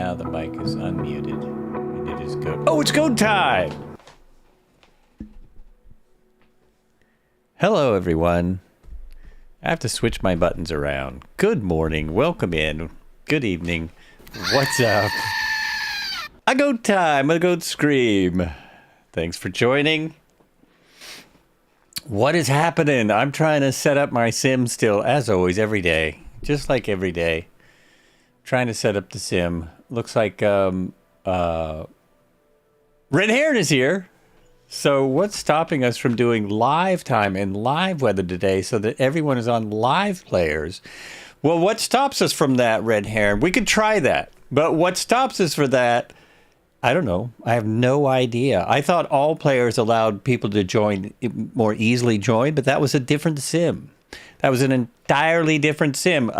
now the mic is unmuted. And it is go. Oh, it's go time! Hello, everyone. I have to switch my buttons around. Good morning. Welcome in. Good evening. What's up? A goat time. A goat scream. Thanks for joining. What is happening? I'm trying to set up my sim still, as always, every day. Just like every day. Trying to set up the sim. Looks like Red Heron is here. So what's stopping us from doing live time and live weather today so that everyone is on live players? Well, what stops us from that, Red Heron? We could try that. But what stops us for that, I don't know. I have no idea. I thought all players allowed people to join, more easily join, but that was a different sim. That was an entirely different sim.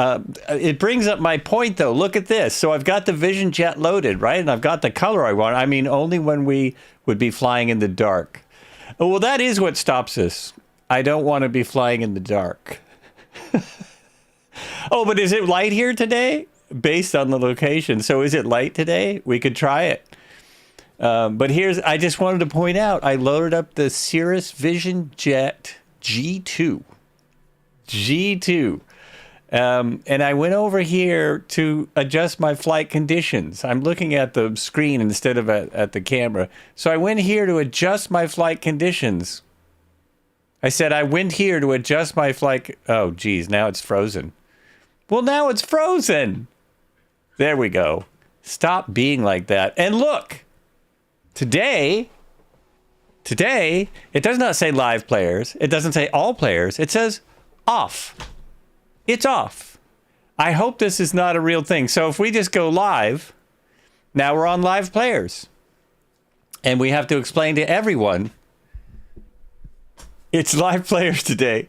It brings up my point, though. Look at this. So I've got the Vision Jet loaded, right? And I've got the color I want. I mean, only when we would be flying in the dark. Oh, well, that is what stops us. I don't want to be flying in the dark. Oh, but is it light here today? Based on the location. So is it light today? We could try it. But I just wanted to point out, I loaded up the Cirrus Vision Jet G2. And I went over here to adjust my flight conditions. I'm looking at the screen instead of at the camera. So I went here to adjust my flight conditions. I said I went here to adjust my flight. Oh, geez, now it's frozen. Well, now it's frozen. There we go. Stop being like that. And look, today, it does not say live players. It doesn't say all players. It says off. It's off. I hope this is not a real thing. So if we just go live, now we're on live players. And we have to explain to everyone it's live players today.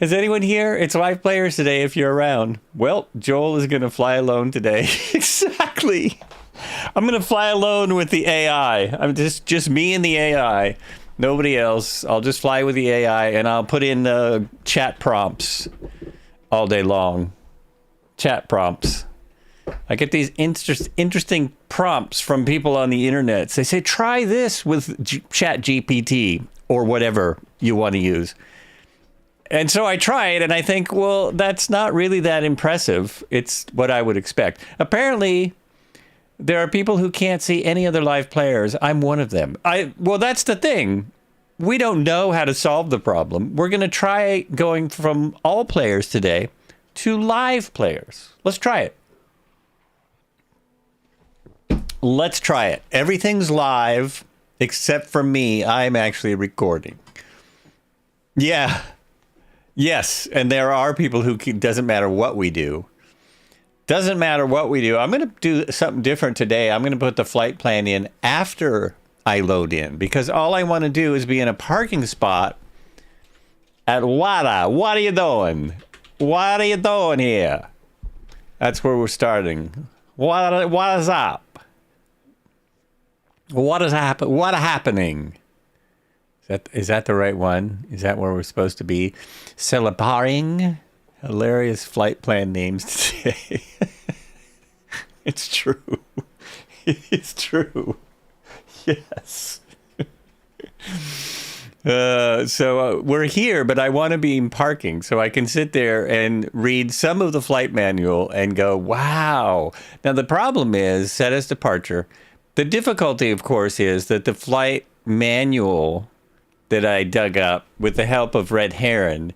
Is anyone here? It's live players today if you're around. Well, Joel is going to fly alone today. Exactly. I'm going to fly alone with the AI. I'm just me and the AI. Nobody else. I'll just fly with the AI, and I'll put in chat prompts all day long. Chat prompts. I get these interesting prompts from people on the internet. They say, try this with Chat GPT or whatever you want to use. And so I try it, and I think, well, that's not really that impressive. It's what I would expect. Apparently, there are people who can't see any other live players. I'm one of them. Well, that's the thing. We don't know how to solve the problem. We're going to try going from all players today to live players. Let's try it. Let's try it. Everything's live except for me. I'm actually recording. Yeah. Yes. And there are people who doesn't matter what we do. Doesn't matter what we do. I'm going to do something different today. I'm going to put the flight plan in after I load in, because all I want to do is be in a parking spot at WADA. What are you doing? What are you doing here? That's where we're starting. What is up? What is happening? Is that the right one? Is that where we're supposed to be? Celebrating. Hilarious flight plan names today. It's true. It's true. Yes. So we're here, but I want to be in parking so I can sit there and read some of the flight manual and go, wow. Now, the problem is set as departure. The difficulty, of course, is that the flight manual that I dug up with the help of Red Heron,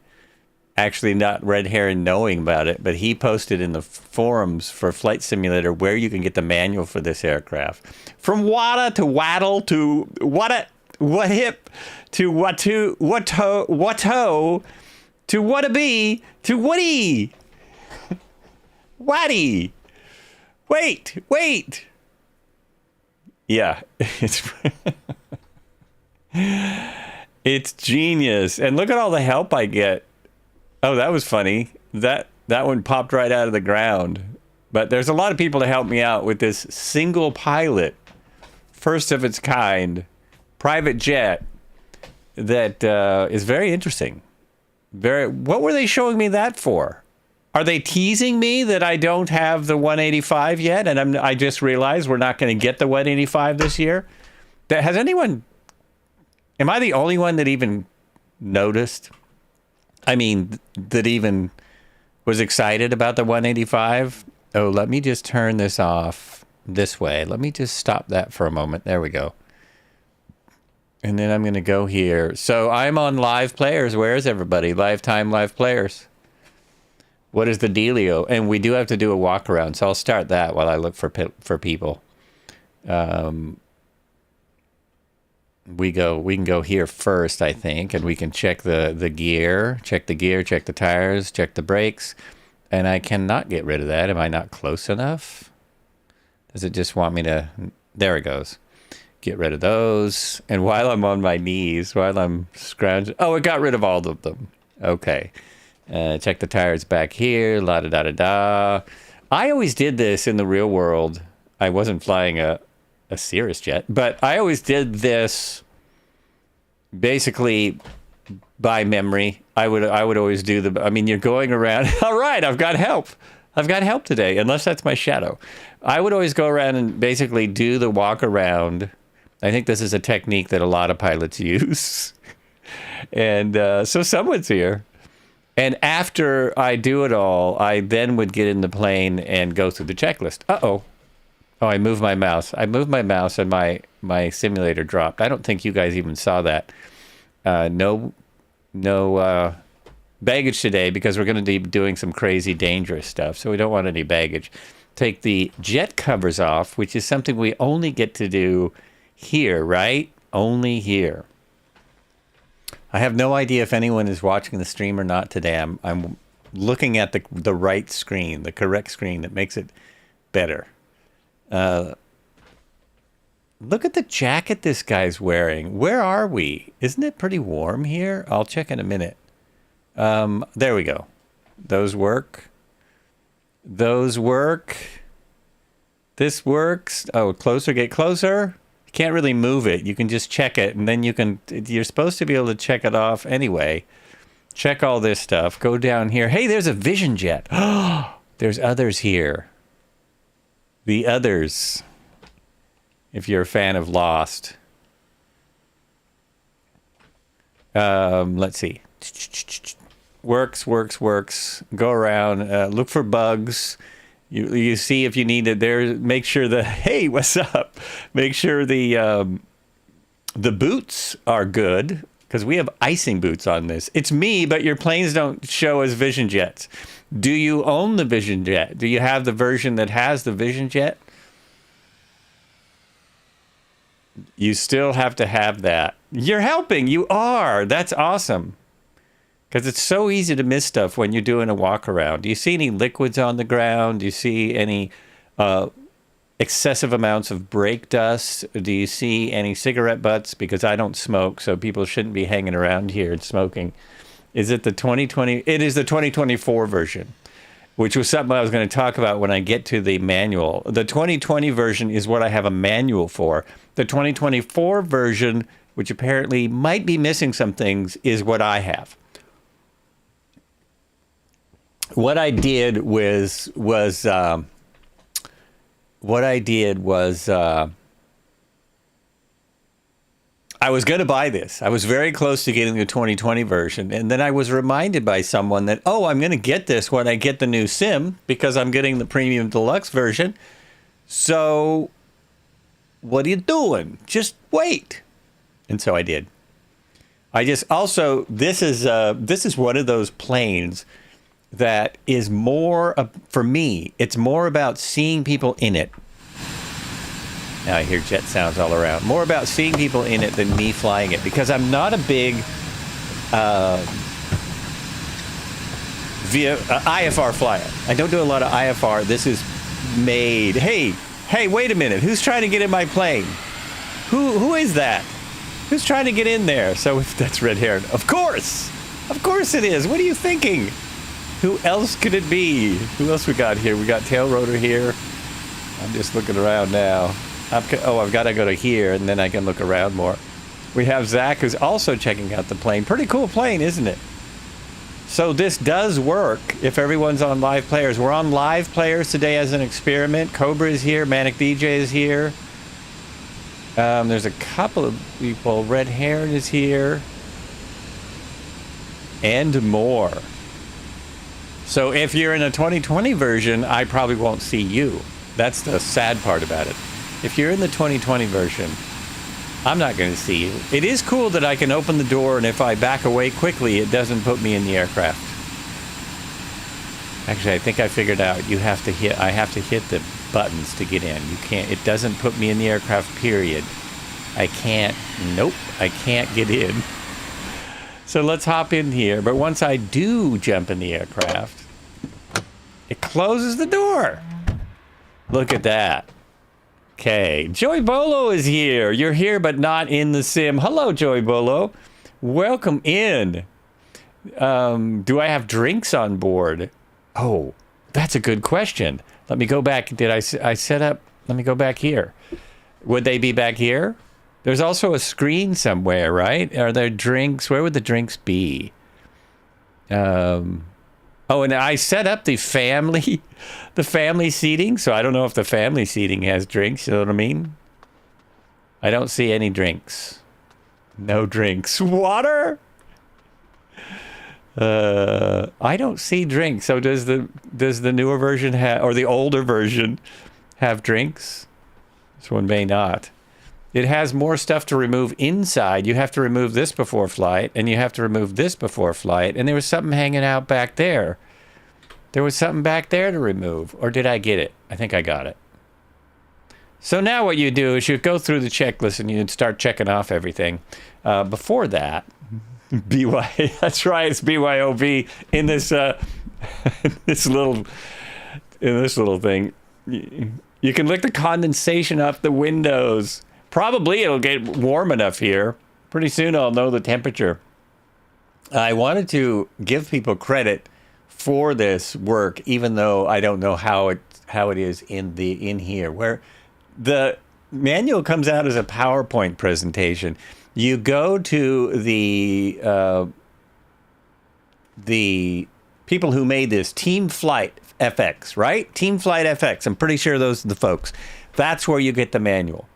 actually not Red Heron knowing about it, but he posted in the forums for Flight Simulator where you can get the manual for this aircraft. From WADA to WADL to WADA-WADL to WATO to WATB to WATE. Wait. Yeah, it's genius. And look at all the help I get. Oh, that was funny. That one popped right out of the ground. But there's a lot of people to help me out with this single pilot, first of its kind, private jet that is very interesting. What were they showing me that for? Are they teasing me that I don't have the 185 yet? And I just realized we're not going to get the 185 this year. Has anyone... Am I the only one that even noticed? I mean, that even was excited about the 185? Oh, let me just turn this off this way. Let me just stop that for a moment. There we go. And then I'm going to go here. So I'm on live players. Where is everybody? Lifetime live players. What is the dealio? And we do have to do a walk around, so I'll start that while I look for people. We can go here first, I think, and we can check the gear, check the tires, check the brakes, and I cannot get rid of that. Am I not close enough? Does it just want me to? There it goes. Get rid of those. And while I'm on my knees, while I'm scrounging, oh, it got rid of all of them. Okay. Check the tires back here, la-da-da-da-da. I always did this in the real world. I wasn't flying a Cirrus jet, but I always did this basically by memory. I would always do I mean, you're going around. All right, I've got help. I've got help today, unless that's my shadow. I would always go around and basically do the walk around. I think this is a technique that a lot of pilots use. And so someone's here. And after I do it all, I then would get in the plane and go through the checklist. Uh-oh. Oh, I moved my mouse. I moved my mouse and my simulator dropped. I don't think you guys even saw that. No baggage today because we're going to be doing some crazy dangerous stuff. So we don't want any baggage. Take the jet covers off, which is something we only get to do here, right? Only here. I have no idea if anyone is watching the stream or not today. I'm looking at the right screen, the correct screen that makes it better. Look at the jacket this guy's wearing. Where are we? Isn't it pretty warm here? I'll check in a minute. There we go. Those work. Those work. This works. Oh, closer, get closer. Can't really move it. You can just check it, and then you're supposed to be able to check it off anyway. Check all this stuff. Go down here. Hey, there's a Vision jet. There's others here. The others. If you're a fan of Lost. Let's see. Works. Go around. Look for bugs. You see if you need it there. Make sure hey, what's up? Make sure the boots are good because we have icing boots on this. It's me, but your planes don't show as Vision jets. Do you own the Vision jet? Do you have the version that has the Vision jet? You still have to have that. You're helping. You are. That's awesome. Because it's so easy to miss stuff when you're doing a walk around. Do you see any liquids on the ground? Do you see any excessive amounts of brake dust? Do you see any cigarette butts? Because I don't smoke, so people shouldn't be hanging around here and smoking. Is it the 2020? It is the 2024 version, which was something I was going to talk about when I get to the manual. The 2020 version is what I have a manual for. The 2024 version, which apparently might be missing some things, is what I have. What I did was I was going to buy this. I was very close to getting the 2020 version. And then I was reminded by someone that, oh, I'm going to get this when I get the new sim because I'm getting the premium deluxe version. So what are you doing? Just wait. And so I did. This is one of those planes that is more, for me, it's more about seeing people in it. Now I hear jet sounds all around. More about seeing people in it than me flying it, because I'm not a big IFR flyer. I don't do a lot of IFR. This is made. Hey, wait a minute. Who's trying to get in my plane? Who is that? Who's trying to get in there? So if that's red hair, of course it is. What are you thinking? Who else could it be? Who else we got here? We got tail rotor here. I'm just looking around now. I've got to go to here, and then I can look around more. We have Zach, who's also checking out the plane. Pretty cool plane, isn't it? So this does work if everyone's on live players. We're on live players today as an experiment. Cobra is here. Manic DJ is here. There's a couple of people. Red Haired is here. And more. So if you're in a 2020 version, I probably won't see you. That's the sad part about it. If you're in the 2020 version, I'm not going to see you. It is cool that I can open the door, and if I back away quickly, it doesn't put me in the aircraft. Actually, I think I figured out I have to hit the buttons to get in. You can't, it doesn't put me in the aircraft, period. I can't get in. So let's hop in here. But once I do jump in the aircraft, it closes the door. Look at that. Okay, Joy Bolo is here. You're here, but not in the sim. Hello, Joy Bolo. Welcome in. Do I have drinks on board? Oh, that's a good question. Let me go back. Did I set up? Let me go back here. Would they be back here? There's also a screen somewhere, right? Are there drinks? Where would the drinks be? Oh, and I set up the family seating, so I don't know if the family seating has drinks, you know what I mean? I don't see any drinks. No drinks. Water? I don't see drinks. So does the newer version have, or the older version have drinks? This one may not. It has more stuff to remove inside. You have to remove this before flight, and you have to remove this before flight, and there was something hanging out back there. There was something back there to remove, or did I get it? I think I got it. So now what you do is you go through the checklist and you start checking off everything. Before that, BY, that's right, it's BYOB in this this little thing. You can lick the condensation off the windows. Probably it'll get warm enough here. Pretty soon I'll know the temperature. I wanted to give people credit for this work, even though I don't know how it is in here, where the manual comes out as a PowerPoint presentation. You go to the people who made this, Team Flight FX, right? Team Flight FX. I'm pretty sure those are the folks. That's where you get the manual.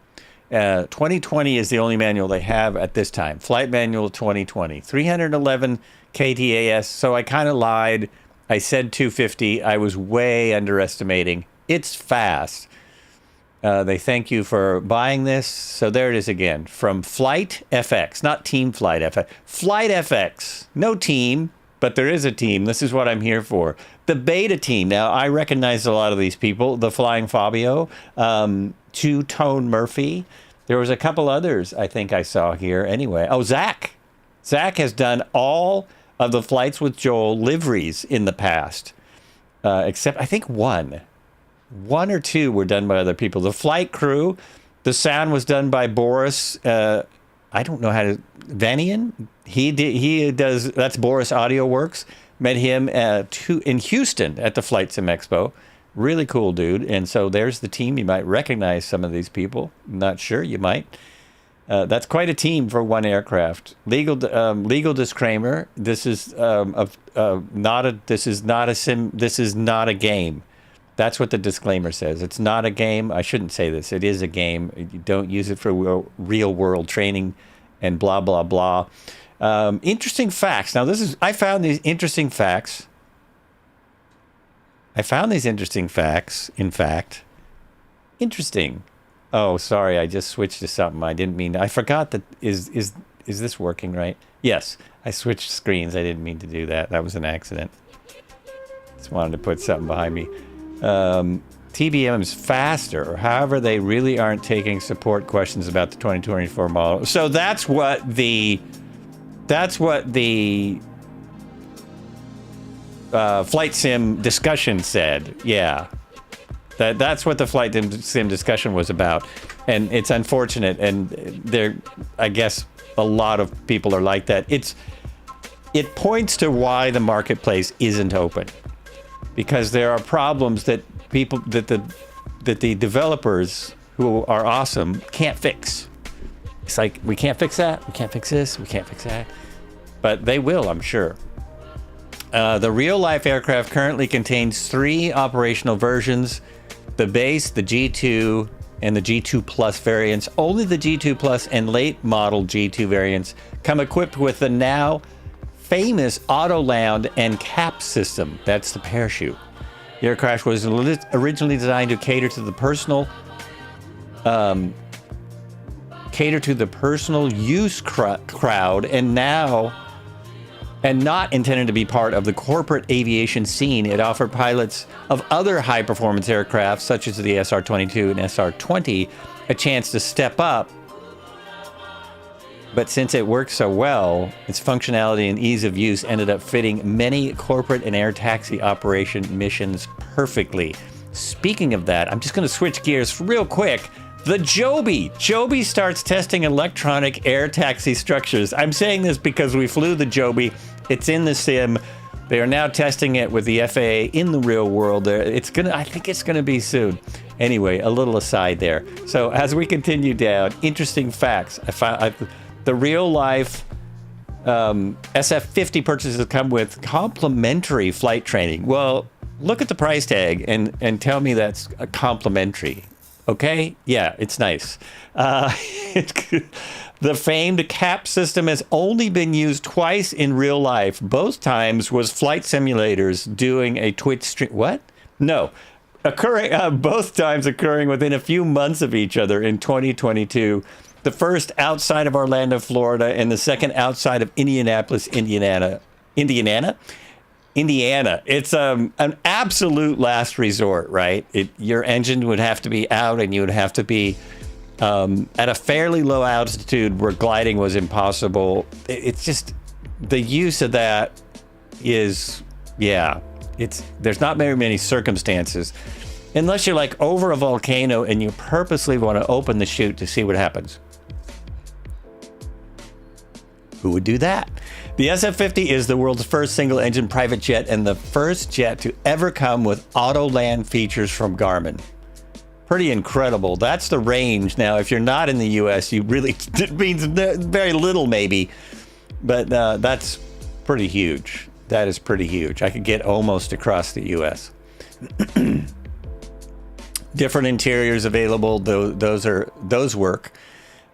2020 is the only manual they have at this time. Flight Manual 2020, 311 KTAS. So I kind of lied. I said 250. I was way underestimating. It's fast. They thank you for buying this. So there it is again. From Flight FX, not Team Flight FX. Flight FX. No team, but there is a team. This is what I'm here for. The beta team. Now, I recognize a lot of these people. The Flying Fabio, Two-Tone Murphy. There was a couple others I think I saw here. Anyway. Oh, Zach. Zach has done all of the Flights with Joel liveries in the past, except I think one or two were done by other people. The flight crew, the sound was done by Boris. I don't know how to Vanian. He does. That's Boris Audio Works. Met him in Houston at the Flight Sim Expo. Really cool dude. And so there's the team. You might recognize some of these people. I'm not sure. You might. That's quite a team for one aircraft. Legal disclaimer: this is not a sim. This is not a game. That's what the disclaimer says. It's not a game. I shouldn't say this. It is a game. You don't use it for real world training, and blah blah blah. Interesting facts. Now I found these interesting facts. In fact, interesting. Oh, sorry, I just switched to something. I didn't mean to. I forgot that. Is this working right? Yes, I switched screens. I didn't mean to do that. That was an accident. Just wanted to put something behind me. TBM is faster, or however, they really aren't taking support questions about the 2024 model. So that's what the flight sim discussion said. Yeah. That's what the flight sim discussion was about, and it's unfortunate. And I guess a lot of people are like that. It points to why the marketplace isn't open, because there are problems that the developers who are awesome can't fix. It's like, we can't fix that, we can't fix this, we can't fix that, but they will, I'm sure. The real-life aircraft currently contains 3 operational versions: the base, the G2, and the G2 Plus variants. Only the G2 Plus and late model G2 variants come equipped with the now famous auto-land and cap system. That's the parachute. The aircraft was originally designed to cater to the personal use crowd, and not intended to be part of the corporate aviation scene. It offered pilots of other high-performance aircraft, such as the SR-22 and SR-20, a chance to step up. But since it worked so well, its functionality and ease of use ended up fitting many corporate and air taxi operation missions perfectly. Speaking of that, I'm just going to switch gears real quick. The Joby. Joby starts testing electronic air taxi structures. I'm saying this because we flew the Joby. It's in the sim. They are now testing it with the FAA in the real world. I think it's gonna be soon. Anyway, a little aside there. So as we continue down, interesting facts. The real life SF50 purchases come with complimentary flight training. Well, look at the price tag and tell me that's a complimentary. Okay? Yeah, it's nice. The famed cap system has only been used twice in real life. Both times was flight simulators doing a Twitch stream. What? No. Both times occurring within a few months of each other in 2022. The first outside of Orlando, Florida, and the second outside of Indianapolis, Indiana. It's an absolute last resort, right? Your engine would have to be out, and you would have to be at a fairly low altitude where gliding was impossible. It's just the use of that is, yeah. There's not very many circumstances, unless you're like over a volcano and you purposely want to open the chute to see what happens. Who would do that? The SF50 is the world's first single-engine private jet and the first jet to ever come with auto-land features from Garmin. Pretty incredible. That's the range. Now, if you're not in the U.S., it means very little maybe, but that's pretty huge. That is pretty huge. I could get almost across the U.S. Different interiors available. Those work.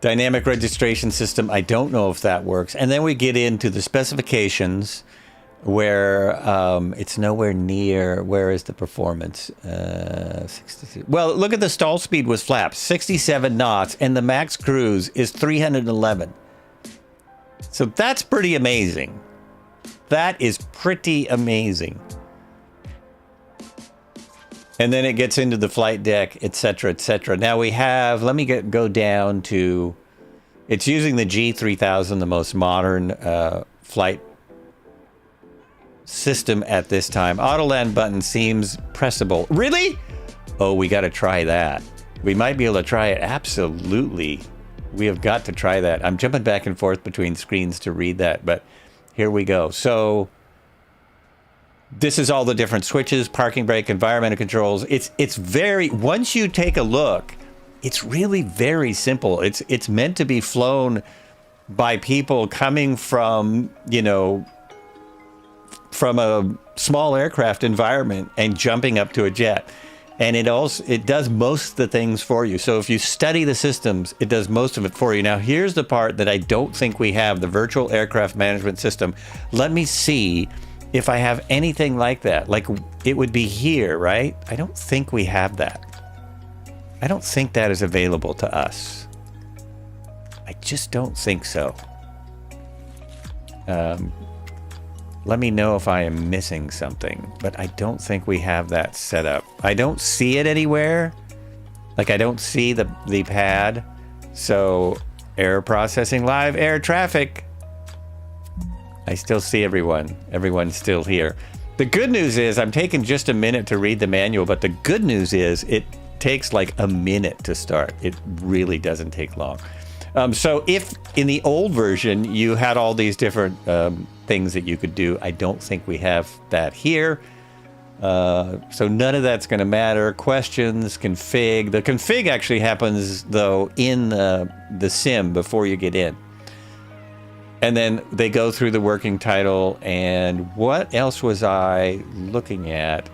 Dynamic registration system, I don't know if that works. And then we get into the specifications where it's nowhere near. Where is the performance? 62. Well, look at the stall speed with flaps, 67 knots, and the max cruise is 311. So that's pretty amazing. That is pretty amazing. And then it gets into the flight deck, etc., etc. Now we have, let me go down to, it's using the G3000, the most modern flight system at this time. Auto land button seems pressable. Really? Oh, we got to try that. We might be able to try it. Absolutely. We have got to try that. I'm jumping back and forth between screens to read that, but here we go. So this is all the different switches, parking brake, environmental controls. It's very, once you take a look, it's really very simple. It's meant to be flown by people coming from, from a small aircraft environment and jumping up to a jet. And it does most of the things for you. So if you study the systems, it does most of it for you. Now, here's the part that I don't think we have, the virtual aircraft management system. Let me see if I have anything like that. Like, it would be here, right? I don't think we have that. I don't think that is available to us. I just don't think so. Let me know if I am missing something, but I don't think we have that set up. I don't see it anywhere. Like, I don't see the pad. So, error processing live, air traffic. I still see everyone. Everyone's still here. The good news is, I'm taking just a minute to read the manual, but the good news is it takes like a minute to start. It really doesn't take long. So if in the old version you had all these different things that you could do, I don't think we have that here. So none of that's going to matter. Questions, config. The config actually happens, though, in the sim before you get in. And then they go through the working title. And what else was I looking at?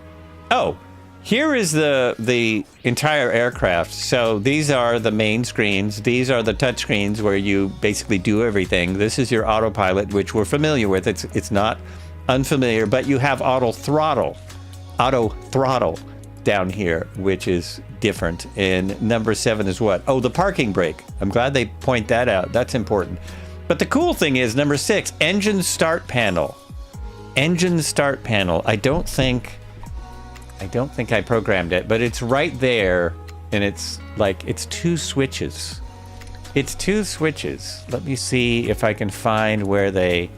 Oh, here is the entire aircraft. So these are the main screens. These are the touch screens where you basically do everything. This is your autopilot, which we're familiar with. It's not unfamiliar, but you have auto throttle down here, which is different. And number 7 is what? Oh, the parking brake. I'm glad they point that out. That's important. But the cool thing is number 6, engine start panel. Engine start panel. I don't think I programmed it, but it's right there, and it's like it's 2 switches. It's 2 switches. Let me see if I can find where they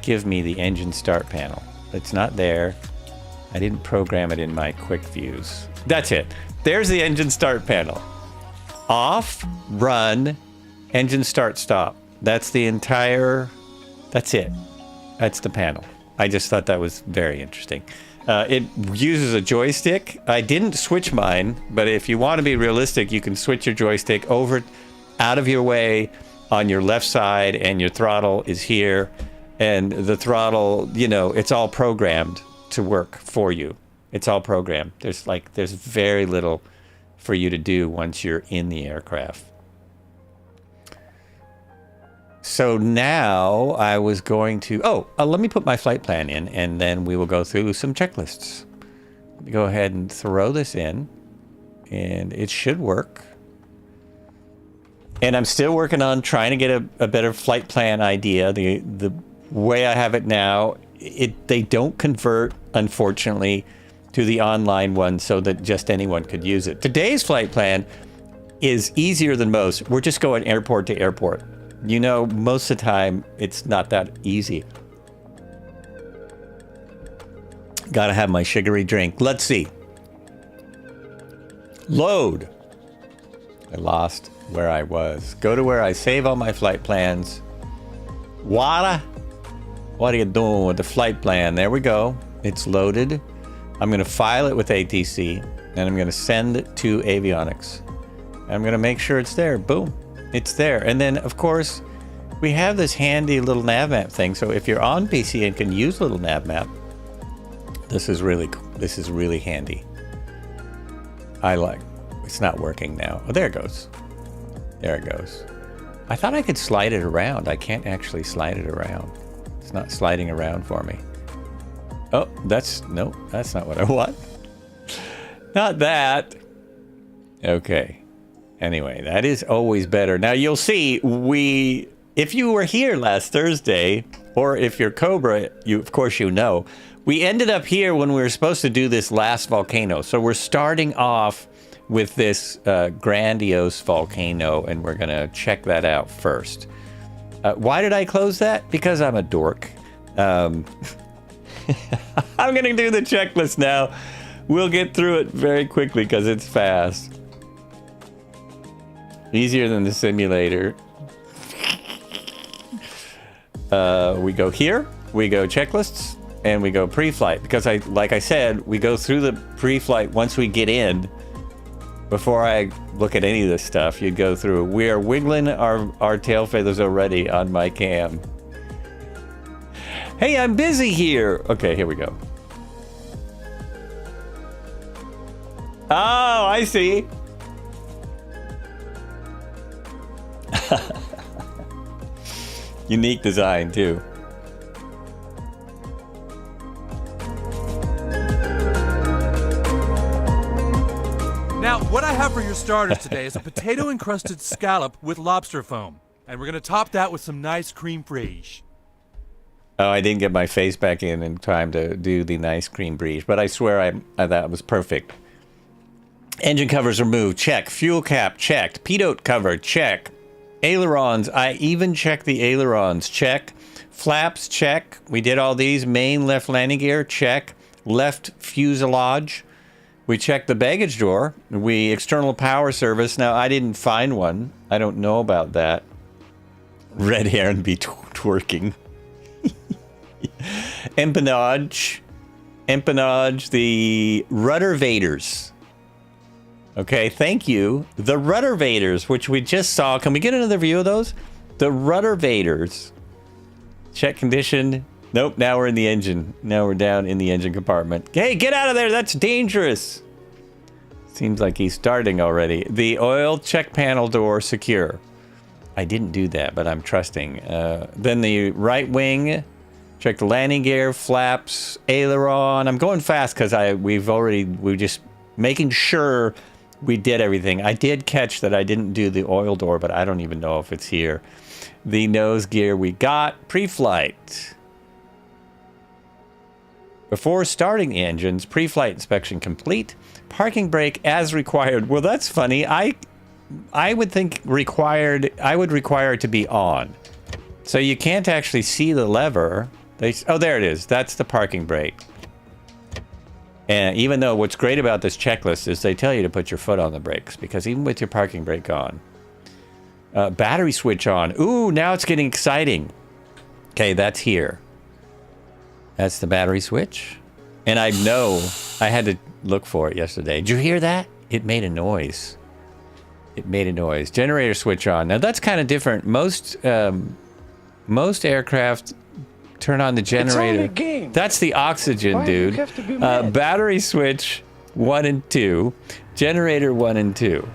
give me the engine start panel. It's not there. I didn't program it in my quick views. That's it. There's the engine start panel. Off, run, engine start, stop. That's the entire, that's it. That's the panel. I just thought that was very interesting. It uses a joystick. I didn't switch mine, but if you want to be realistic, you can switch your joystick over out of your way on your left side, and your throttle is here. And the throttle, you know, it's all programmed to work for you. It's all programmed. There's very little for you to do once you're in the aircraft. So now I was going to, let me put my flight plan in, and then we will go through some checklists. Let me go ahead and throw this in, and it should work. And I'm still working on trying to get a better flight plan idea. The way I have it now, they don't convert, unfortunately, to the online one so that just anyone could use it. Today's flight plan is easier than most. We're just going airport to airport. You know, most of the time, it's not that easy. Gotta have my sugary drink. Let's see. Load. I lost where I was. Go to where I save all my flight plans. WADA. What are you doing with the flight plan? There we go. It's loaded. I'm going to file it with ATC, and I'm going to send it to avionics. I'm going to make sure it's there. Boom. It's there. And then, of course, we have this handy little nav map thing. So if you're on PC and can use little nav map, this is really handy. It's not working now. Oh, there it goes. There it goes. I thought I could slide it around. I can't actually slide it around. It's not sliding around for me. Oh, that's not what I want. Not that. Okay. Anyway, that is always better. Now you'll see, if you were here last Thursday, or if you're Cobra, of course you know, we ended up here when we were supposed to do this last volcano. So we're starting off with this grandiose volcano, and we're gonna check that out first. Why did I close that? Because I'm a dork. I'm gonna do the checklist now. We'll get through it very quickly because it's fast. Easier than the simulator. We go here, we go checklists, and we go pre-flight. Because like I said, we go through the pre-flight once we get in. Before I look at any of this stuff, you'd go through. We are wiggling our tail feathers already on my cam. Hey, I'm busy here. Okay, here we go. Oh, I see. Unique design too. Now, what I have for your starters today is a potato-encrusted scallop with lobster foam. And we're going to top that with some nice cream fraiche. Oh, I didn't get my face back in time to do the nice cream fraiche, but I swear that was perfect. Engine covers removed, check. Fuel cap, checked. Pitot cover, check. Ailerons, I even checked the ailerons, check. Flaps, check. We did all these. Main left landing gear, check. Left fuselage. We checked the baggage door. We external power service. Now, I didn't find one. I don't know about that. Red hair and be twerking. Empennage. Empennage, the rudder vaders. Okay, thank you. The rudder vaders, which we just saw. Can we get another view of those? The rudder vaders Check condition. Nope, now we're in the engine. Now we're down in the engine compartment. Hey, get out of there! That's dangerous! Seems like he's starting already. The oil check panel door secure. I didn't do that, but I'm trusting. Then the right wing. Check the landing gear, flaps, aileron. I'm going fast because we're just making sure we did everything. I did catch that I didn't do the oil door, but I don't even know if it's here. The nose gear we got. Pre-flight. Before starting the engines, pre-flight inspection complete. Parking brake as required. Well, that's funny. I would think I would require it to be on. So you can't actually see the lever. Oh, there it is. That's the parking brake. And even though what's great about this checklist is they tell you to put your foot on the brakes, because even with your parking brake on. Battery switch on. Ooh, now it's getting exciting. Okay, that's here. That's the battery switch. And I know I had to look for it yesterday. Did you hear that? It made a noise. It made a noise. Generator switch on. Now that's kind of different. Most aircraft turn on the generator. It's only a game. That's the oxygen, Why do you dude. have to be mad? Battery switch 1 and 2. Generator 1 and 2.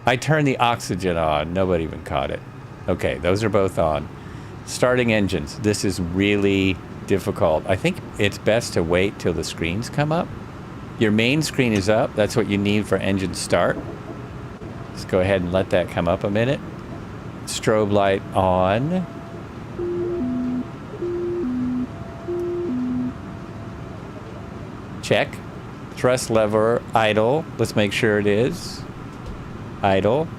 I turned the oxygen on. Nobody even caught it. Okay, those are both on. Starting engines. This is really difficult. I think it's best to wait till the screens come up. Your main screen is up. That's what you need for engine start. Let's go ahead and let that come up a minute. Strobe light on. Check. Thrust lever idle. Let's make sure it is. Idle.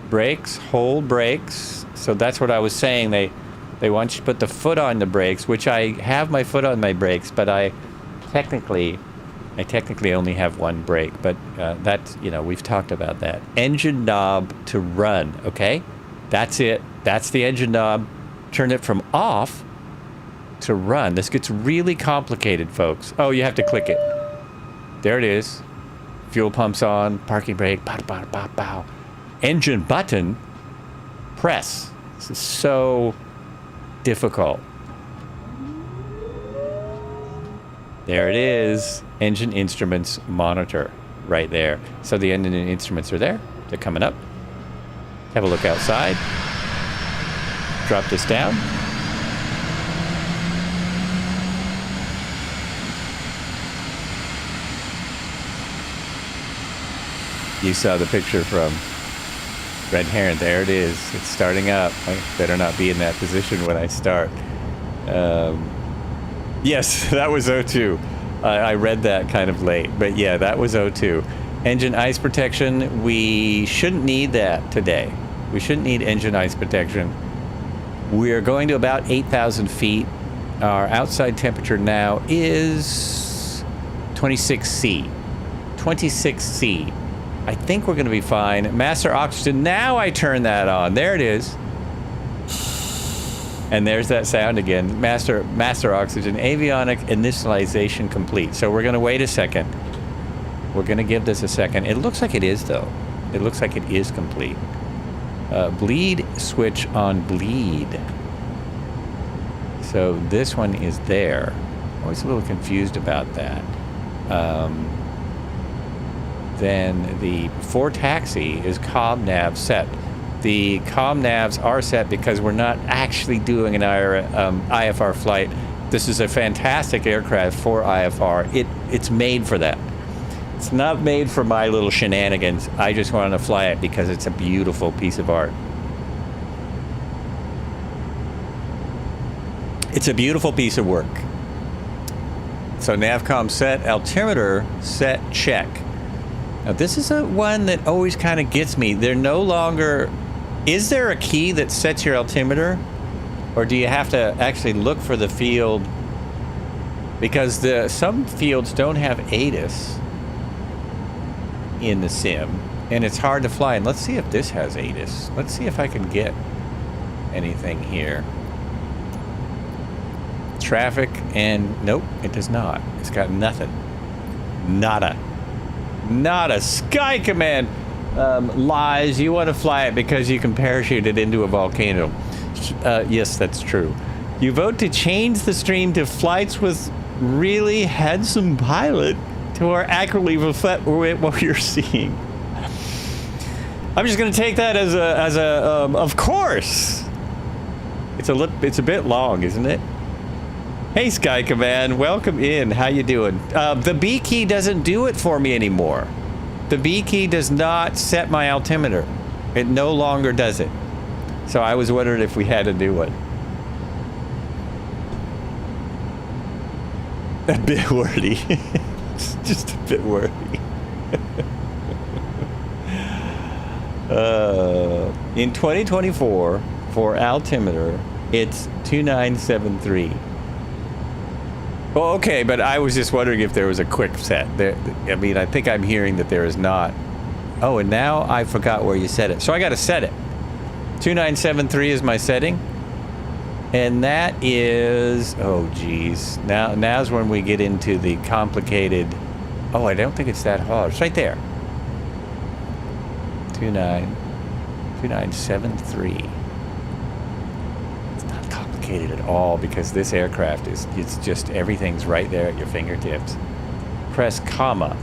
Brakes. Hold brakes. So that's what I was saying. They want you to put the foot on the brakes, which I have my foot on my brakes, but I technically only have one brake. But that's, we've talked about that. Engine knob to run, okay? That's it. That's the engine knob. Turn it from off to run. This gets really complicated, folks. Oh, you have to click it. There it is. Fuel pumps on, parking brake, pow, pow, pow, pow. Engine button, press. This is so difficult. There it is. Engine instruments monitor right there. So the engine instruments are there. They're coming up. Have a look outside. Drop this down. You saw the picture from Red Heron. There it is. It's starting up. I better not be in that position when I start. Yes, that was O2. I read that kind of late. But yeah, that was O2. Engine ice protection. We shouldn't need that today. We shouldn't need engine ice protection. We're going to about 8,000 feet. Our outside temperature now is 26C. 26C. I think we're going to be fine. Master oxygen. Now I turn that on. There it is. And there's that sound again. Master oxygen. Avionic initialization complete. So we're going to wait a second. We're going to give this a second. It looks like it is, though. It looks like it is complete. Bleed switch on bleed. So this one is there. I'm always a little confused about that. Then the before taxi is comm nav set. The comm navs are set because we're not actually doing an IFR flight. This is a fantastic aircraft for IFR. It's made for that. It's not made for my little shenanigans. I just want to fly it because it's a beautiful piece of art. It's a beautiful piece of work. So navcom set, altimeter set, check. Now this is one that always kind of gets me. They're no longer... Is there a key that sets your altimeter? Or do you have to actually look for the field? Because some fields don't have ATIS in the sim. And it's hard to fly. And let's see if this has ATIS. Let's see if I can get anything here. Traffic and... Nope, it does not. It's got nothing. Nada. Sky Command lies. You want to fly it because you can parachute it into a volcano. Yes, that's true. You vote to change the stream to flights with really handsome pilot to more accurately reflect what you're seeing. I'm just going to take that as a of course. It's a bit long, isn't it? Hey, Sky Command, welcome in. How you doing? The B key doesn't do it for me anymore. The B key does not set my altimeter. It no longer does it. So I was wondering if we had a new one. A bit wordy. It's just a bit wordy. In 2024, for altimeter, it's 2973. Well, okay, but I was just wondering if there was a quick set. I mean, I think I'm hearing that there is not. Oh, and now I forgot where you set it. So I got to set it. 2973 is my setting. And that is, oh geez. Now's when we get into the complicated. Oh, I don't think it's that hard. It's right there. 2973. It's not complicated at all because this aircraft it's just everything's right there at your fingertips. Press comma.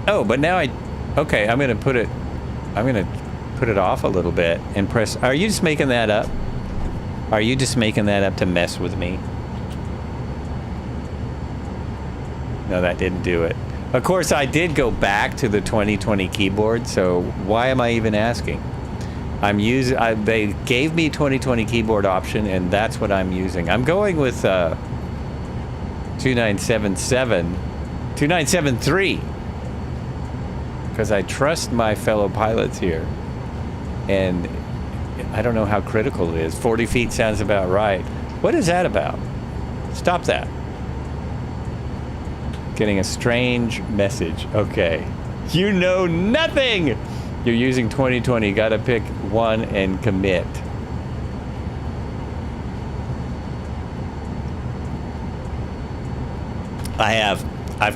Oh, but now okay, I'm gonna put it off a little bit and press. Are you just making that up? Are you just making that up to mess with me? No, that didn't do it. Of course, I did go back to the 2020 keyboard, so why am I even asking? They gave me 2020 keyboard option, and that's what I'm using. I'm going with 2973, because I trust my fellow pilots here, and I don't know how critical it is. 40 feet sounds about right. What is that about? Stop that. Getting a strange message. Okay. You know nothing! You're using 2020. Gotta pick one and commit. I've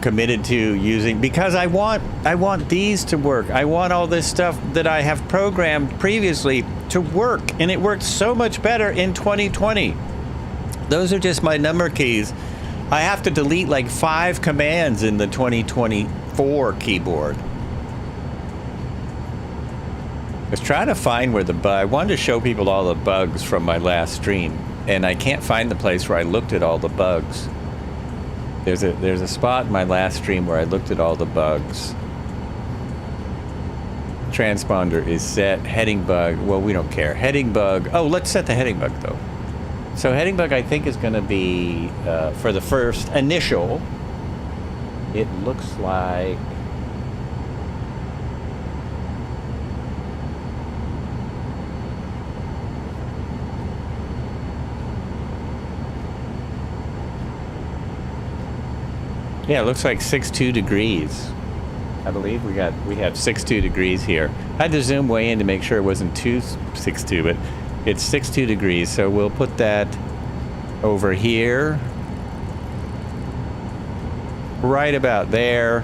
committed to using, because I want these to work. I want all this stuff that I have programmed previously to work, and it worked so much better in 2020. Those are just my number keys. I have to delete like 5 commands in the 2024 keyboard. I was trying to find where I wanted to show people all the bugs from my last stream, and I can't find the place where I looked at all the bugs. There's a spot in my last stream where I looked at all the bugs. Transponder is set. Heading bug. Well, we don't care. Heading bug. Oh, let's set the heading bug though. So heading bug, I think, is going to be for the first initial. It looks like. Yeah, it looks like 62 degrees. I believe we have 62 degrees here. I had to zoom way in to make sure it wasn't 262, but it's 62 degrees. So we'll put that over here, right about there.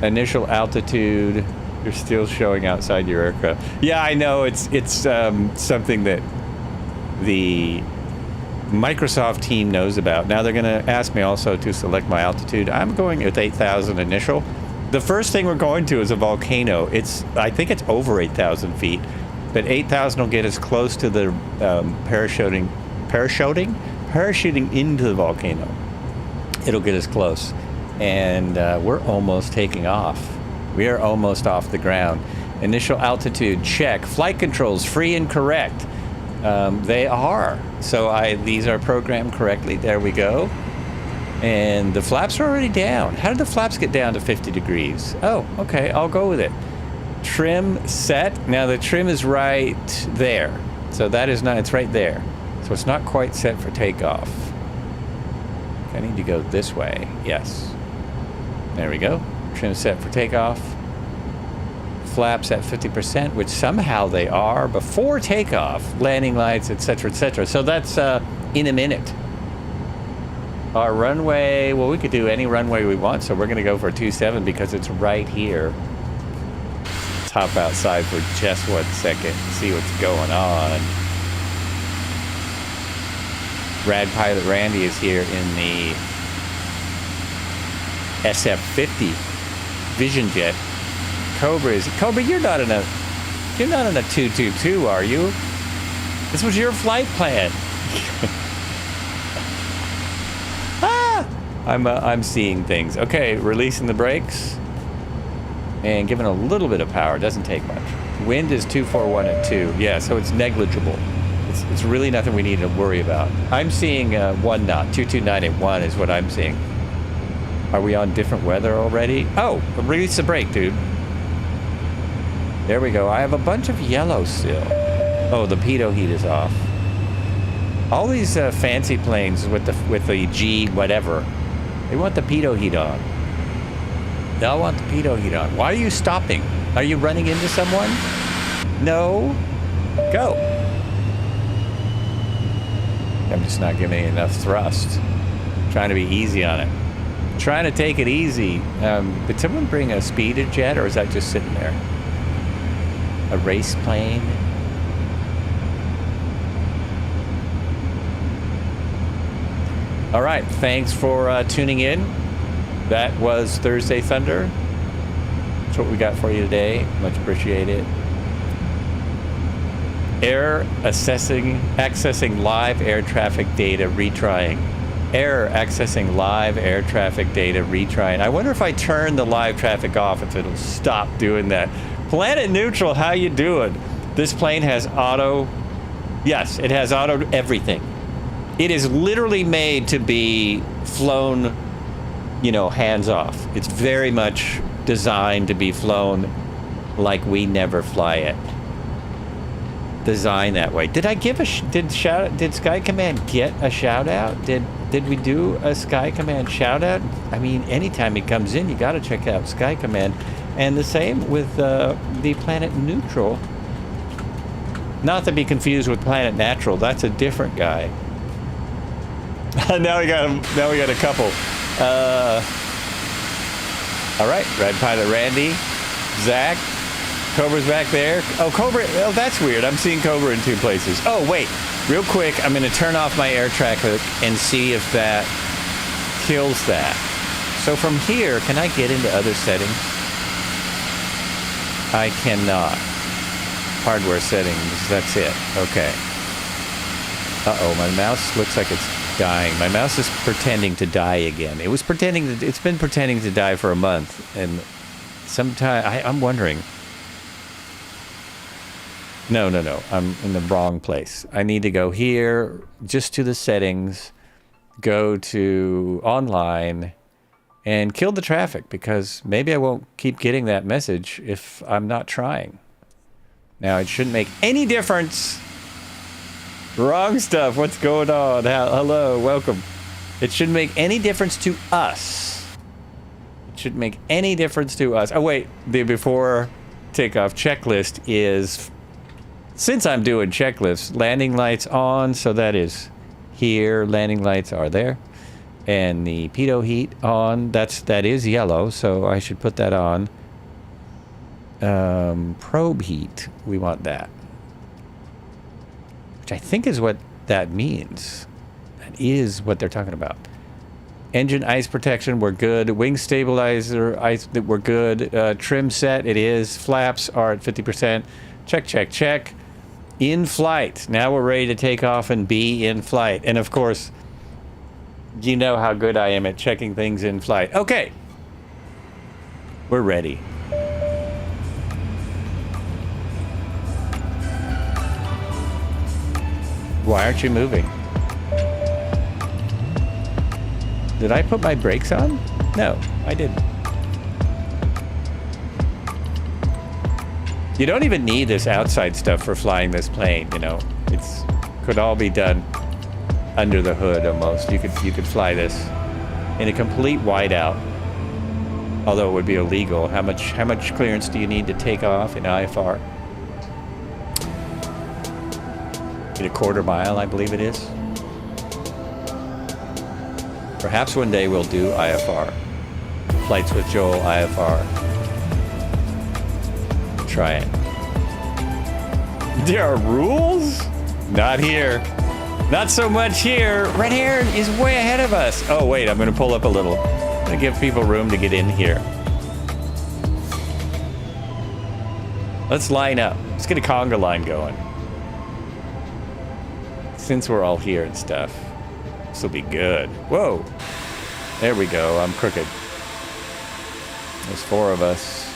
Initial altitude. You're still showing outside your aircraft. Yeah, I know. It's something that the Microsoft team knows about. Now they're going to ask me also to select my altitude. I'm going with 8,000 initial. The first thing we're going to is a volcano. I think it's over 8,000 feet, but 8,000 will get us close to the parachuting into the volcano. It'll get us close, and we're almost taking off. We are almost off the ground. Initial altitude check. Flight controls free and correct. They are. So these are programmed correctly. There we go. And the flaps are already down. How did the flaps get down to 50 degrees? Oh, okay, I'll go with it. Trim set. Now the trim is right there. So that is not, it's right there. So it's not quite set for takeoff. I need to go this way. Yes. There we go. Trim set for takeoff. Flaps at 50%, which somehow they are before takeoff. Landing lights, etc., etc. So that's in a minute. Our runway, well, we could do any runway we want, so we're going to go for 27 because it's right here. Let's hop outside for just 1 second and see what's going on. Rad Pilot Randy is here in the SF50 Vision Jet. Cobra, you're not in a 222, are you? This was your flight plan. I'm seeing things. Okay, releasing the brakes and giving a little bit of power. Doesn't take much. Wind is 241 at 2. Yeah, so it's negligible. It's really nothing we need to worry about. I'm seeing 1 knot. 229 at 1 is what I'm seeing. Are we on different weather already? Oh, release the brake, dude. There we go. I have a bunch of yellow still. Oh, the pitot heat is off. All these fancy planes with the G whatever, they want the pitot heat on. They all want the pitot heat on. Why are you stopping? Are you running into someone? No. Go. I'm just not giving it enough thrust. I'm trying to be easy on it. Trying to take it easy. Did someone bring a speeder jet, or is that just sitting there? A race plane? All right, thanks for tuning in. That was Thursday Thunder. That's what we got for you today. Much appreciated. Error accessing live air traffic data retrying. Error accessing live air traffic data retrying. I wonder if I turn the live traffic off, if it'll stop doing that. Planet Neutral, how you doing? This plane has auto. Yes, it has auto everything. It is literally made to be flown, you know, hands off. It's very much designed to be flown like we never fly it. Designed that way. Did I give did Sky Command get a shout out? Did we do a Sky Command shout out? I mean, anytime he comes in, you got to check out Sky Command. And the same with the Planet Neutral. Not to be confused with Planet Natural. That's a different guy. Now we got a couple. All right, Red Pilot Randy, Zach, Cobra's back there. Oh, Cobra. Oh, that's weird. I'm seeing Cobra in 2 places. Oh, wait. Real quick, I'm going to turn off my air traffic and see if that kills that. So from here, can I get into other settings? I cannot. Hardware settings. That's it. Okay. Uh-oh, my mouse looks like it's dying. My mouse is pretending to die again. It's been pretending to die for a month, and I'm wondering. No. I'm in the wrong place. I need to go here, just to the settings, go to online, and kill the traffic, because maybe I won't keep getting that message if I'm not trying. Now, it shouldn't make any difference. Wrong stuff. What's going on? Hello, welcome. It shouldn't make any difference to us. It shouldn't make any difference to us. Oh, wait. The before takeoff checklist is, since I'm doing checklists, landing lights on. So that is here. Landing lights are there. And the pitot heat on. That is yellow, so I should put that on. Probe heat. We want that. I think is what that means. That is what they're talking about. Engine ice protection, we're good. Wing stabilizer, we're good. Trim set, it is. Flaps are at 50%. Check. In flight. Now we're ready to take off and be in flight. And of course, you know how good I am at checking things in flight. Okay. We're ready. Why aren't you moving? Did I put my brakes on? No, I didn't. You don't even need this outside stuff for flying this plane, you know. It's could all be done under the hood almost. You could fly this in a complete whiteout. Although it would be illegal. How much clearance do you need to take off in IFR? A 1/4 mile, I believe it is. Perhaps one day we'll do IFR. Flights with Joel, IFR. Try it. There are rules? Not here. Not so much here. Red Heron is way ahead of us. Oh, wait, I'm going to pull up a little. I'm going to give people room to get in here. Let's line up. Let's get a conga line going. Since we're all here and stuff. This will be good. Whoa. There we go. I'm crooked. There's 4 of us.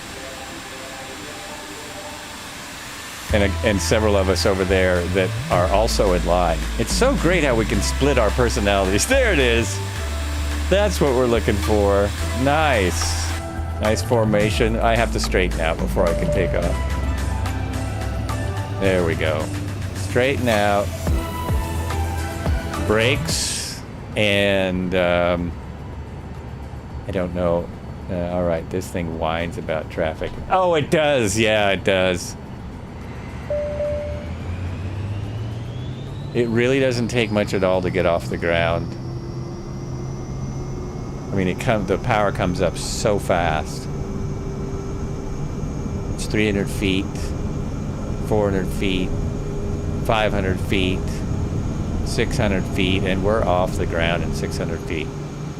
And several of us over there that are also in line. It's so great how we can split our personalities. There it is. That's what we're looking for. Nice. Nice formation. I have to straighten out before I can take off. There we go. Straighten out. Brakes. And I don't know. All right, this thing whines about traffic. Oh, it does. Yeah, it does. It really doesn't take much at all to get off the ground. I mean, the power comes up so fast. It's 300 feet, 400 feet, 500 feet, 600 feet, and we're off the ground in 600 feet,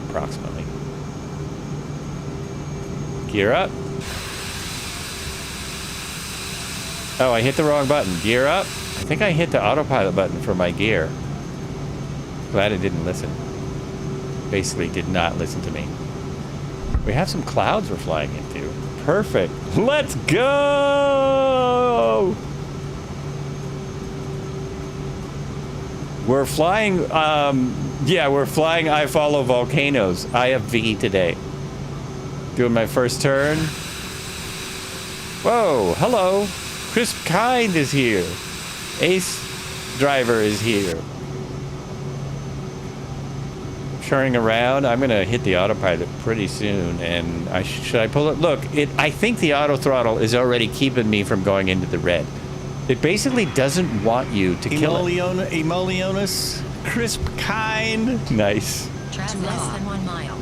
approximately. Gear up. Oh, I hit the wrong button. Gear up. I think I hit the autopilot button for my gear. Glad it didn't listen. Basically did not listen to me. We have some clouds we're flying into. Perfect. Let's go! We're flying, yeah, we're flying I Follow Volcanoes. IFV today. Doing my first turn. Whoa, hello. Crisp Kind is here. Ace Driver is here. Turning around, I'm gonna hit the autopilot pretty soon, and should I pull it? Look, I think the auto throttle is already keeping me from going into the red. It basically doesn't want you to kill it. Emolionis, Crisp Kind. Nice. Traffic less than 1 mile.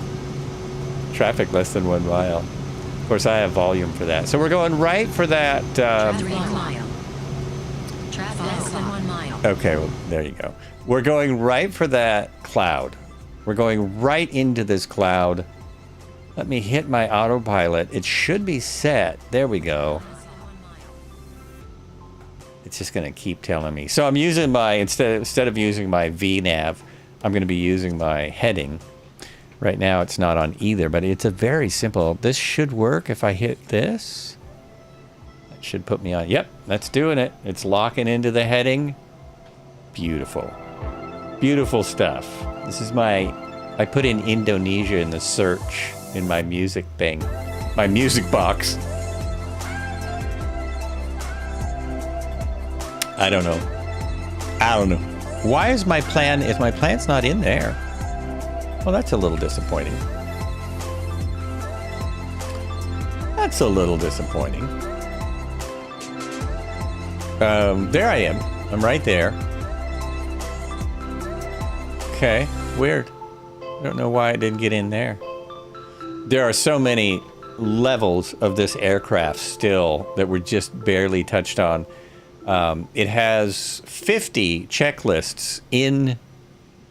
Traffic less than 1 mile. Of course, I have volume for that. So we're going right for that. 3 mile. Traffic less than 1 mile. Okay, well, there you go. We're going right for that cloud. We're going right into this cloud. Let me hit my autopilot. It should be set. There we go. It's just going to keep telling me. So I'm using my, instead of using my VNav, I'm going to be using my heading. Right now it's not on either, but it's a very simple. This should work if I hit this. That should put me on. Yep, that's doing it. It's locking into the heading. Beautiful. Beautiful stuff. This is I put in Indonesia in the search in my music thing. My music box. I don't know. Why is my plan's not in there? Well, that's a little disappointing. That's a little disappointing. There I am. I'm right there. Okay, weird. I don't know why I didn't get in there. There are so many levels of this aircraft still that were just barely touched on. It has 50 checklists in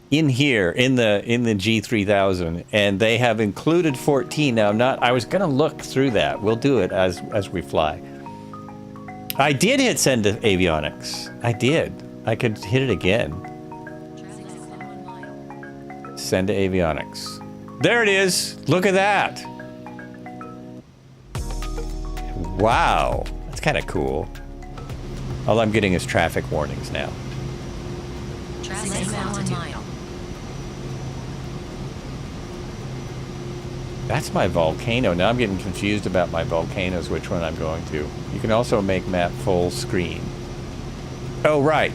here in the G3000, and they have included 14. Now, I was gonna look through that. We'll do it as we fly. I did hit send to avionics. I did. I could hit it again. Send to avionics. There it is. Look at that. Wow. That's kind of cool. All I'm getting is traffic warnings now. Traffic less than 1 mile. That's my volcano. Now I'm getting confused about my volcanoes, which one I'm going to. You can also make map full screen. Oh, right.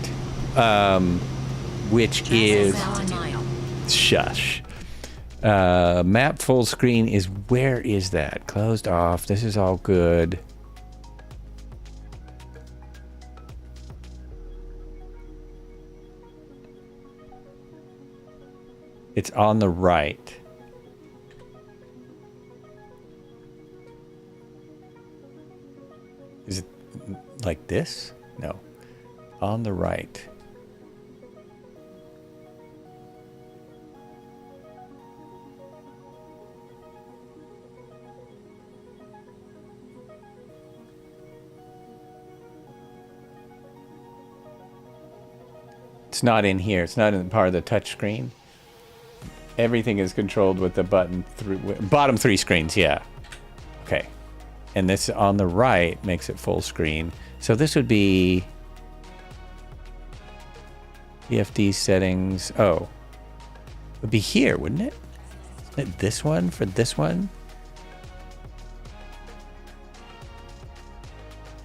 Which Traffic is... less than 1 mile. Shush. Map full screen is... Where is that? Closed off. This is all good. It's on the right. Is it like this? No. On the right. It's not in here. It's not in part of the touch screen. Everything is controlled with the bottom 3 screens, yeah. Okay. And this on the right makes it full screen. So this would be EFD settings. Oh. It would be here, wouldn't it? Isn't it this one for this one?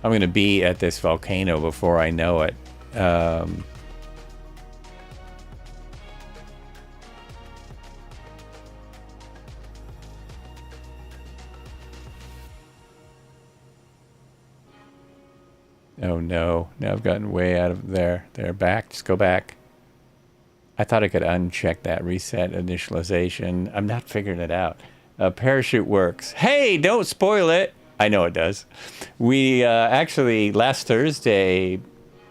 I'm going to be at this volcano before I know it. Oh no, now I've gotten way out of there. There, back, just go back. I thought I could uncheck that reset initialization. I'm not figuring it out. Parachute works. Hey, don't spoil it. I know it does. We actually, last Thursday,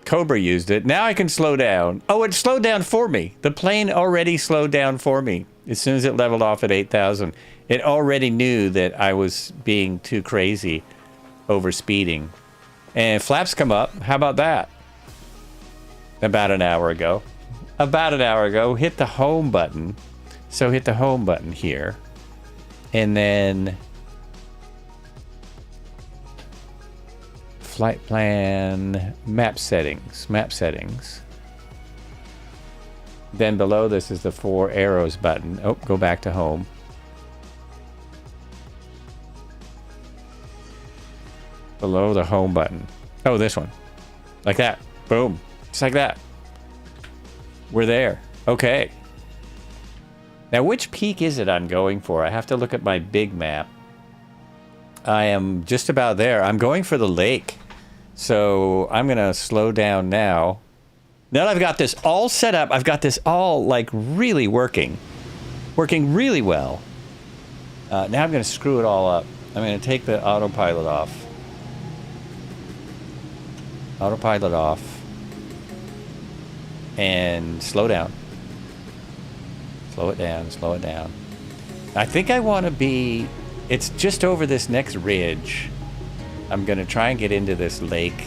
Cobra used it. Now I can slow down. Oh, it slowed down for me. The plane already slowed down for me. As soon as it leveled off at 8,000, it already knew that I was being too crazy over speeding. And flaps come up. How about that? About an hour ago. About an hour ago, hit the home button. So hit the home button here. And then flight plan, map settings. Then below this is the 4 arrows button. Oh, go back to home. Below the home button. Oh, this one. Like that. Boom. Just like that. We're there. Okay. Now, which peak is it I'm going for? I have to look at my big map. I am just about there. I'm going for the lake. So I'm going to slow down now. Now that I've got this all set up, I've got this all like really working. Working really well. Now I'm going to screw it all up. I'm going to take the autopilot off. Autopilot off. And slow down. Slow it down, slow it down. I think I want to be... It's just over this next ridge. I'm going to try and get into this lake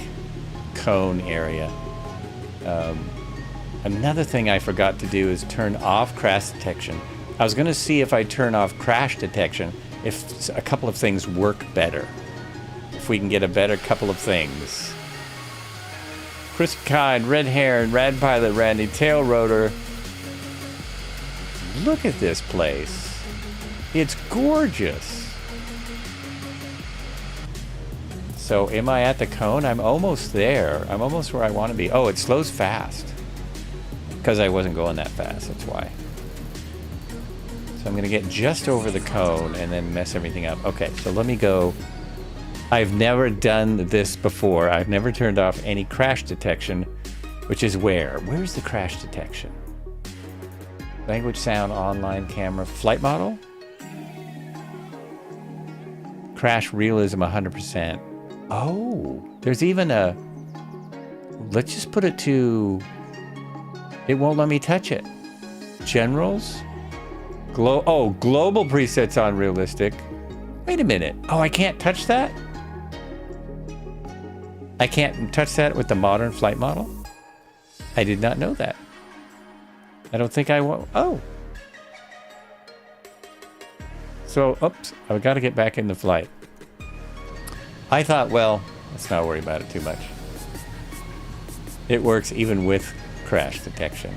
cone area. Another thing I forgot to do is turn off crash detection. I was going to see if I turn off crash detection, if a couple of things work better. If we can get a better couple of things. Chris Kind, Red Heron, Rad Pilot Randy, Tail Rotor. Look at this place. It's gorgeous. So am I at the cone? I'm almost there. I'm almost where I want to be. Oh, it slows fast. Because I wasn't going that fast, that's why. So I'm going to get just over the cone and then mess everything up. Okay, so let me go. I've never done this before. I've never turned off any crash detection, which is where? Where's the crash detection? Language, sound, online, camera, flight model? Crash realism 100%. Oh, there's even a... Let's just put it to... It won't let me touch it. Generals? Global presets on realistic. Wait a minute. Oh, I can't touch that? I can't touch that with the modern flight model? I did not know that. I don't think I want... Oh. So, oops. I've got to get back into flight. I thought, well, let's not worry about it too much. It works even with crash detection.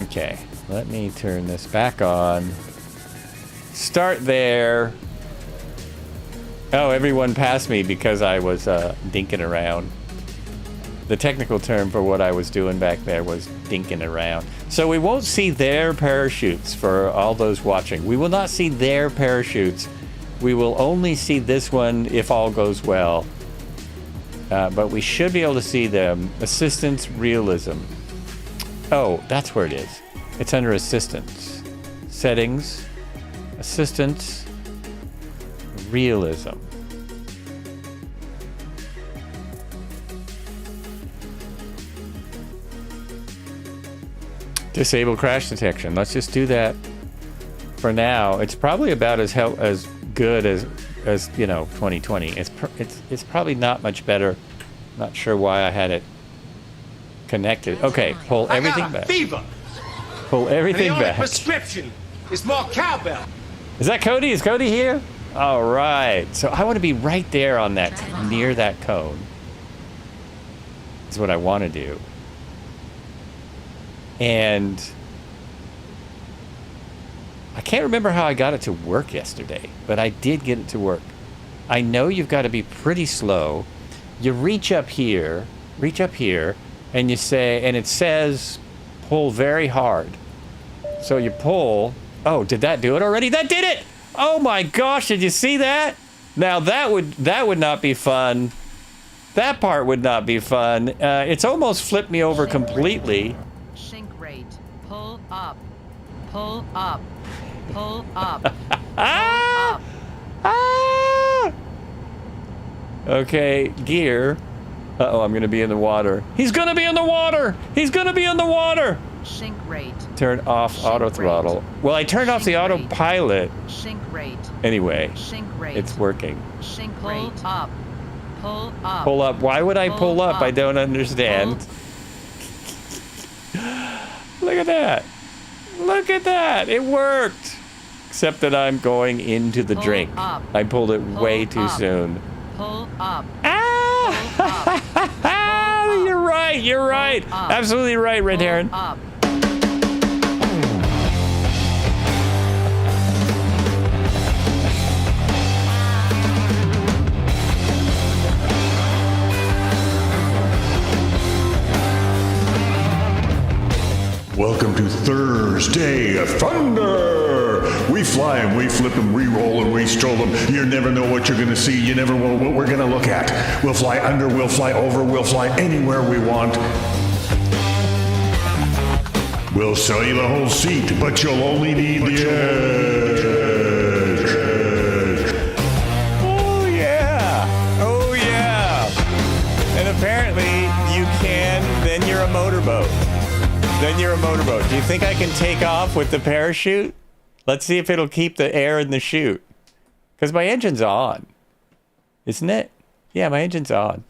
Okay. Let me turn this back on. Start there. Oh, everyone passed me because I was dinking around. The technical term for what I was doing back there was dinking around. So we won't see their parachutes for all those watching. We will not see their parachutes. We will only see this one if all goes well. But we should be able to see them. Assistance realism. Oh, that's where it is. It's under assistance. Settings. Assistance. Realism. Disable crash detection. Let's just do that for now. It's probably about as good as 2020. It's probably not much better. Not sure why I had it Connected. Okay, pull everything back. Fever. Pull everything And the only back. prescription is more cowbell. Is that Cody? Is Cody here? All right. So I want to be right there on that, near that cone. That's what I want to do. And I can't remember how I got it to work yesterday, but I did get it to work. I know you've got to be pretty slow. You reach up here, and you say, and it says, pull very hard. So you pull. Oh, did that do it already? That did it! Oh my gosh, did you see that? Now that would not be fun. That part would not be fun. It's almost flipped me over completely. Sink rate. Pull up. Pull up. Pull up. Ah! Ah! Okay, gear. Uh-oh, I'm gonna be in the water. He's gonna be in the water! He's gonna be in the water! Sink rate. Turn off Sink auto rate. throttle. Well, I turned off the Sink rate. autopilot. Sink rate. Anyway, Sink rate. it's working. Sink rate. Pull up. Pull up. Pull up. Why would I Pull pull up? I up. don't understand. Look at that. Look at that. It worked. Except that I'm going into the Pull drink. up. I pulled it Pull way too up. soon. Pull up. Ah! Pull up. You're right. You're right. up. Absolutely right, Red Pull Heron. up. Welcome to Thursday of Thunder. We fly and we flip and we roll and we stroll them. You never know what you're going to see. You never know what we're going to look at. We'll fly under, we'll fly over, we'll fly anywhere we want. We'll sell you the whole seat, but you'll only need the edge. Oh, yeah. Oh, yeah. And apparently you can, then you're a motorboat. Then you're a motorboat. Do you think I can take off with the parachute? Let's see if it'll keep the air in the chute. Because my engine's on. Isn't it? Yeah, my engine's on.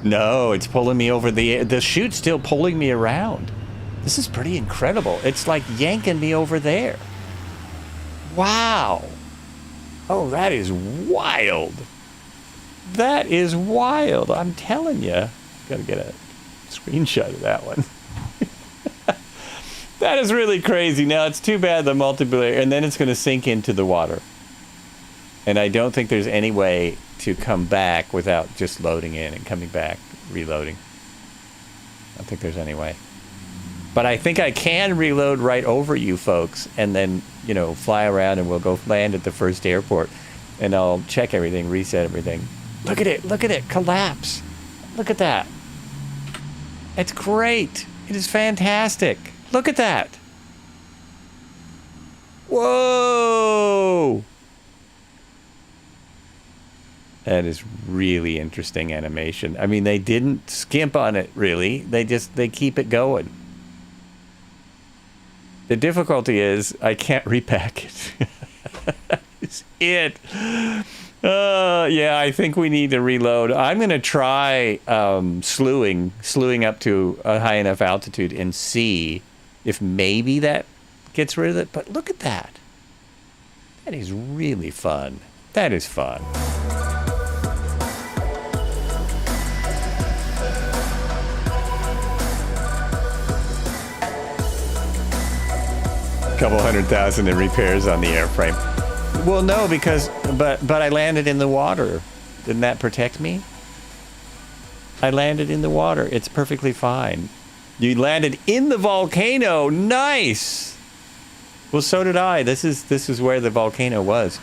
No, it's pulling me over the chute's still pulling me around. This is pretty incredible. It's like yanking me over there. Wow. Oh, that is wild. That is wild. I'm telling you. Gotta get a screenshot of that one. That is really crazy. Now, it's too bad the multiplayer, and then it's going to sink into the water. And I don't think there's any way to come back without just loading in and coming back, reloading. I don't think there's any way. But I think I can reload right over you folks and then, you know, fly around and we'll go land at the first airport. And I'll check everything, reset everything. Look at it collapse. Look at that. It's great. It is fantastic. Look at that. Whoa. That is really interesting animation. I mean, they didn't skimp on it, really. They keep it going. The difficulty is I can't repack it. That's it. Yeah, I think we need to reload. I'm going to try slewing up to a high enough altitude and see if maybe that gets rid of it. But look at that. That is really fun. That is fun. Couple 100,000 in repairs on the airframe. Well, no, because but I landed in the water. Didn't that protect me? I landed in the water. It's perfectly fine. You landed in the volcano. Nice. Well, so did I. This is where the volcano was.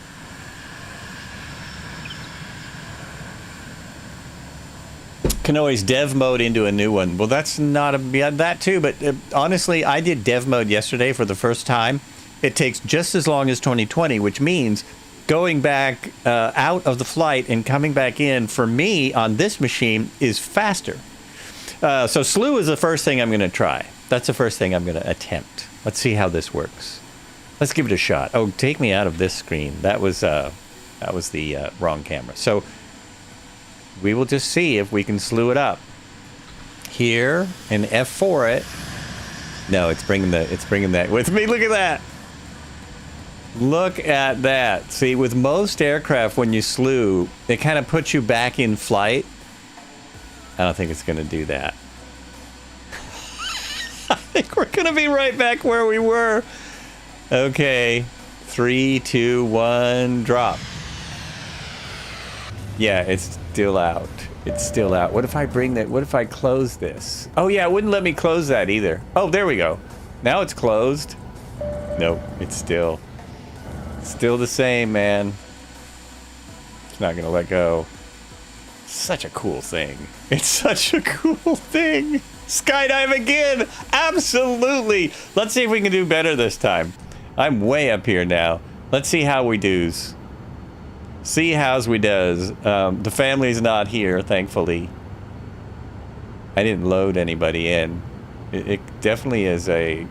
Can always dev mode into a new one. Well, that's not that too, but honestly, I did dev mode yesterday for the first time. It takes just as long as 2020, which means going back out of the flight and coming back in for me on this machine is faster. So slew is the first thing I'm going to try. That's the first thing I'm going to attempt. Let's see how this works. Let's give it a shot. Oh, take me out of this screen. That was That was the wrong camera. So we will just see if we can slew it up. Here and F4 it. No, it's bringing that with me. Look at that. Look at that. See, with most aircraft, when you slew, it kind of puts you back in flight. I don't think it's going to do that. I think we're going to be right back where we were. Okay. 3, 2, 1, drop. Yeah, it's still out. It's still out. What if I bring that? What if I close this? Oh, yeah, it wouldn't let me close that either. Oh, there we go. Now it's closed. Nope, it's still the same, man. It's not going to let go. Such a cool thing. It's such a cool thing. Skydive again. Absolutely. Let's see if we can do better this time. I'm way up here now. Let's see how we does. See how's we does. The family's not here, thankfully. I didn't load anybody in. It definitely is a...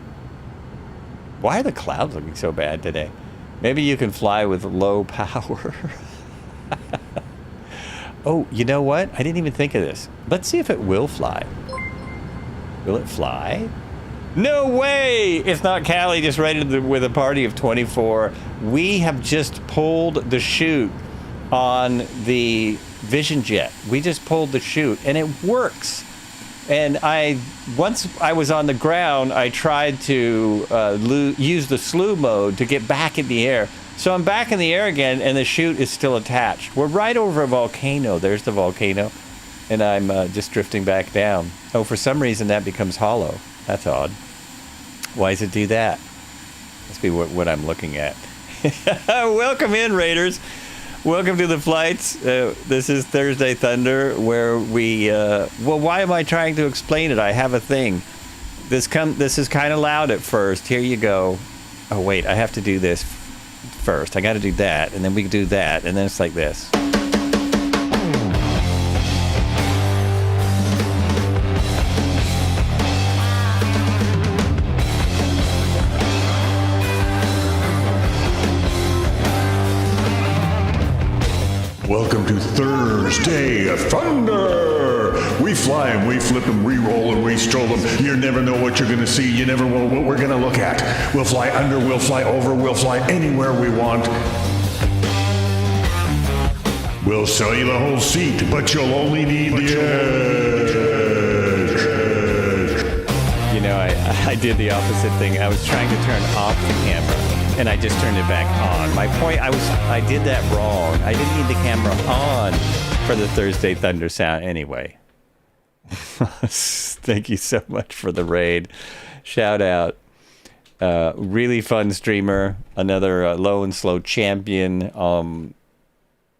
Why are the clouds looking so bad today? Maybe you can fly with low power. Oh, you know what? I didn't even think of this. Let's see if it will fly. Will it fly? No way! It's not Callie just rated with a party of 24. We have just pulled the chute on the Vision Jet. We just pulled the chute, and it works. And once I was on the ground, I tried to use the slew mode to get back in the air. So I'm back in the air again, and the chute is still attached. We're right over a volcano. There's the volcano. And I'm just drifting back down. Oh, for some reason that becomes hollow. That's odd. Why does it do that? Must be what I'm looking at. Welcome in, Raiders. Welcome to the flights. This is Thursday Thunder, where we... well, why am I trying to explain it? I have a thing. This is kind of loud at first. Here you go. Oh, wait. I have to do this first. I got to do that, and then we can do that, and then it's like this. Welcome to Thursday of Thunder. We fly and we flip and we roll and we stroll them. You never know what you're going to see. You never know what we're going to look at. We'll fly under, we'll fly over, we'll fly anywhere we want. We'll sell you the whole seat, but you'll only need the edge. You know, I did the opposite thing. I was trying to turn off the camera, and I just turned it back on. My point, I did that wrong. I didn't need the camera on for the Thursday Thunder sound anyway. Thank you so much for the raid. Shout out. Really fun streamer. Another low and slow champion.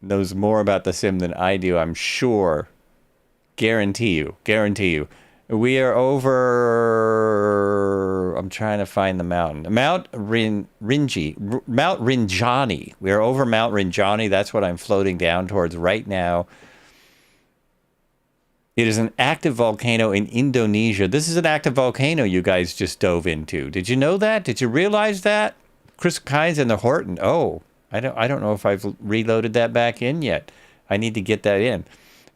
Knows more about the sim than I do, I'm sure. Guarantee you. We are over... I'm trying to find the mountain. Mount Rinjani. We are over Mount Rinjani. That's what I'm floating down towards right now. It is an active volcano in Indonesia. This is an active volcano you guys just dove into. Did you know that? Did you realize that? Chris Kynes and the Horton. Oh, I don't know if I've reloaded that back in yet. I need to get that in.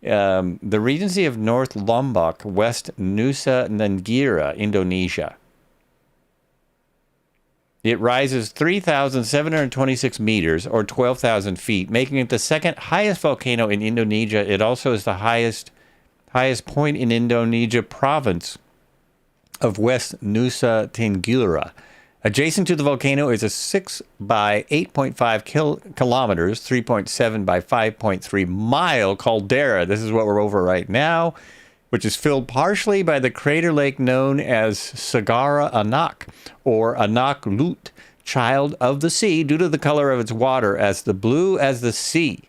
The Regency of North Lombok, West Nusa Tenggara, Indonesia. It rises 3,726 meters, or 12,000 feet, making it the second highest volcano in Indonesia. It also is the highest point in Indonesia province of West Nusa Tenggara. Adjacent to the volcano is a 6 by 8.5 kilometers, 3.7 by 5.3 mile caldera. This is what we're over right now, which is filled partially by the crater lake known as Segara Anak, or Anak Lut, child of the sea, due to the color of its water as the blue as the sea.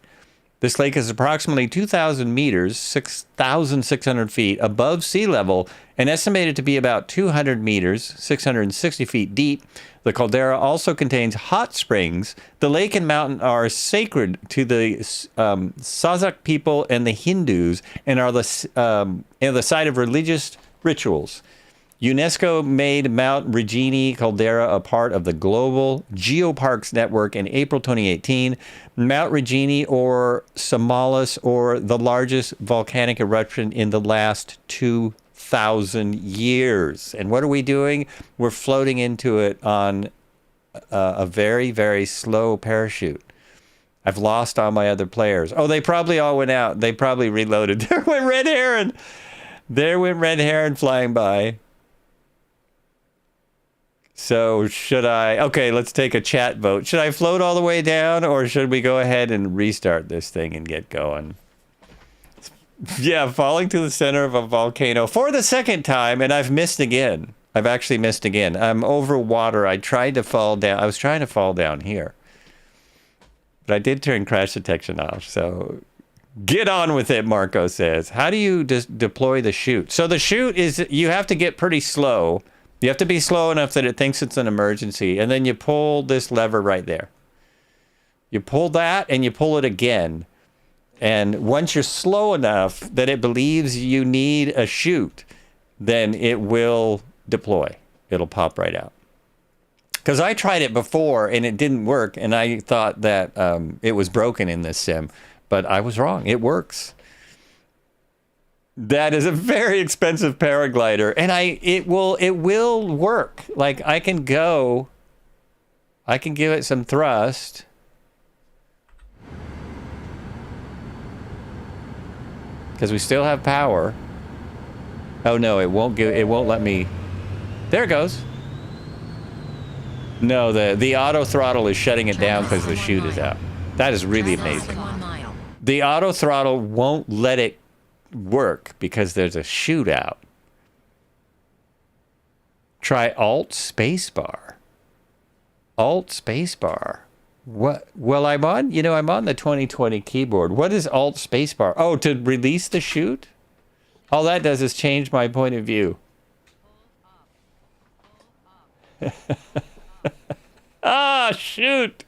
This lake is approximately 2,000 meters, 6,600 feet above sea level, and estimated to be about 200 meters, 660 feet deep. The caldera also contains hot springs. The lake and mountain are sacred to the Sasak people and the Hindus, and are the site of religious rituals. UNESCO made Mount Rinjani caldera a part of the global geoparks network in April 2018. Mount Rinjani, or Somalis, or the largest volcanic eruption in the last 2,000 years. And what are we doing? We're floating into it on a very, very slow parachute. I've lost all my other players. Oh, they probably all went out. They probably reloaded. There went Red Heron. There went Red Heron flying by. So should I... Okay, let's take a chat vote. Should I float all the way down, or should we go ahead and restart this thing and get going? Yeah, falling to the center of a volcano for the second time, and I've missed again. I've actually missed again. I'm over water. I tried to fall down. I was trying to fall down here. But I did turn crash detection off, so... Get on with it, Marco says. How do you deploy the chute? So the chute is... You have to get pretty slow. You have to be slow enough that it thinks it's an emergency, and then you pull this lever right there. You pull that, and you pull it again. And once you're slow enough that it believes you need a chute, then it will deploy. It'll pop right out. Because I tried it before, and it didn't work, and I thought that it was broken in this sim. But I was wrong. It works. That is a very expensive paraglider, and it will work. Like, I can give it some thrust. Because we still have power. Oh no, it won't let me. There it goes. No, the auto throttle is shutting it down because the chute is out. That is really amazing. The auto throttle won't let it work because there's a chute out. Try Alt Spacebar. Alt Spacebar. What? Well, I'm on the 2020 keyboard. What is Alt Spacebar? Oh, to release the chute? All that does is change my point of view. Ah, shoot.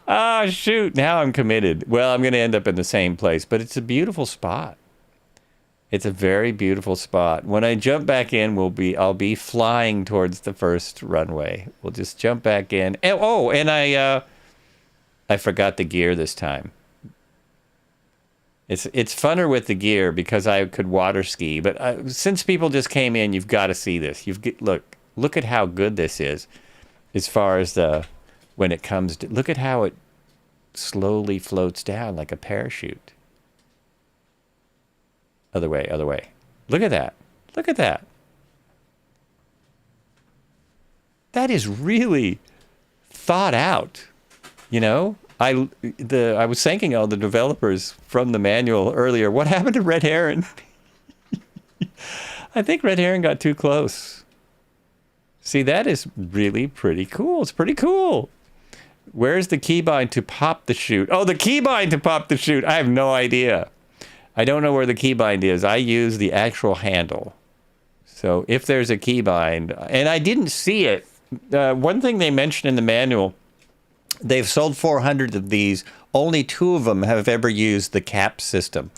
Ah, shoot. Now I'm committed. Well, I'm going to end up in the same place, but it's a beautiful spot. It's a very beautiful spot. When I jump back in, I'll be flying towards the first runway. We'll just jump back in. And I forgot the gear this time. It's funner with the gear because I could water ski, but since people just came in, you've got to see this. Look at how good this is as far as when it comes to, look at how it slowly floats down like a parachute. Other way. Look at that. Look at that. That is really thought out. You know, I was thanking all the developers from the manual earlier. What happened to Red Heron? I think Red Heron got too close. See, that is really pretty cool. It's pretty cool. Where's the keybind to pop the chute? Oh, the keybind to pop the chute. I have no idea. I don't know where the keybind is. I use the actual handle. So if there's a keybind, and I didn't see it. One thing they mentioned in the manual, they've sold 400 of these. Only 2 of them have ever used the cap system.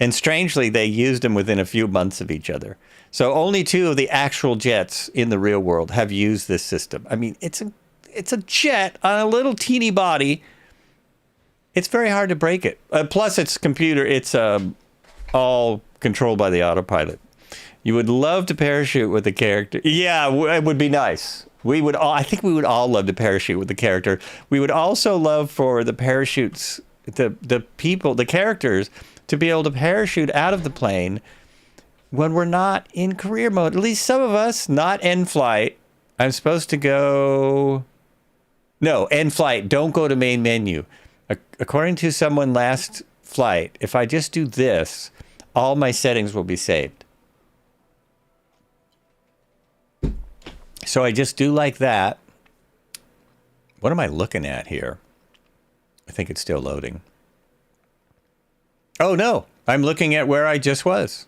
And strangely, they used them within a few months of each other. So only 2 of the actual jets in the real world have used this system. I mean, it's a jet on a little teeny body. It's very hard to break it. Plus, it's computer. It's all controlled by the autopilot. You would love to parachute with the character. Yeah, it would be nice. I think we would all love to parachute with the character. We would also love for the parachutes, the people, the characters, to be able to parachute out of the plane when we're not in career mode. At least some of us, not end flight. I'm supposed to go... No, end flight. Don't go to main menu. According to someone last flight, if I just do this, all my settings will be saved. So I just do like that. What am I looking at here? I think it's still loading. Oh, no. I'm looking at where I just was.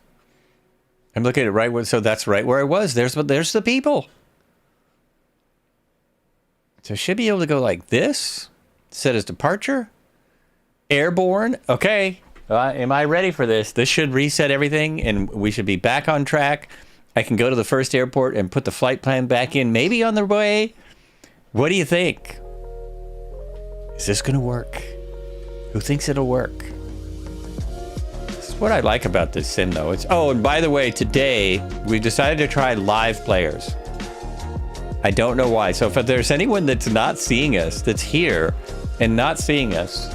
I'm looking at right where, so that's right where I was. There's the people. So I should be able to go like this. Set as departure. Airborne. Okay. Am I ready for this? This should reset everything and we should be back on track. I can go to the first airport and put the flight plan back in, maybe on the way. What do you think? Is this gonna work? Who thinks it'll work? This is what I like about this sim though. Oh, and by the way, today we decided to try live players. I don't know why. So if there's anyone that's not seeing us, that's here and not seeing us,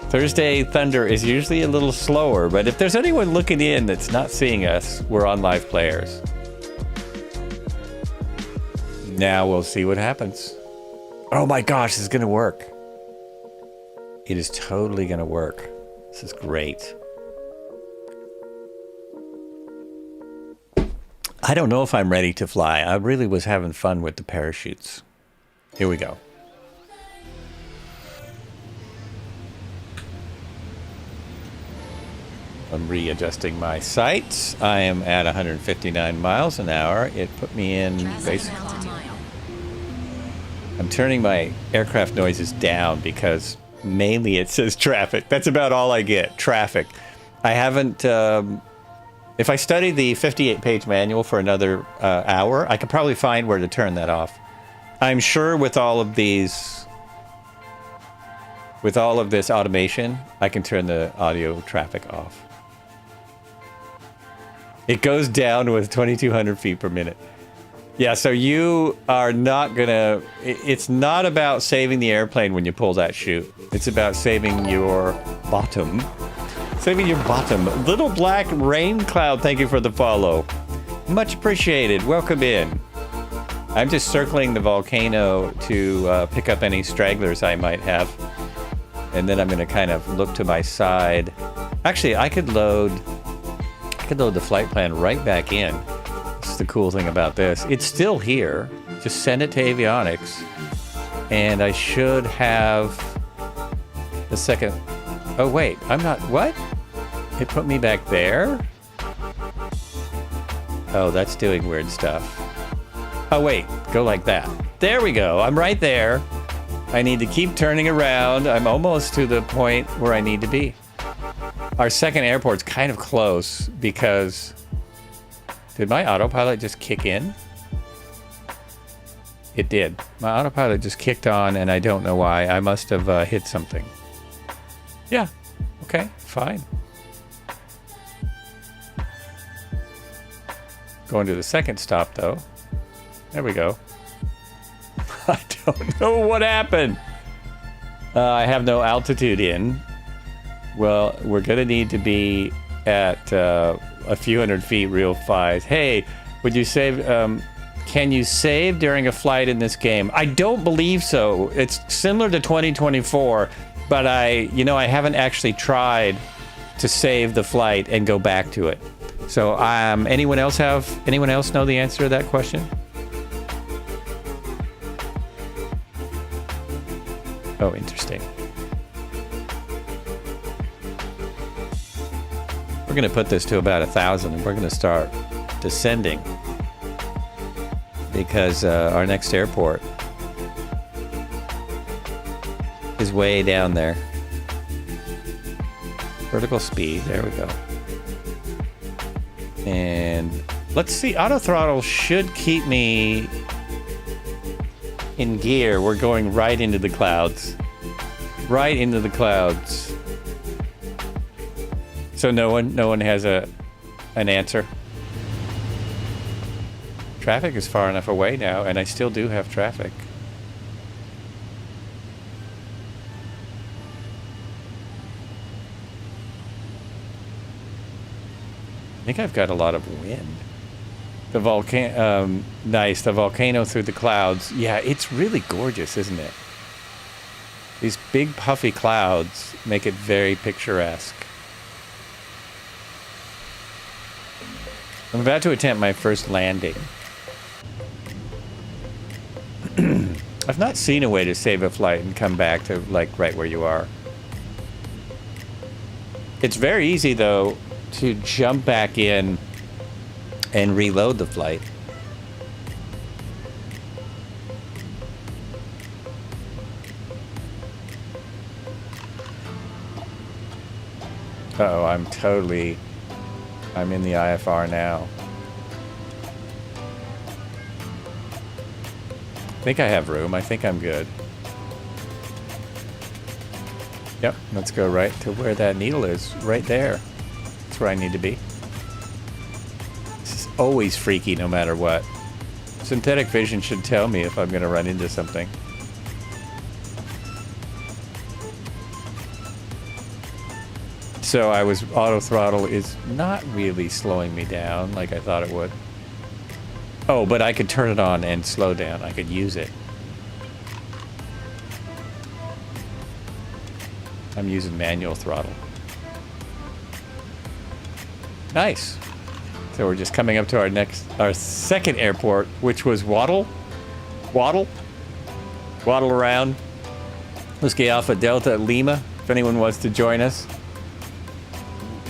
Thursday Thunder is usually a little slower, but if there's anyone looking in that's not seeing us, we're on live players. Now we'll see what happens. Oh my gosh, this is gonna work. It is totally gonna work. This is great. I don't know if I'm ready to fly. I really was having fun with the parachutes. Here we go. I'm readjusting my sights. I am at 159 miles an hour. It put me in basically. I'm turning my aircraft noises down because mainly it says traffic. That's about all I get, traffic. I haven't, if I study the 58-page manual for another hour, I could probably find where to turn that off. I'm sure with all of these, with all of this automation, I can turn the audio traffic off. It goes down with 2,200 feet per minute. Yeah, so you are not gonna, it's not about saving the airplane when you pull that chute. It's about saving your bottom. Saving your bottom. Little Black Rain Cloud, thank you for the follow. Much appreciated, welcome in. I'm just circling the volcano to pick up any stragglers I might have. And then I'm gonna kind of look to my side. Actually, I could load the flight plan right back in. This is the cool thing about this. It's still here. Just send it to avionics. And I should have the second. Oh, wait. I'm not. What? It put me back there? Oh, that's doing weird stuff. Oh, wait. Go like that. There we go. I'm right there. I need to keep turning around. I'm almost to the point where I need to be. Our second airport's kind of close because... Did my autopilot just kick in? It did. My autopilot just kicked on and I don't know why. I must have hit something. Yeah. Okay, fine. Going to the second stop though. There we go. I don't know what happened. I have no altitude in. Well, we're gonna need to be at a few hundred feet real fast. Hey, would you save, can you save during a flight in this game? I don't believe so. It's similar to 2024, but I haven't actually tried to save the flight and go back to it. So anyone else know the answer to that question? Oh, interesting. We're going to put this to about 1,000 and we're going to start descending because our next airport is way down there. Vertical speed, there we go. And let's see, auto throttle should keep me in gear. We're going right into the clouds. Right into the clouds. So no one has an answer. Traffic is far enough away now, and I still do have traffic. I think I've got a lot of wind. The volcano, nice. The volcano through the clouds. Yeah, it's really gorgeous, isn't it? These big puffy clouds make it very picturesque. I'm about to attempt my first landing. I've not seen a way to save a flight and come back to like right where you are. It's very easy though to jump back in and reload the flight. Uh-oh, I'm in the IFR now. think I have room. I think I'm good. Yep, let's go right to where that needle is. Right there. That's where I need to be. This is always freaky no matter what. Synthetic vision should tell me if I'm going to run into something. So auto throttle is not really slowing me down like I thought it would. Oh, but I could turn it on and slow down. I could use it. I'm using manual throttle. Nice. So we're just coming up to our second airport, which was Waddle around. Whiskey Alpha Delta Lima, if anyone wants to join us.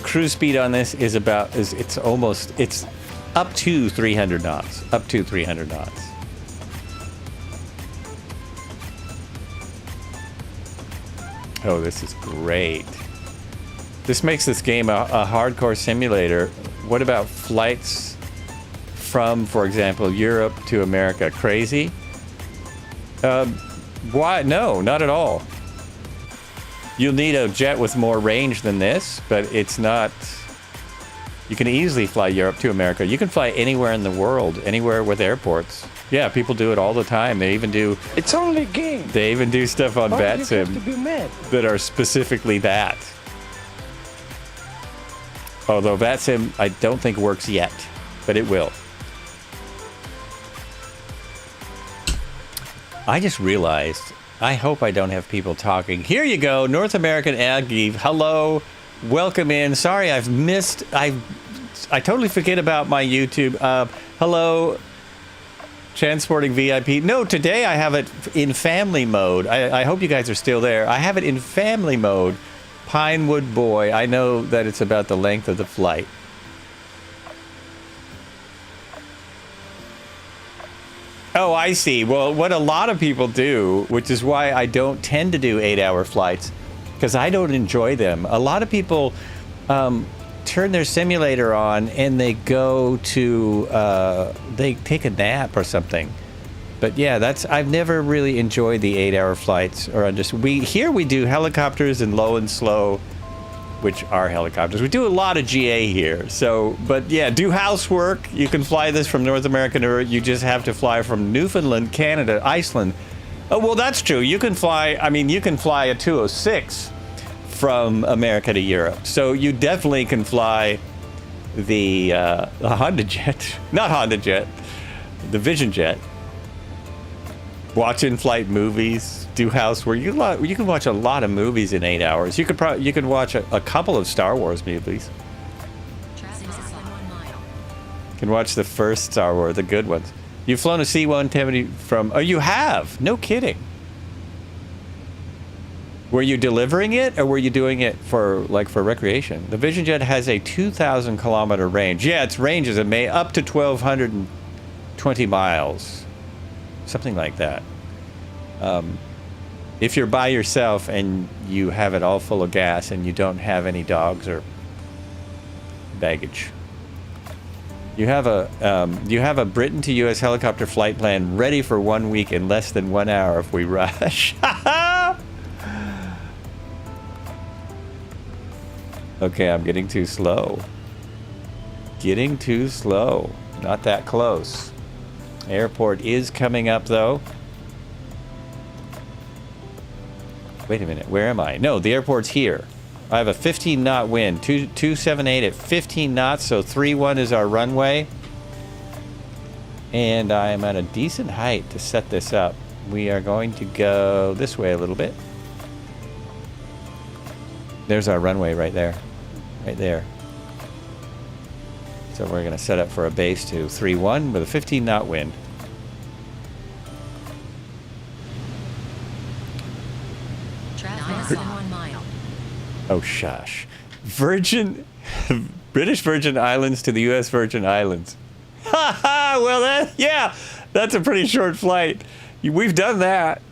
Cruise speed on this is it's up to 300 knots. Up to 300 knots. Oh, this is great. This makes this game a hardcore simulator. What about flights from, for example, Europe to America? Crazy? Why? No, not at all. You'll need a jet with more range than this, but it's not... You can easily fly Europe to America. You can fly anywhere in the world, anywhere with airports. Yeah, people do it all the time. They even do... It's only a game. They even do stuff on VATSIM that are specifically that. Although VATSIM, I don't think works yet, but it will. I just realized, I hope I don't have people talking. Here you go, North American Aggie. Hello, welcome in. Sorry, I've missed. I totally forget about my YouTube. Hello, Transporting VIP. No, today I have it in family mode. I hope you guys are still there. I have it in family mode. Pinewood Boy. I know that it's about the length of the flight. Oh, I see. Well, what a lot of people do, which is why I don't tend to do 8-hour flights, because I don't enjoy them. A lot of people turn their simulator on and they go to, they take a nap or something. But yeah, I've never really enjoyed the 8-hour flights. Here we do helicopters and low and slow, which are helicopters. We do a lot of GA here. So, but yeah, do housework. You can fly this from North America to Europe. You just have to fly from Newfoundland, Canada, Iceland. Oh, well, that's true. You can fly a 206 from America to Europe. So you definitely can fly the Honda Jet, not Honda Jet, the Vision Jet. Watch in-flight movies, do housework. You can watch a lot of movies in 8 hours. You could watch a couple of Star Wars movies. You can watch the first Star Wars, the good ones. You've flown a C-170 from... Oh, you have? No kidding. Were you delivering it, or were you doing it for recreation? The Vision Jet has a 2,000 kilometer range. Yeah, its range is up to 1,220 miles. Something like that. If you're by yourself and you have it all full of gas and you don't have any dogs or baggage, you have a Britain to U.S. helicopter flight plan ready for 1 week in less than 1 hour if we rush. Okay, I'm getting too slow. Getting too slow. Not that close. Airport is coming up, though. Wait a minute, where am I? No, the airport's here. I have a 15-knot wind, 278 at 15 knots, so 3-1 is our runway. And I'm at a decent height to set this up. We are going to go this way a little bit. There's our runway right there. Right there. So we're going to set up for a base to 3-1 with a 15-knot wind. Traffic 1 mile. Oh, shush. British Virgin Islands to the U.S. Virgin Islands. Ha ha! Well, that's a pretty short flight. We've done that.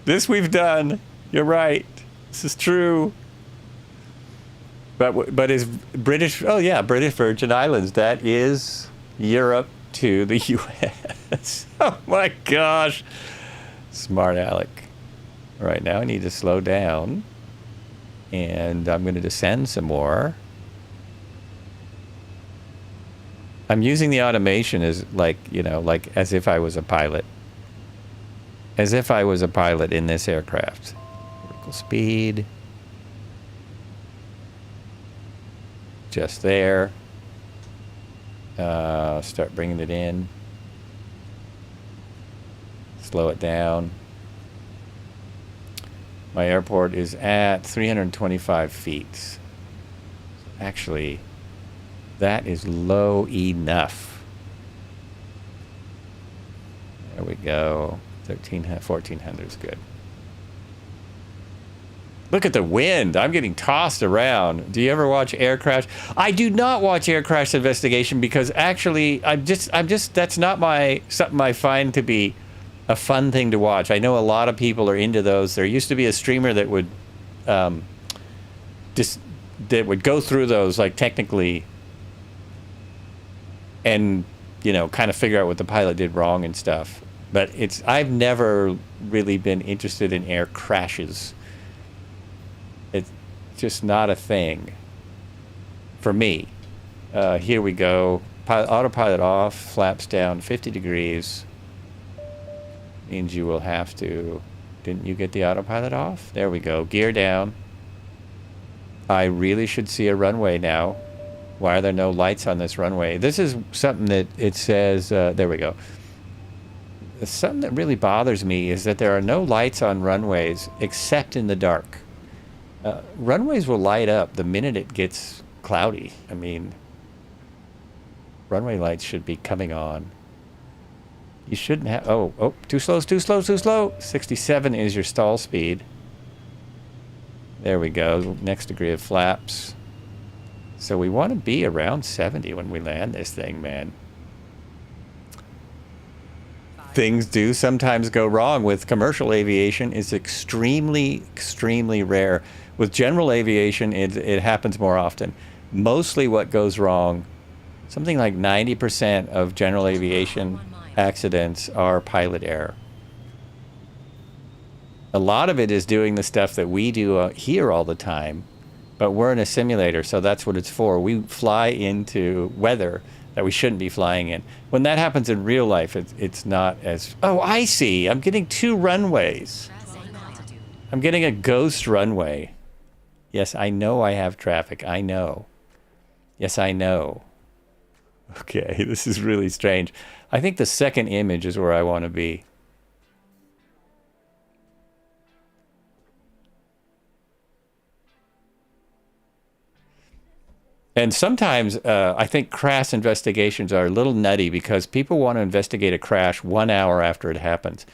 This we've done. You're right. This is true. But is British... Oh, yeah, British Virgin Islands. That is Europe to the U.S. Oh my gosh. Smart Alec. All right, now I need to slow down. And I'm going to descend some more. I'm using the automation as like, you know, like as if I was a pilot. As if I was a pilot in this aircraft. Vertical speed. Just there. Start bringing it in. Slow it down. My airport is at 325 feet. Actually, that is low enough. There we go. 1400 is good. Look at the wind. I'm getting tossed around. Do you ever watch air crash? I do not watch air crash investigation because actually I'm just that's not something I find to be a fun thing to watch. I know a lot of people are into those. There used to be a streamer that would that would go through those like technically and, you know, kind of figure out what the pilot did wrong and stuff. But I've never really been interested in air crashes. It's just not a thing for me. Here we go. Autopilot off, flaps down 50 degrees. Means you will have to... Didn't you get the autopilot off? There we go. Gear down. I really should see a runway now. Why are there no lights on this runway? This is something that it says... there we go. Something that really bothers me is that there are no lights on runways except in the dark. Runways will light up the minute it gets cloudy. I mean, runway lights should be coming on. You shouldn't have... Oh, too slow, too slow, too slow. 67 is your stall speed. There we go. Next degree of flaps. So we want to be around 70 when we land this thing, man. Things do sometimes go wrong with commercial aviation. It's extremely, extremely rare. With general aviation, it happens more often. Mostly what goes wrong, something like 90% of general aviation accidents are pilot error. A lot of it is doing the stuff that we do here all the time, but we're in a simulator, so that's what it's for. We fly into weather that we shouldn't be flying in. When that happens in real life, it's not as... Oh, I see. I'm getting two runways. I'm getting a ghost runway. Yes, I know I have traffic. I know. Yes, I know. Okay, this is really strange. I think the second image is where I want to be. And sometimes I think crash investigations are a little nutty because people want to investigate a crash 1 hour after it happens.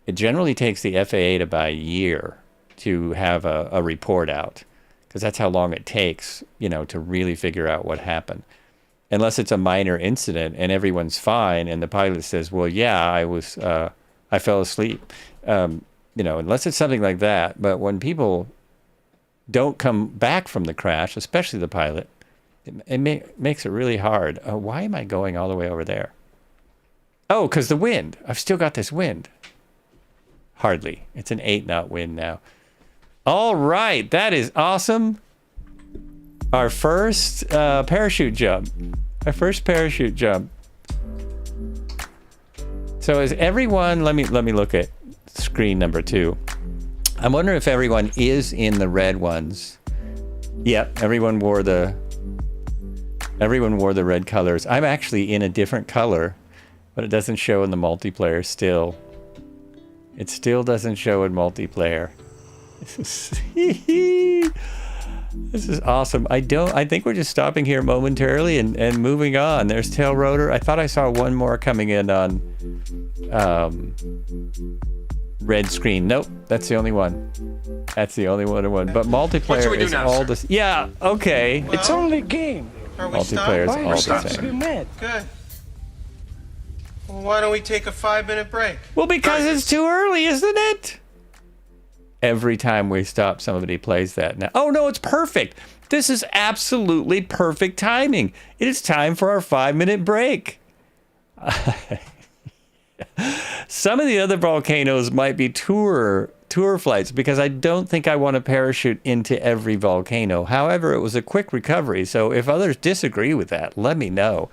It generally takes the FAA about a year to have a report out because that's how long it takes, you know, to really figure out what happened. Unless it's a minor incident and everyone's fine and the pilot says, well, yeah, I fell asleep. You know, unless it's something like that. But when people don't come back from the crash, especially the pilot, it makes it really hard. Why am I going all the way over there? Oh, because the wind. I've still got this wind. Hardly. It's an 8-knot wind now. All right. That is awesome. Our first parachute jump. Our first parachute jump. So is everyone... Let me look at screen number 2. I'm wondering if everyone is in the red ones. Yep. Everyone wore the red colors. I'm actually in a different color, but it doesn't show in the multiplayer still. It still doesn't show in multiplayer. This is awesome. I think we're just stopping here momentarily and moving on. There's tail rotor. I thought I saw one more coming in on red screen. Nope, that's the only one. That's the only one. But multiplayer is all this. Yeah, okay. Well, it's only a game. Multiplayer is all the same. Good. Well, why don't we take a 5-minute break? Well, because it's too early, isn't it? Every time we stop, somebody plays that now. Oh, no, it's perfect. This is absolutely perfect timing. It is time for our 5-minute break. Some of the other volcanoes might be tour flights because I don't think I want to parachute into every volcano. However, it was a quick recovery. So if others disagree with that, let me know.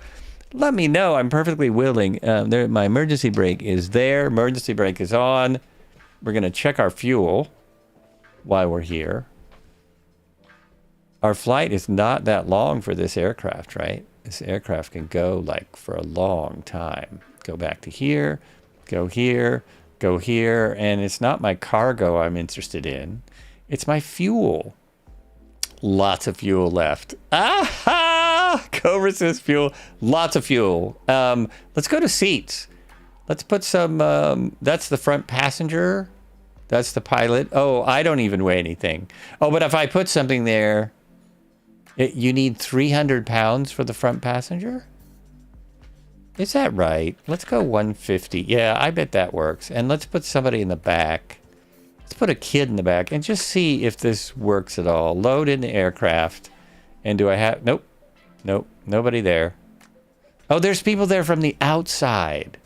Let me know. I'm perfectly willing. My emergency brake is there. Emergency brake is on. We're going to check our fuel while we're here. Our flight is not that long for this aircraft, right? This aircraft can go like for a long time. Go back to here, go here, go here. And it's not my cargo I'm interested in. It's my fuel. Lots of fuel left. Ah! Go resist fuel. Lots of fuel. Let's go to seats. Let's put some, that's the front passenger. That's the pilot. Oh, I don't even weigh anything. Oh, but if I put something there, you need 300 pounds for the front passenger? Is that right? Let's go 150. Yeah, I bet that works. And let's put somebody in the back. Let's put a kid in the back and just see if this works at all. Load in the aircraft. And do I have... Nope. Nope. Nobody there. Oh, there's people there from the outside.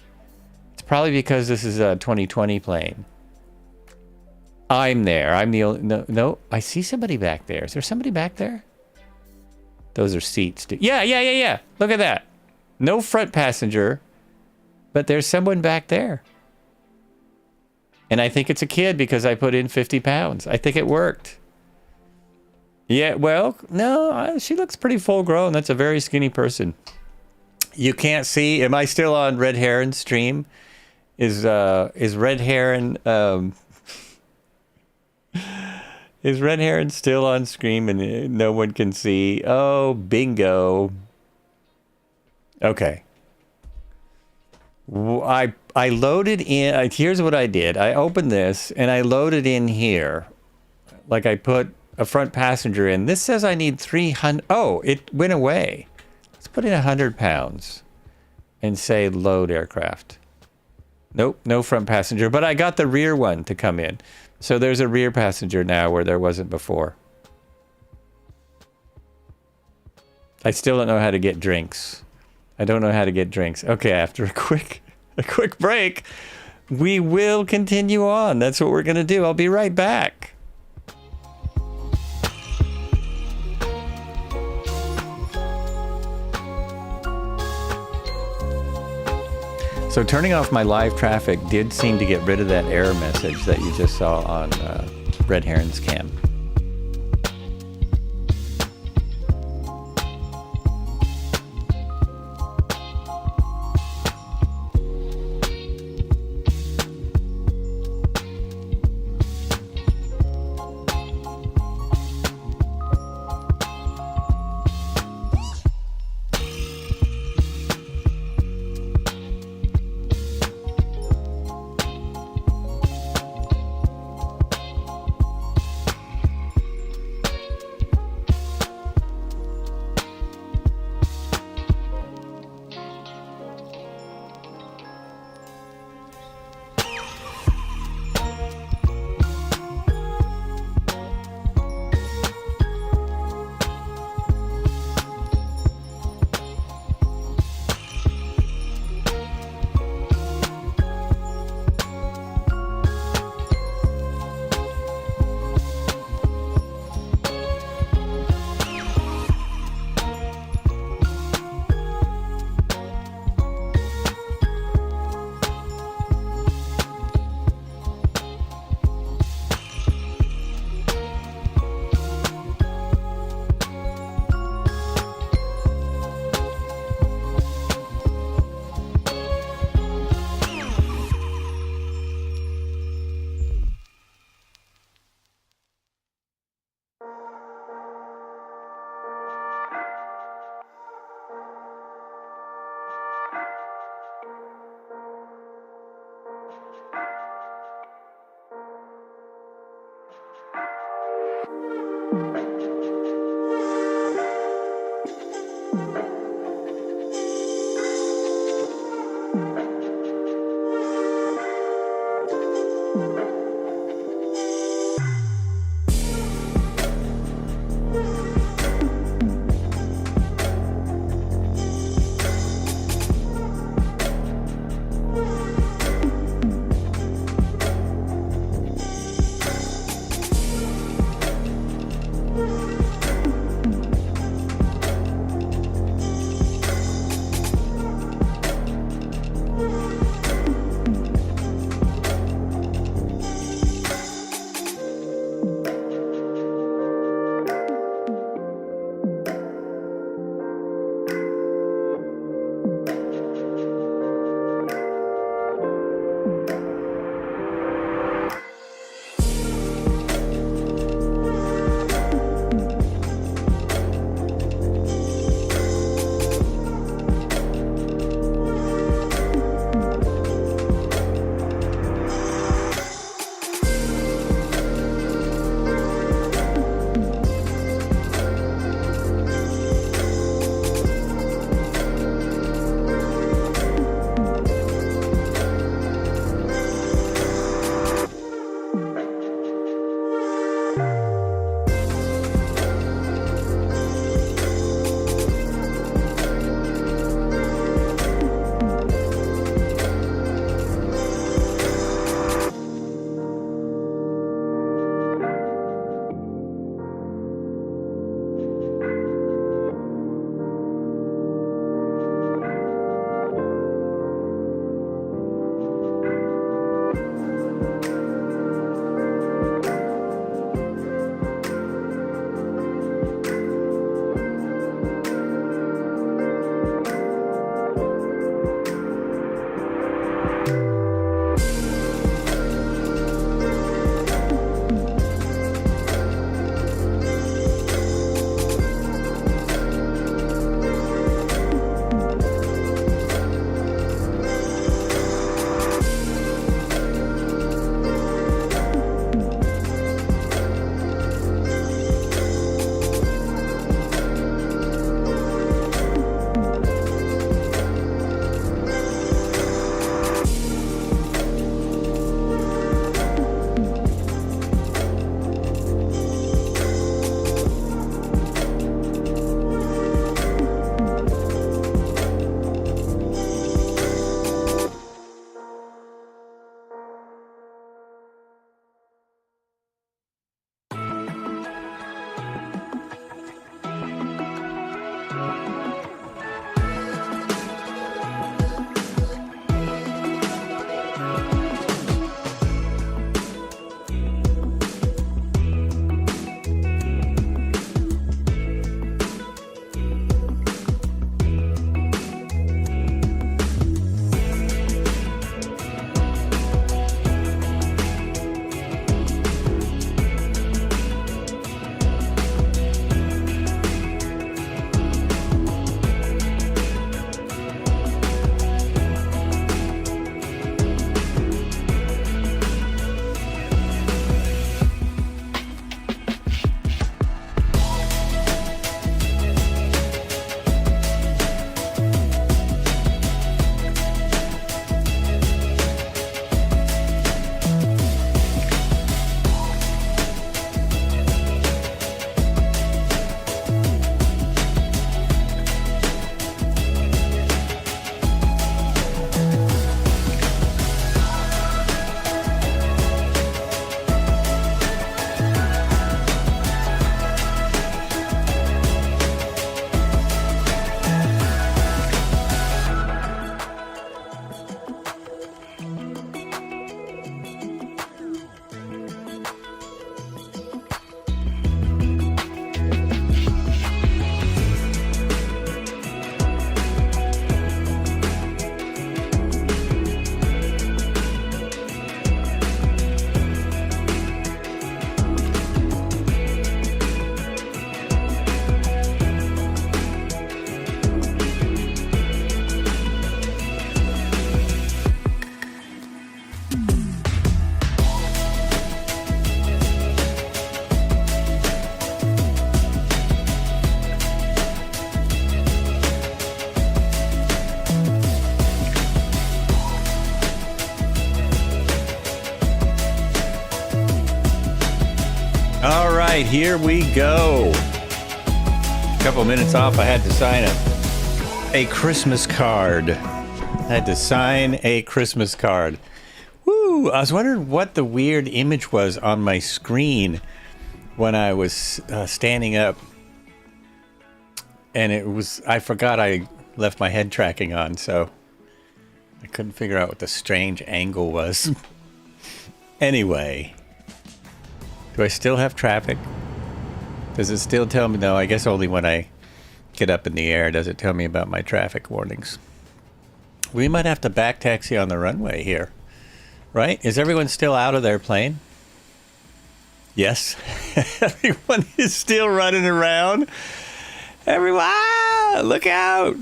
It's probably because this is a 2020 plane. I'm there. I'm the only... No, I see somebody back there. Is there somebody back there? Those are seats. Yeah. Look at that. No front passenger, but there's someone back there. And I think it's a kid because I put in 50 pounds. I think it worked. Yeah, well, no, she looks pretty full grown. That's a very skinny person. You can't see. Am I still on Red Heron's stream? Is Red Heron... Is Red Heron still on screen and no one can see? Oh, bingo. Okay. I loaded in. Here's what I did. I opened this and I loaded in here. Like I put a front passenger in. This says I need 300. Oh, it went away. Let's put in 100 pounds and say load aircraft. Nope, no front passenger. But I got the rear one to come in. So there's a rear passenger now where there wasn't before. I still don't know how to get drinks. I don't know how to get drinks. Okay, after a quick break, we will continue on. That's what we're going to do. I'll be right back. So turning off my live traffic did seem to get rid of that error message that you just saw on Red Heron's cam. All right, here we go. A couple minutes off, I had to sign a Christmas card. I had to sign a Christmas card. Woo! I was wondering what the weird image was on my screen when I was standing up. And it was, I forgot I left my head tracking on, so I couldn't figure out what the strange angle was. Anyway, do I still have traffic? Does it still tell me? No, I guess only when I get up in the air does it tell me about my traffic warnings. We might have to back taxi on the runway here, right? Is everyone still out of their plane? Yes. Everyone is still running around. Everyone, look out!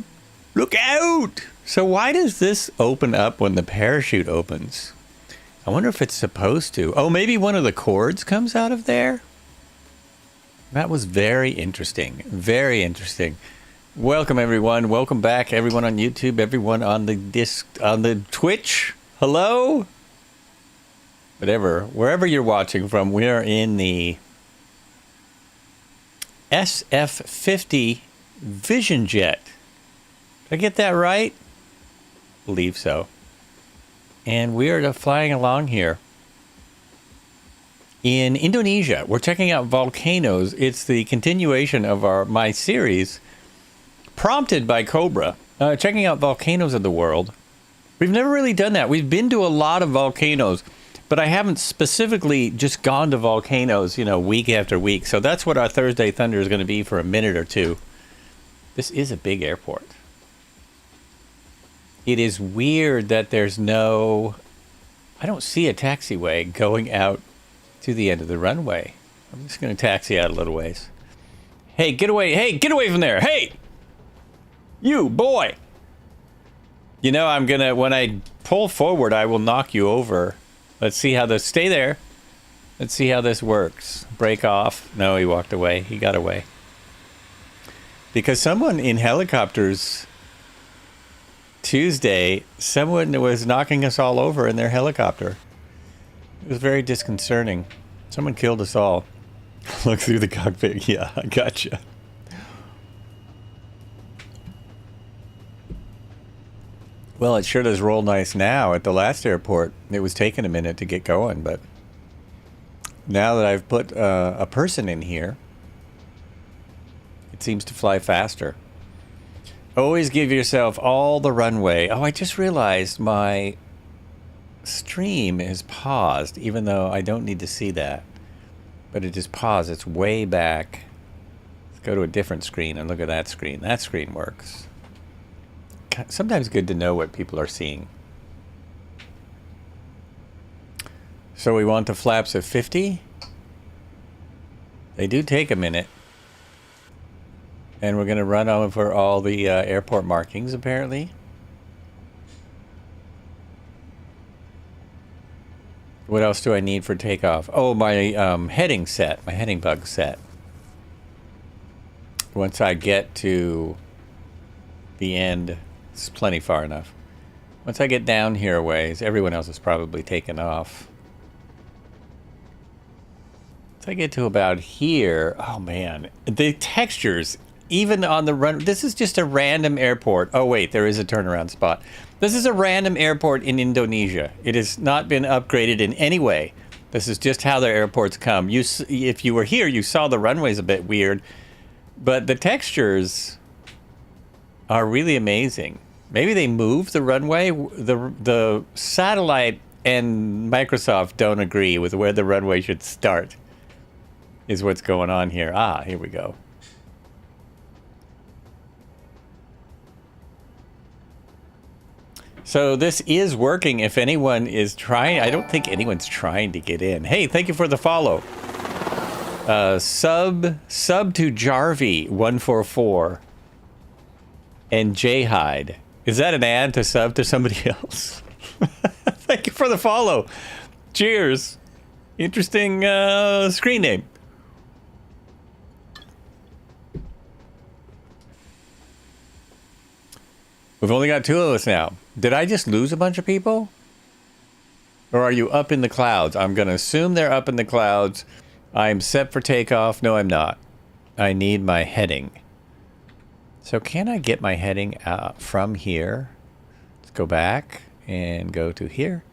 Look out! So why does this open up when the parachute opens? I wonder if it's supposed to. Oh, maybe one of the cords comes out of there? That was very interesting. Very interesting. Welcome, everyone. Welcome back, everyone on YouTube, everyone on the Twitch. Hello? Whatever. Wherever you're watching from, we are in the SF50 Vision Jet. Did I get that right? Believe so. And we are flying along here in Indonesia. We're checking out volcanoes. It's the continuation of my series, prompted by Cobra, checking out volcanoes of the world. We've never really done that. We've been to a lot of volcanoes, but I haven't specifically just gone to volcanoes, you know, week after week. So that's what our Thursday Thunder is going to be for a minute or two. This is a big airport. It is weird that there's no... I don't see a taxiway going out to the end of the runway. I'm just going to taxi out a little ways. Hey, get away. Hey, get away from there. Hey! You, boy! You know, I'm going to... When I pull forward, I will knock you over. Let's see how this... Stay there. Let's see how this works. Break off. No, he walked away. He got away. Because someone in helicopters... Tuesday, someone was knocking us all over in their helicopter. It was very disconcerting. Someone killed us all. Look through the cockpit. Yeah, I gotcha. Well, it sure does roll nice now. At the last airport, it was taking a minute to get going, but now that I've put a person in here, it seems to fly faster. Always give yourself all the runway. Oh, I just realized my stream is paused, even though I don't need to see that. But it just paused. It's way back. Let's go to a different screen and look at that screen. That screen works. Sometimes good to know what people are seeing. So we want the flaps of 50. They do take a minute. And we're going to run over all the airport markings, apparently. What else do I need for takeoff? Oh, my heading set, my heading bug set. Once I get to the end, it's plenty far enough. Once I get down here a ways, everyone else is probably taken off. Once I get to about here, oh man, the textures... Even on the run, this is just a random airport. Oh wait, there is a turnaround spot. This is a random airport in Indonesia. It has not been upgraded in any way. This is just how their airports come. If you were here, you saw the runways a bit weird, but the textures are really amazing. Maybe they moved the runway. The satellite and Microsoft don't agree with where the runway should start. Is what's going on here. Ah, here we go. So this is working if anyone is trying. I don't think anyone's trying to get in. Hey, thank you for the follow. Sub to Jarvie 144 and J Hyde. Is that an ad to sub to somebody else? Thank you for the follow. Cheers. Interesting screen name. We've only got 2 of us now. Did I just lose a bunch of people? Or are you up in the clouds? I'm going to assume they're up in the clouds. I'm set for takeoff. No, I'm not. I need my heading. So can I get my heading from here? Let's go back and go to here.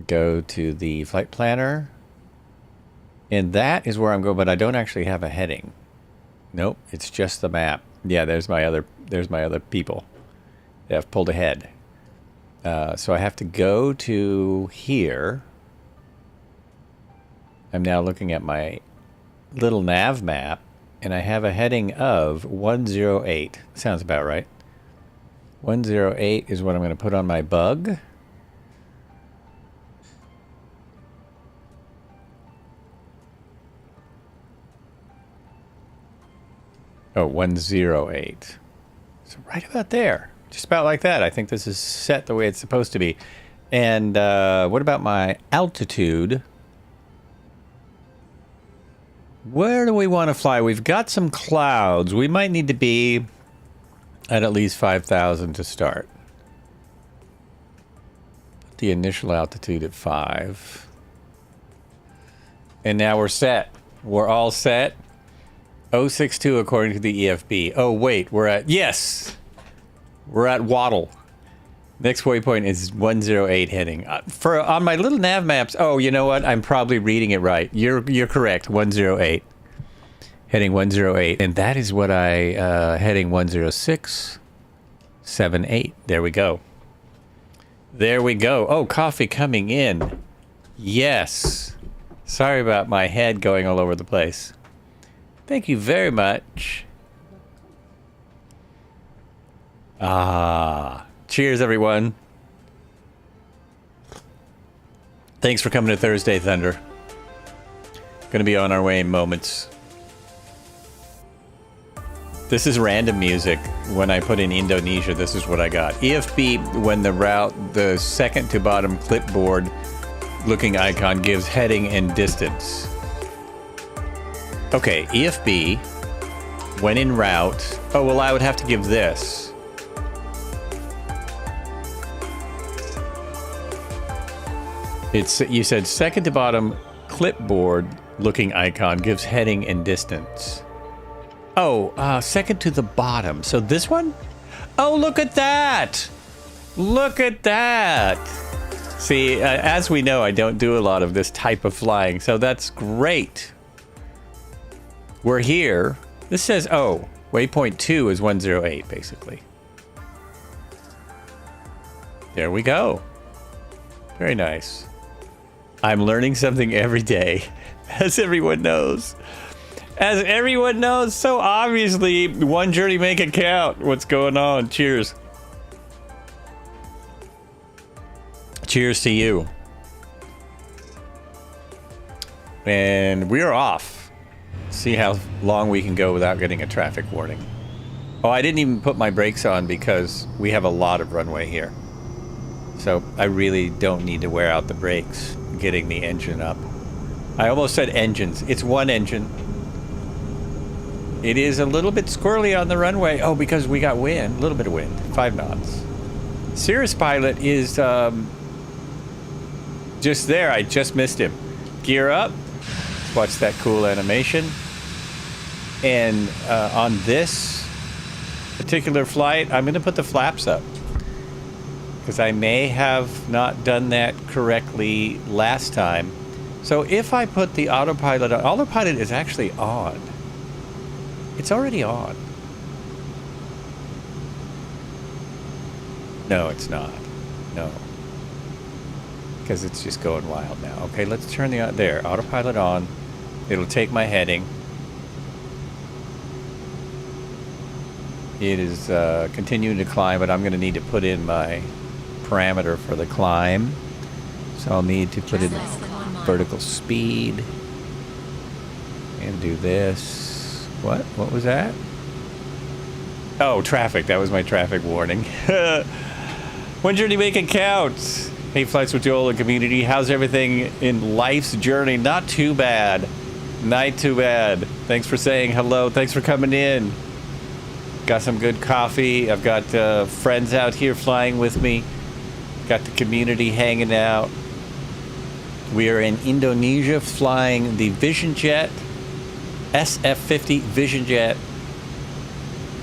Go to the flight planner. And that is where I'm going, but I don't actually have a heading. Nope, it's just the map. Yeah, there's my other people. They have pulled ahead. So I have to go to here. I'm now looking at my little nav map, and I have a heading of 108. Sounds about right. 108 is what I'm going to put on my bug. Oh, 108. So right about there. Just about like that. I think this is set the way it's supposed to be. And what about my altitude? Where do we want to fly? We've got some clouds. We might need to be at least 5,000 to start. Put the initial altitude at 5. And now we're set. We're all set. 062 according to the EFB. Oh, wait. We're at... Yes! We're at WADL. Next waypoint is 108 heading. On my little nav maps... Oh, you know what? I'm probably reading it right. You're correct. 108. Heading 108. And that is what I... heading 106. 78. There we go. There we go. Oh, coffee coming in. Yes. Sorry about my head going all over the place. Thank you very much. Cheers, everyone. Thanks for coming to Thursday Thunder. Gonna be on our way in moments. This is random music. When I put in Indonesia, this is what I got. EFB, when the second to bottom clipboard looking icon gives heading and distance. Okay, EFB, when in route... Oh, well, I would have to give this. You said second to bottom clipboard looking icon gives heading and distance. Oh, second to the bottom. So this one? Oh, look at that! Look at that! See, as we know, I don't do a lot of this type of flying, so that's great. We're here. This says, oh, waypoint 2 is 108, basically. There we go. Very nice. I'm learning something every day, as everyone knows. As everyone knows, so obviously, one journey make it count. What's going on? Cheers. Cheers to you. And we're off. See how long we can go without getting a traffic warning. Oh, I didn't even put my brakes on because we have a lot of runway here. So I really don't need to wear out the brakes getting the engine up. I almost said engines. It's one engine. It is a little bit squirrely on the runway. Oh, because we got wind. A little bit of wind. 5 knots. Cirrus pilot is just there. I just missed him. Gear up. Watch that cool animation. And on this particular flight, I'm going to put the flaps up. Because I may have not done that correctly last time. So if I put the autopilot on... Autopilot is actually on. It's already on. No, it's not. No. Because it's just going wild now. Okay, let's turn the... There, autopilot on. It'll take my heading. It is continuing to climb, but I'm going to need to put in my parameter for the climb. So I'll need to put in vertical speed. And do this. What? What was that? Oh, traffic. That was my traffic warning. One journey make it count. Hey, Flights with Joel and community. How's everything in life's journey? Not too bad. Not too bad. Thanks for saying hello. Thanks for coming in. Got some good coffee. I've got friends out here flying with me. Got the community hanging out. We are in Indonesia flying the Vision Jet, SF50 Vision Jet,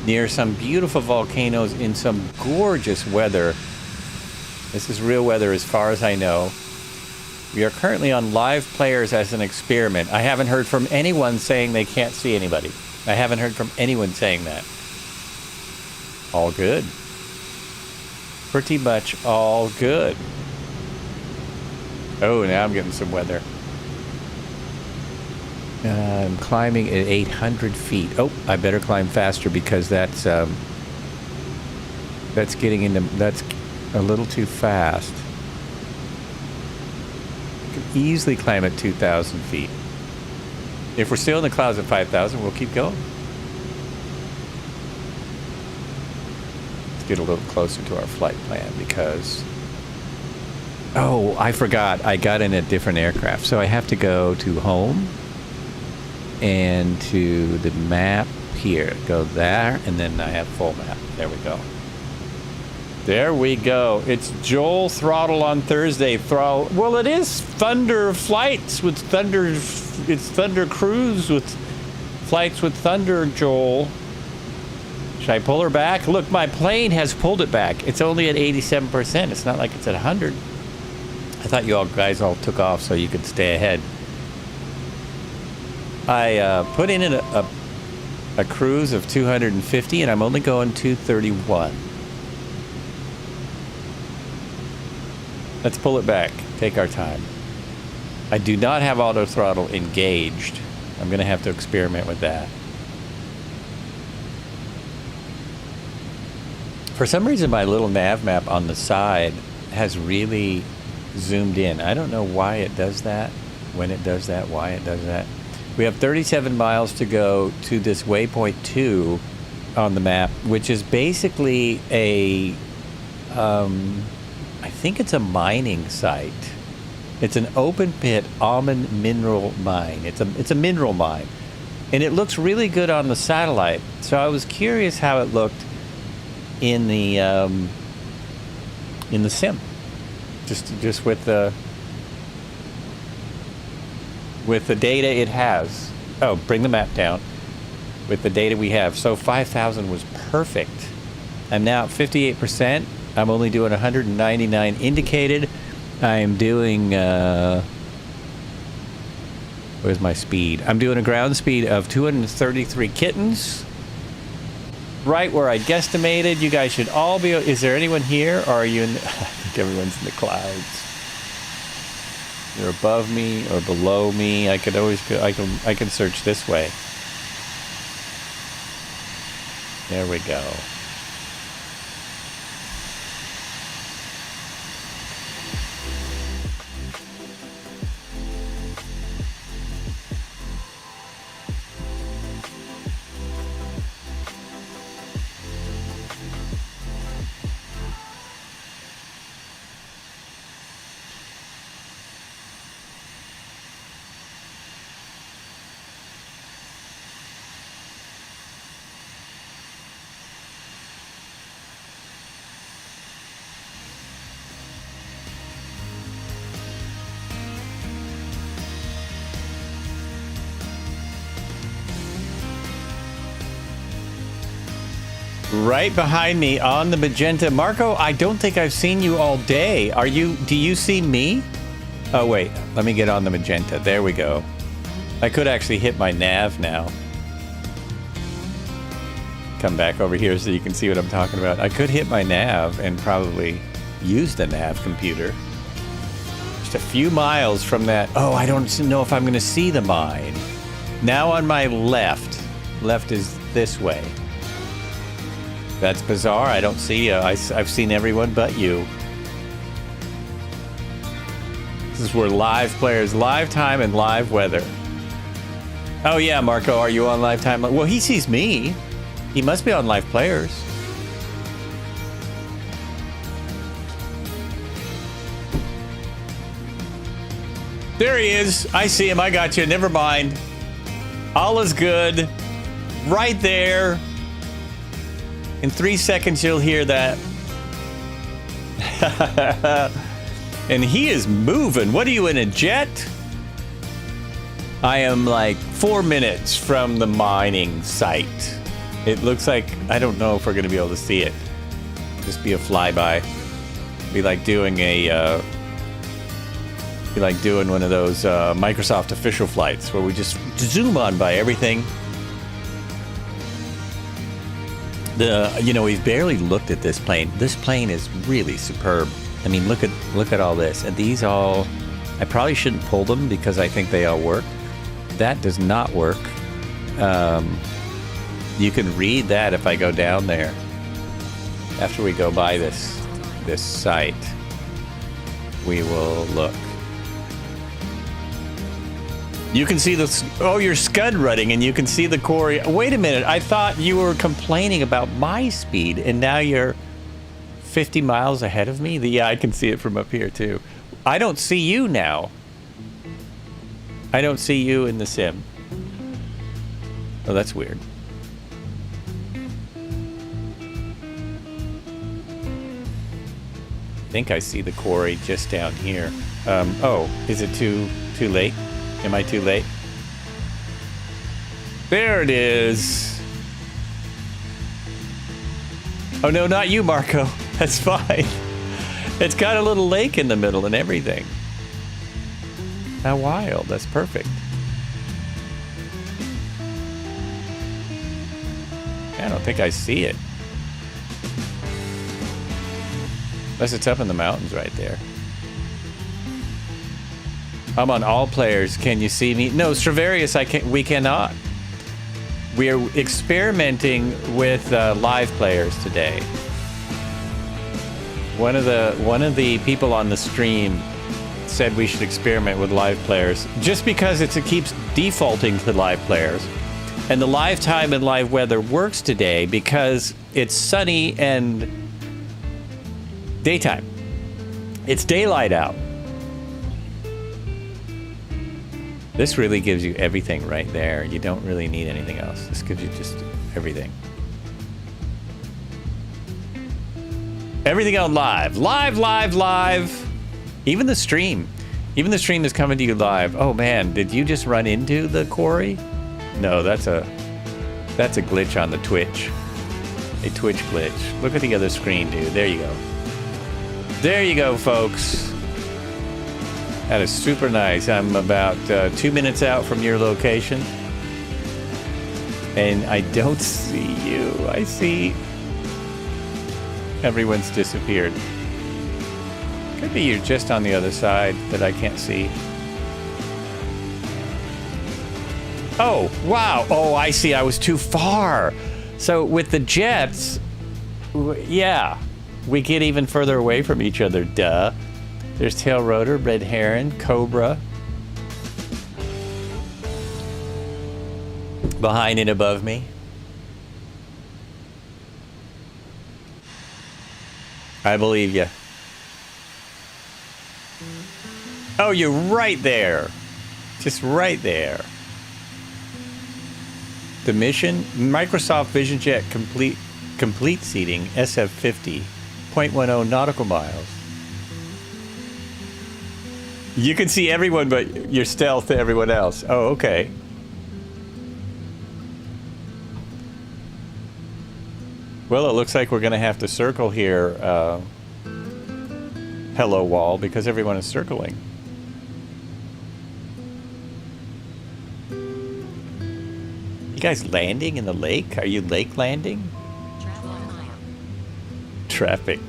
near some beautiful volcanoes in some gorgeous weather. This is real weather as far as I know. We are currently on live players as an experiment. I haven't heard from anyone saying they can't see anybody. I haven't heard from anyone saying that. All good. Pretty much all good. Oh, now I'm getting some weather. I'm climbing at 800 feet. Oh, I better climb faster because that's getting into, that's a little too fast. I can easily climb at 2,000 feet. If we're still in the clouds at 5,000, we'll keep going. Let's get a little closer to our flight plan because... Oh, I forgot. I got in a different aircraft. So I have to go to home and to the map here. Go there, and then I have full map. There we go. There we go. It's Joel Throttle on Thursday. Throttle. Well, it is Thunder Flights with Thunder. It's Thunder Cruise with Flights with Thunder, Joel. Should I pull her back? Look, my plane has pulled it back. It's only at 87%. It's not like it's at 100. I thought you all guys all took off so you could stay ahead. I put in a cruise of 250, and I'm only going 231. Let's pull it back. Take our time. I do not have auto throttle engaged. I'm going to have to experiment with that. For some reason, my little nav map on the side has really zoomed in. I don't know why it does that, when it does that, why it does that. We have 37 miles to go to this waypoint 2 on the map, which is basically a, I think it's a mining site. It's an open pit almond mineral mine. It's a mineral mine, and it looks really good on the satellite. So I was curious how it looked in the sim. Just with the data it has. Oh, bring the map down. With the data we have. So 5,000 was perfect. I'm now at 58%. I'm only doing 199 indicated. I'm doing, where's my speed? I'm doing a ground speed of 233 kittens. Right where I guesstimated. You guys should all be. Is there anyone here, or are you in? I think everyone's in the clouds. You're above me or below me. I could always go. I can search this way. There we go. Right behind me on the magenta. Marco, I don't think I've seen you all day. Do you see me? Oh, wait. Let me get on the magenta. There we go. I could actually hit my nav now. Come back over here so you can see what I'm talking about. I could hit my nav and probably use the nav computer. Just a few miles from that. Oh, I don't know if I'm going to see the mine. Now on my left. Left is this way. That's bizarre. I don't see you. I've seen everyone but you. This is where live players, live time and live weather. Oh yeah, Marco, are you on live time? Well, he sees me. He must be on live players. There he is. I see him. I got you. Never mind. All is good. Right there. In 3 seconds, you'll hear that. And he is moving. What are you, in a jet? I am like 4 minutes from the mining site. It looks like, I don't know if we're going to be able to see it. Just be a flyby. Be like doing one of those Microsoft official flights where we just zoom on by everything. We've barely looked at this plane. This plane is really superb. I mean, look at all this. And these all, I probably shouldn't pull them because I think they all work. That does not work. You can read that if I go down there. After we go by this site, we will look. You can see the, oh, you're scud running and you can see the quarry. Wait a minute, I thought you were complaining about my speed and now you're 50 miles ahead of me? Yeah, I can see it from up here too. I don't see you now. I don't see you in the sim. Oh, that's weird. I think I see the quarry just down here. Oh, is it too late? Am I too late? There it is. Oh no, not you, Marco. That's fine. It's got a little lake in the middle and everything. How wild. That's perfect. I don't think I see it. Unless it's up in the mountains right there. I'm on all players. Can you see me? No, Stravarius, we cannot. We are experimenting with live players today. One of the people on the stream said we should experiment with live players just because it keeps defaulting to live players. And the live time and live weather works today because it's sunny and daytime. It's daylight out. This really gives you everything right there. You don't really need anything else. This gives you just everything. Everything on live. Live. Even the stream. Even the stream is coming to you live. Oh man, did you just run into the quarry? No, that's a glitch on the Twitch. A Twitch glitch. Look at the other screen, dude. There you go. There you go, folks. That is super nice. I'm about 2 minutes out from your location. And I don't see you. I see everyone's disappeared. Could be you're just on the other side that I can't see. Oh, wow. Oh, I see. I was too far. So with the jets, yeah, we get even further away from each other. Duh. There's tail rotor, red heron, cobra. Behind and above me. I believe you. Oh, you're right there. Just right there. The mission, Microsoft VisionJet complete seating, SF50, 0.10 nautical miles. You can see everyone but your stealth to everyone else. Oh, okay. Well, it looks like we're going to have to circle here, hello wall, because everyone is circling. You guys landing in the lake? Are you lake landing? Traffic.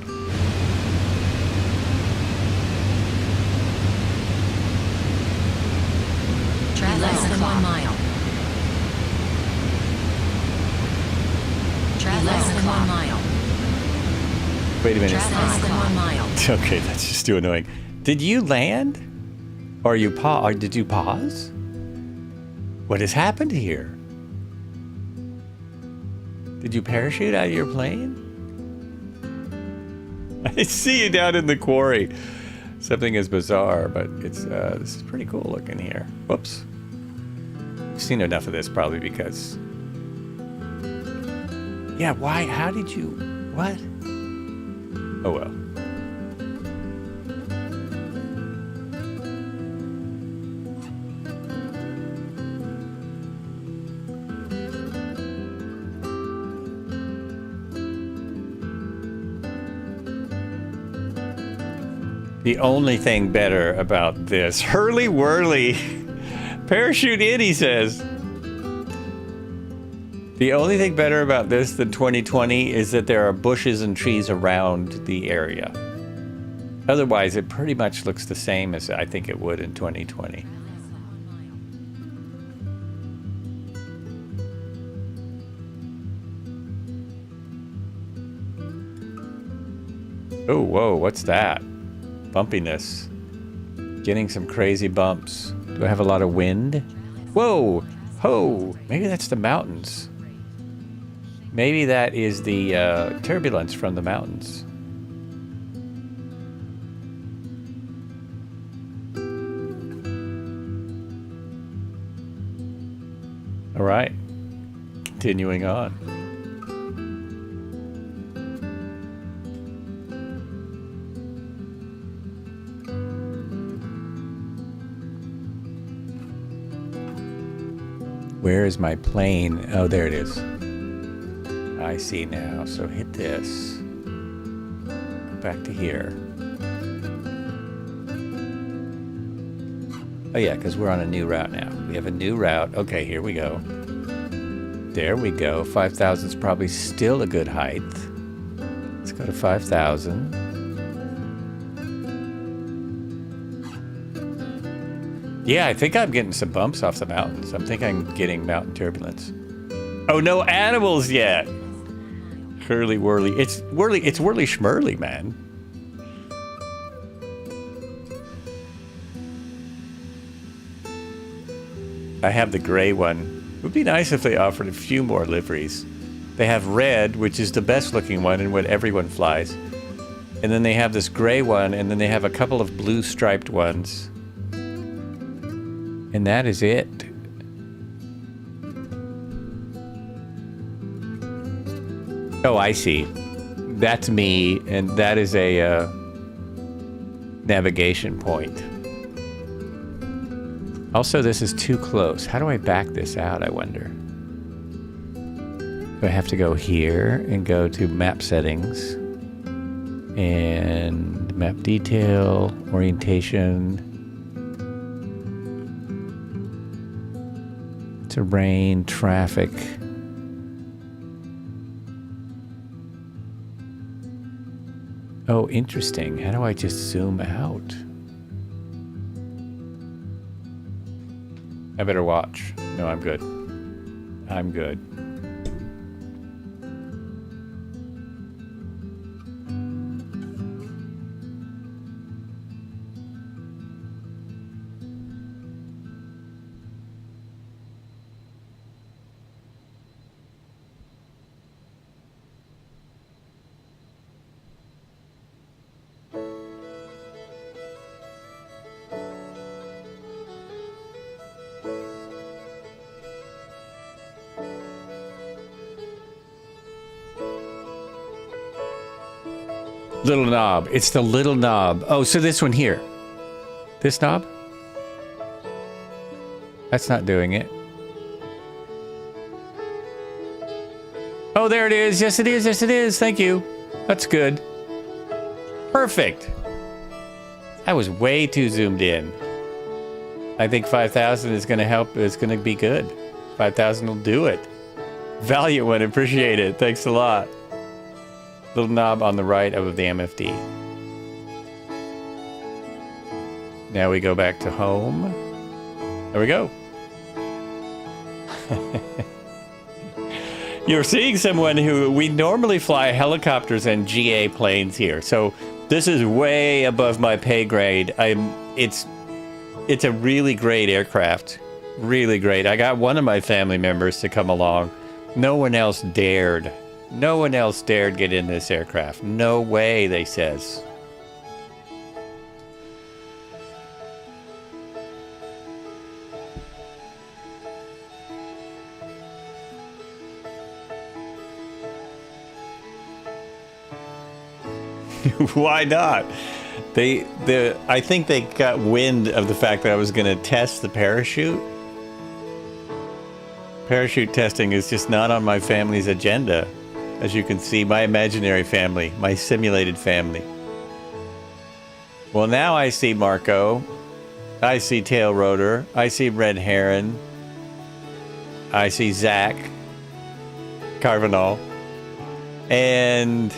Less than 1 mile. Less than 1 mile. Wait a minute. Less than 1 mile. Okay, that's just too annoying. Did you land? Or you or did you pause? What has happened here? Did you parachute out of your plane? I see you down in the quarry. Something is bizarre, but it's this is pretty cool looking here. Whoops. I've seen enough of this probably because... Yeah, why? How did you... What? Oh well. The only thing better about this. Hurly whirly. Parachute in, he says. The only thing better about this than 2020 is that there are bushes and trees around the area. Otherwise, it pretty much looks the same as I think it would in 2020. Oh, whoa, what's that? Bumpiness. Getting some crazy bumps. Do I have a lot of wind? Whoa! Ho! Maybe that's the mountains. Maybe that is the turbulence from the mountains. All right. Continuing on. Where is my plane? Oh, there it is. I see now. So hit this. Go back to here. Oh yeah, because we're on a new route now. We have a new route. Okay, here we go. There we go. 5,000 is probably still a good height. Let's go to 5,000. Yeah, I think I'm getting some bumps off the mountains. I think I'm getting mountain turbulence. Oh, no animals yet. Hurly whirly. It's whirly schmurly, man. I have the gray one. It would be nice if they offered a few more liveries. They have red, which is the best looking one and what everyone flies. And then they have this gray one, and then they have a couple of blue striped ones. And that is it. Oh, I see. That's me, and that is a navigation point. Also, this is too close. How do I back this out, I wonder? Do I have to go here and go to map settings and map detail, orientation, terrain, traffic. Oh, interesting. How do I just zoom out? I better watch. No, I'm good. I'm good. Little knob. It's the little knob. Oh, so this one here. This knob? That's not doing it. Oh, there it is. Yes, it is. Yes, it is. Thank you. That's good. Perfect. I was way too zoomed in. I think 5,000 is going to help. It's going to be good. 5,000 will do it. Valiant one. Appreciate it. Thanks a lot. Little knob on the right of the MFD. Now we go back to home. There we go. You're seeing someone who we normally fly helicopters and GA planes here. So this is way above my pay grade. It's a really great aircraft. Really great. I got one of my family members to come along. No one else dared. No one else dared get in this aircraft. No way, they says. Why not? I think they got wind of the fact that I was going to test the parachute. Parachute testing is just not on my family's agenda. As you can see, my imaginary family, my simulated family. Well, now I see Marco. I see Tail Rotor. I see Red Heron. I see Zach Carvanal. And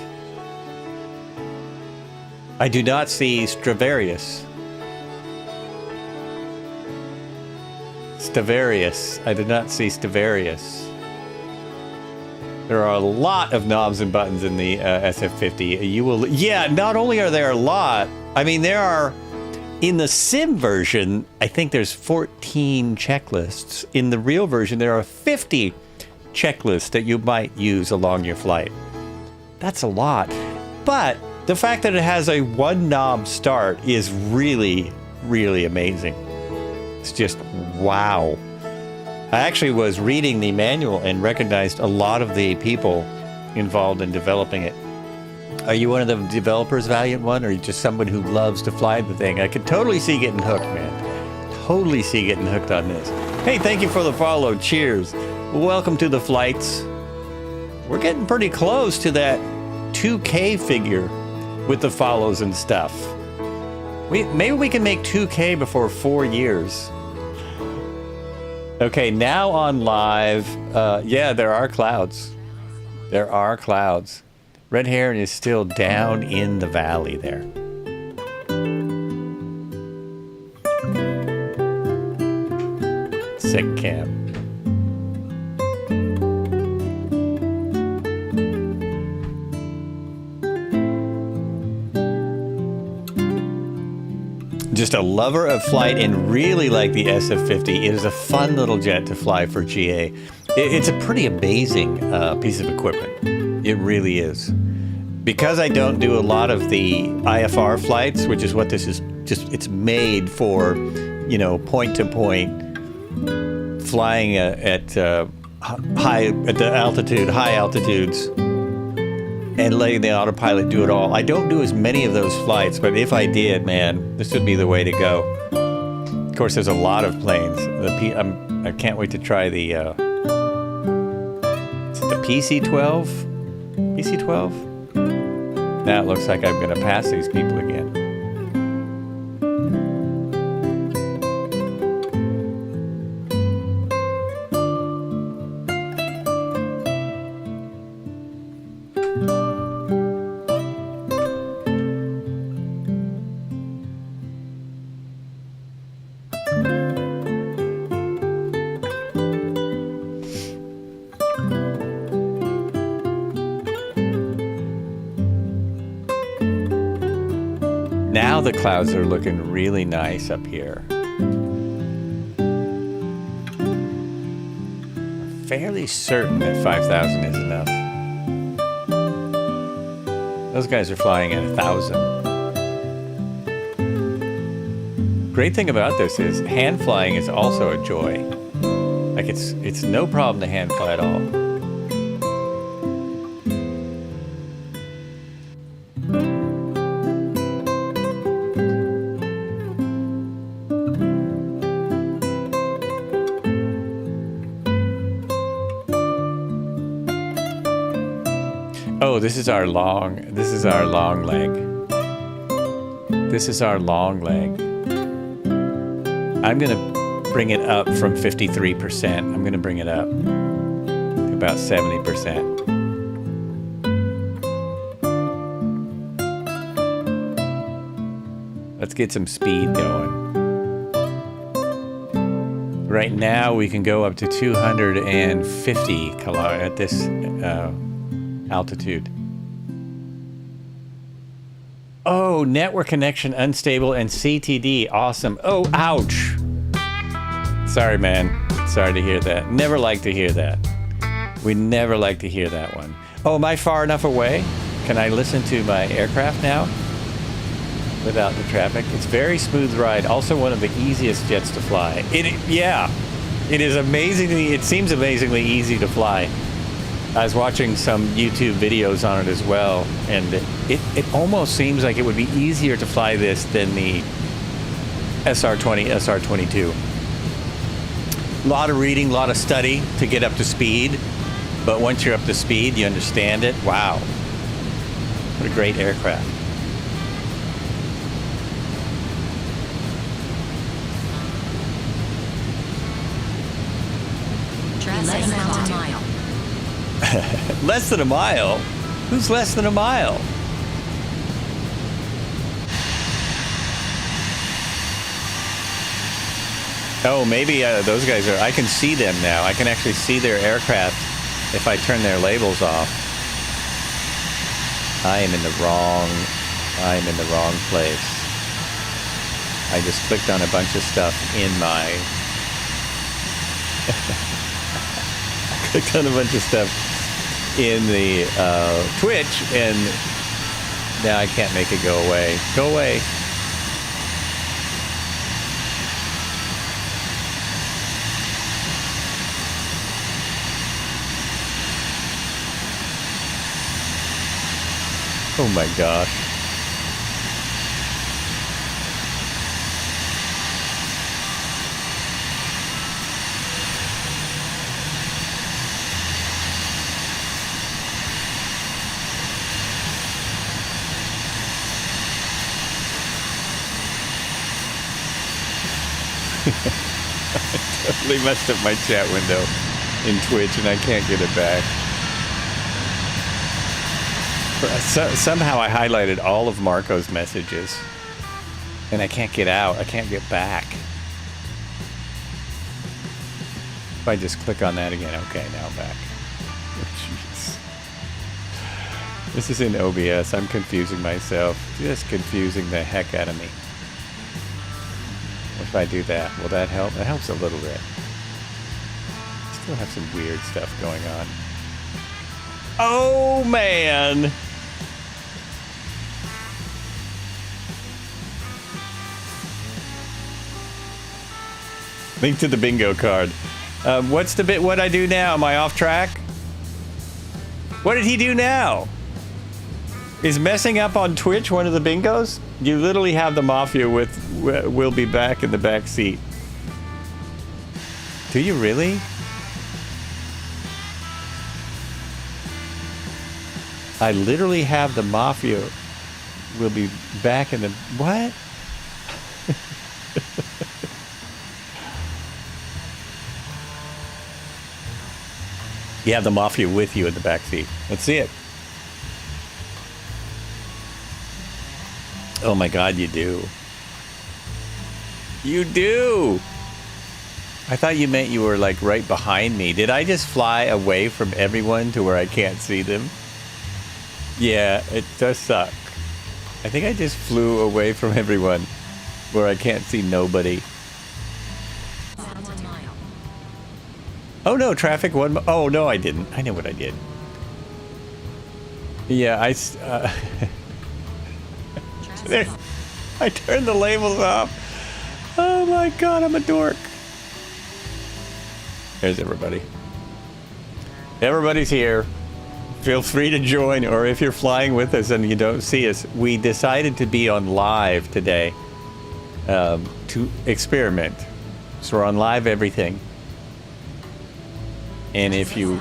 I do not see Stravarius. I did not see Stavarius. There are a lot of knobs and buttons in the SF50. You will, yeah, not only are there a lot, I mean, there are, in the sim version, I think there's 14 checklists. In the real version, there are 50 checklists that you might use along your flight. That's a lot. But the fact that it has a one knob start is really, really amazing. It's just wow. I actually was reading the manual and recognized a lot of the people involved in developing it. Are you one of the developers, Valiant One, or are you just someone who loves to fly the thing? I could totally see getting hooked, man. Totally see getting hooked on this. Hey, thank you for the follow. Cheers. Welcome to the flights. We're getting pretty close to that 2K figure with the follows and stuff. Maybe we can make 2K before 4 years. Okay, now on live, yeah, there are clouds. There are clouds. Red Heron is still down in the valley there. Sick camp. Just a lover of flight and really like the SF50. It is a fun little jet to fly for GA. It's a pretty amazing piece of equipment. It really is. Because I don't do a lot of the IFR flights, which is what this is, just it's made for, you know, point-to-point flying at high altitudes. And letting the autopilot do it all. I don't do as many of those flights, but if I did, man, this would be the way to go. Of course, there's a lot of planes. I can't wait to try the, is it the PC-12? PC-12? Now it looks like I'm going to pass these people again. Now the clouds are looking really nice up here. I'm fairly certain that 5,000 is enough. Those guys are flying at 1,000. Great thing about this is hand flying is also a joy. Like it's no problem to hand fly at all. Oh, this is our long leg. This is our long leg. I'm going to bring it up from 53%. I'm going to bring it up to about 70%. Let's get some speed going. Right now we can go up to 250 at this altitude. Oh, network connection unstable and CTD. Awesome. Oh, ouch. Sorry, man. Sorry to hear that. Never like to hear that. We never like to hear that one. Oh, am I far enough away? Can I listen to my aircraft now? Without the traffic. It's very smooth ride. Also one of the easiest jets to fly. Yeah. It is amazingly, it seems amazingly easy to fly. I was watching some YouTube videos on it as well, and it almost seems like it would be easier to fly this than the SR-20, SR-22. A lot of reading, a lot of study to get up to speed, but once you're up to speed, you understand it. Wow. What a great aircraft. Less than a mile. Less than a mile? Who's less than a mile? Oh, maybe those guys are... I can see them now. I can actually see their aircraft if I turn their labels off. I am in the wrong place. I just clicked on a bunch of stuff in my... clicked on a bunch of stuff in the Twitch, and now I can't make it go away. Go away. Oh my gosh. I totally messed up my chat window in Twitch and I can't get it back. Somehow I highlighted all of Marco's messages and I can't get out. I can't get back. If I just click on that again. Okay, now I'm back. Oh, jeez. This is in OBS. I'm confusing myself. Just confusing the heck out of me. If I do that, will that help? That helps a little bit. Still have some weird stuff going on. Oh, man! Link to the bingo card. What's the bit? What I do now? Am I off track? What did he do now? Is messing up on Twitch one of the bingos? You literally have the mafia with "We'll be back" in the back seat. Do you really? I literally have the mafia. We'll be back in the what? You have the mafia with you in the back seat. Let's see it. Oh my God, you do. You do. I thought you meant you were like right behind me. Did I just fly away from everyone to where I can't see them? Yeah, it does suck. I think I just flew away from everyone where I can't see nobody. Oh no, traffic one. Oh no, I didn't. I know what I did. Yeah, there, I turned the labels off. Oh my God, I'm a dork. There's everybody. Everybody's here. Feel free to join, or if you're flying with us and you don't see us, we decided to be on live today to experiment. So we're on live everything. And if you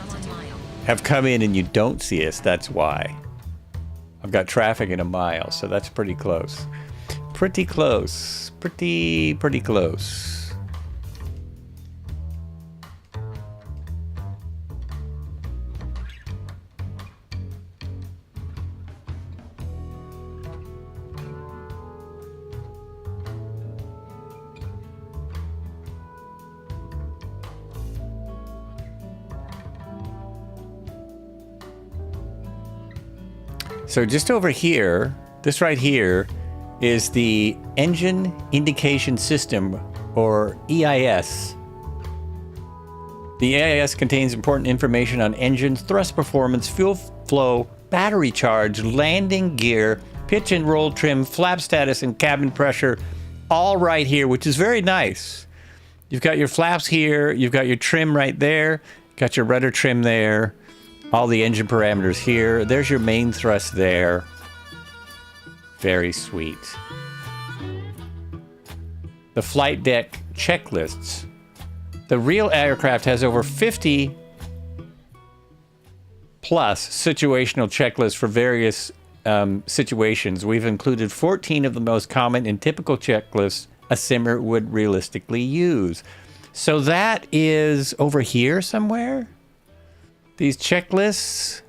have come in and you don't see us, that's why. I've got traffic in a mile, so that's pretty close. Pretty close. Pretty close. So just over here, this right here, is the Engine Indication System, or EIS. The EIS contains important information on engines, thrust performance, fuel flow, battery charge, landing gear, pitch and roll trim, flap status, and cabin pressure, all right here, which is very nice. You've got your flaps here, you've got your trim right there, got your rudder trim there, all the engine parameters here. There's your main thrust there. Very sweet. The flight deck checklists. The real aircraft has over 50 plus situational checklists for various situations. We've included 14 of the most common and typical checklists a simmer would realistically use. So that is over here somewhere. These checklists.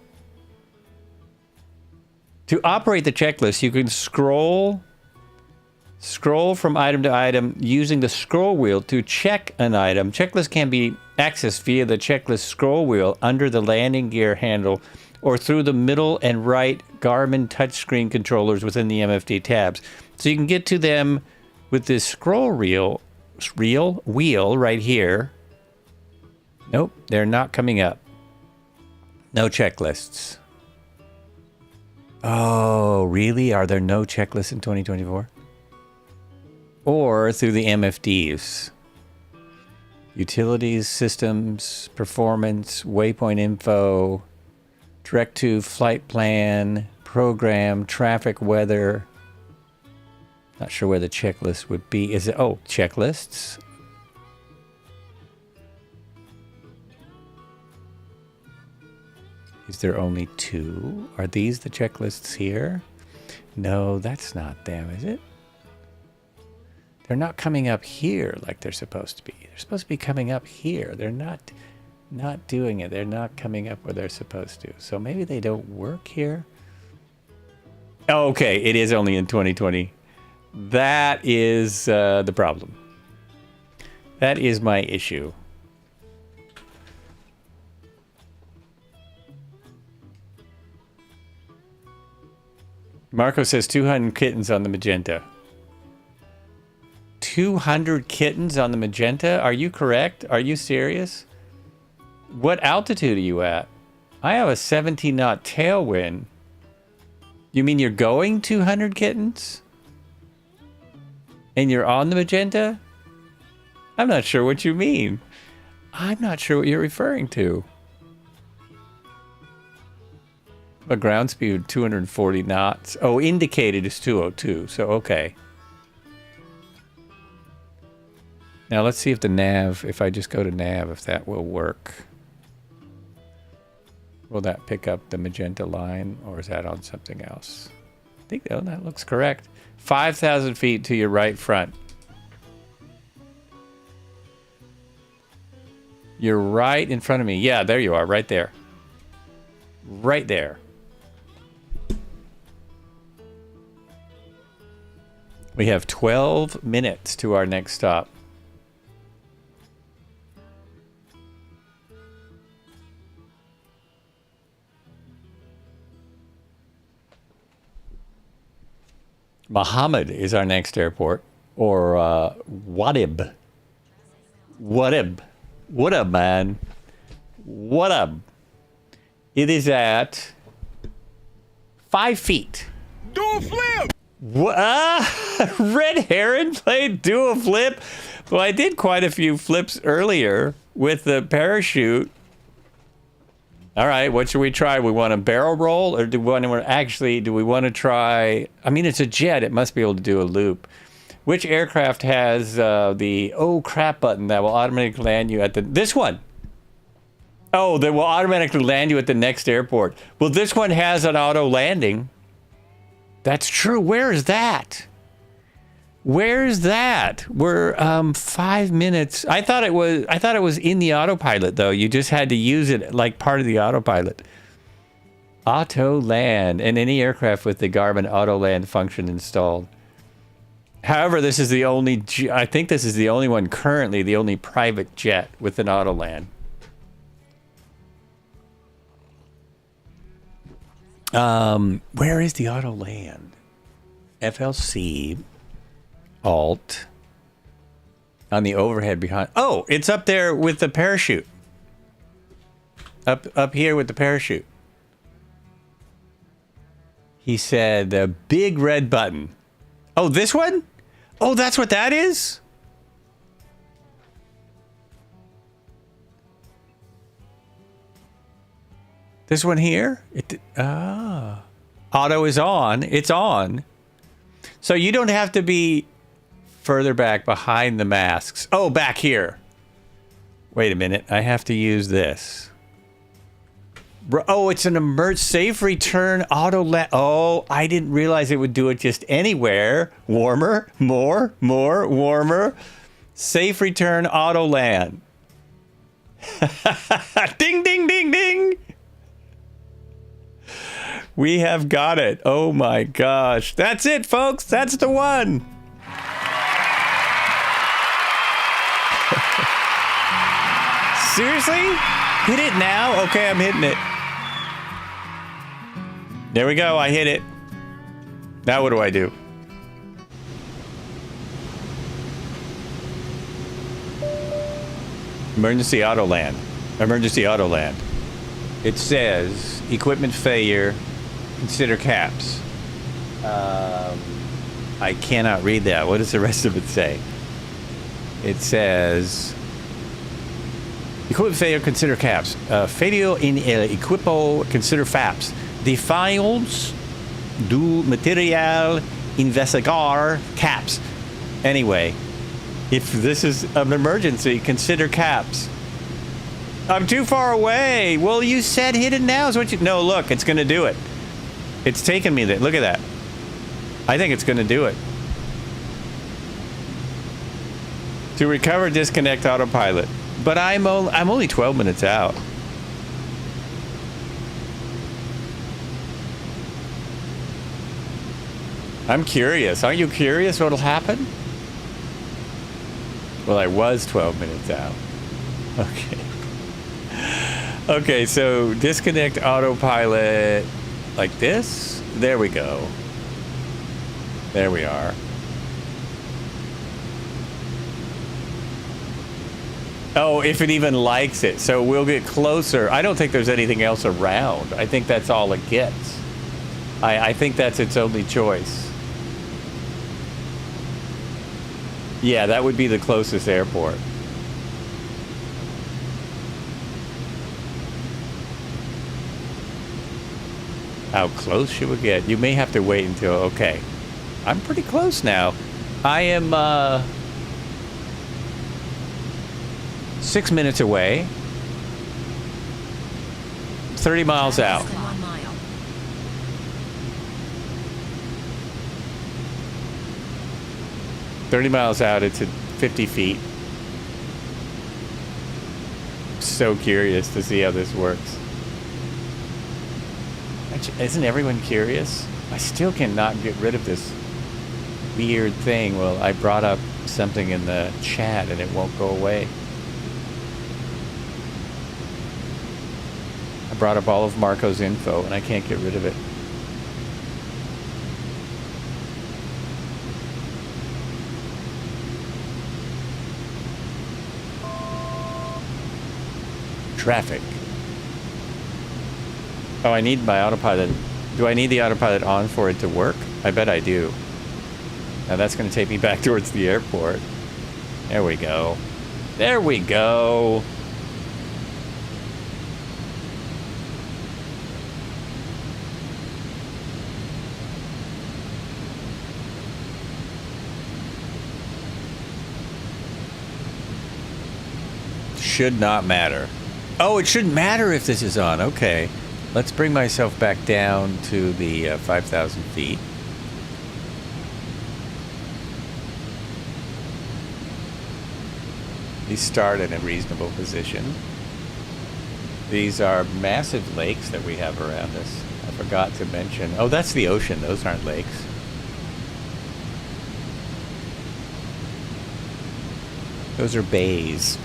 To operate the checklist, you can scroll from item to item using the scroll wheel to check an item. Checklist can be accessed via the checklist scroll wheel under the landing gear handle or through the middle and right Garmin touchscreen controllers within the MFD tabs. So you can get to them with this scroll wheel right here. Nope, they're not coming up. No checklists. Oh, really? Are there no checklists in 2024? Or through the MFDs. Utilities, systems, performance, waypoint info, direct to flight plan, program, traffic, weather. Not sure where the checklist would be. Is it? Oh, checklists. Is there only 2? Are these the checklists here? No, that's not them, is it? They're not coming up here like they're supposed to be. They're supposed to be coming up here. They're not doing it. They're not coming up where they're supposed to. So maybe they don't work here. Oh, okay, it is only in 2020. That is the problem. That is my issue. Marco says 200 kittens on the magenta. 200 kittens on the magenta? Are you correct? Are you serious? What altitude are you at? I have a 17 knot tailwind. You mean you're going 200 kittens? And you're on the magenta? I'm not sure what you mean. I'm not sure what you're referring to. A ground speed 240 knots. Oh, indicated is 202, so okay. Now let's see if the nav, if I just go to nav, if that will work. Will that pick up the magenta line, or is that on something else? I think that looks correct. 5,000 feet to your right front. You're right in front of me. Yeah, there you are, right there. Right there. We have 12 minutes to our next stop. Muhammad is our next airport, or WADB. WADB. What up, man? What up? It is at 5 feet. Do a flip! Red Heron played do a flip? Well, I did quite a few flips earlier with the parachute. All right, what should we try? We want a barrel roll, or do we want to try? I mean, it's a jet. It must be able to do a loop. Which aircraft has the oh crap button that will automatically land you at this one? Oh, that will automatically land you at the next airport. Well, this one has an auto landing. That's true. Where is that? Where is that? We're 5 minutes. I thought it was in the autopilot though. You just had to use it like part of the autopilot. Auto land, and any aircraft with the Garmin auto land function installed. However, this is the only. I think this is the only one currently, the only private jet with an auto land. Where is the auto land? FLC. Alt. On the overhead behind. Oh, it's up there with the parachute. Up here with the parachute. He said the big red button. Oh, this one? Oh, that's what that is? This one here? Auto is on. It's on. So you don't have to be further back behind the masks. Oh, back here. Wait a minute. I have to use this. Oh, it's an safe return auto land. Oh, I didn't realize it would do it just anywhere. Warmer, more, warmer. Safe return auto land. Ding, ding, ding, ding. We have got it. Oh my gosh. That's it, folks. That's the one. Seriously? Hit it now? Okay, I'm hitting it. There we go. I hit it. Now what do I do? Emergency auto land. Emergency auto land. It says equipment failure. Consider caps. I cannot read that. What does the rest of it say? It says equipment failure. Consider caps. Failure in el equipo. Consider FAPS. Defiles do material investigar caps. Anyway. If this is an emergency, consider caps. I'm too far away. Well, you said hit it now. Is what you... No, look, it's going to do it. It's taking me there. Look at that. I think it's going to do it. To recover, disconnect autopilot. But I'm only 12 minutes out. I'm curious. Aren't you curious what'll happen? Well, I was 12 minutes out. Okay. Okay, so disconnect autopilot like this. There we go. There we are. Oh, if it even likes it. So we'll get closer. I don't think there's anything else around. I think that's all it gets. I think that's its only choice. Yeah, that would be the closest airport. How close should we get? You may have to wait until... Okay. I'm pretty close now. I am 6 minutes away. 30 miles out. 30 miles out, it's at 50 feet. So curious to see how this works. Isn't everyone curious? I still cannot get rid of this weird thing. Well, I brought up something in the chat and it won't go away. I brought up all of Marco's info and I can't get rid of it. Traffic. Oh, I need my autopilot. Do I need the autopilot on for it to work? I bet I do. Now that's going to take me back towards the airport. There we go. There we go. Should not matter. Oh, it shouldn't matter if this is on. Okay. Let's bring myself back down to the 5,000 feet. These start in a reasonable position. These are massive lakes that we have around us. I forgot to mention. Oh, that's the ocean. Those aren't lakes. Those are bays.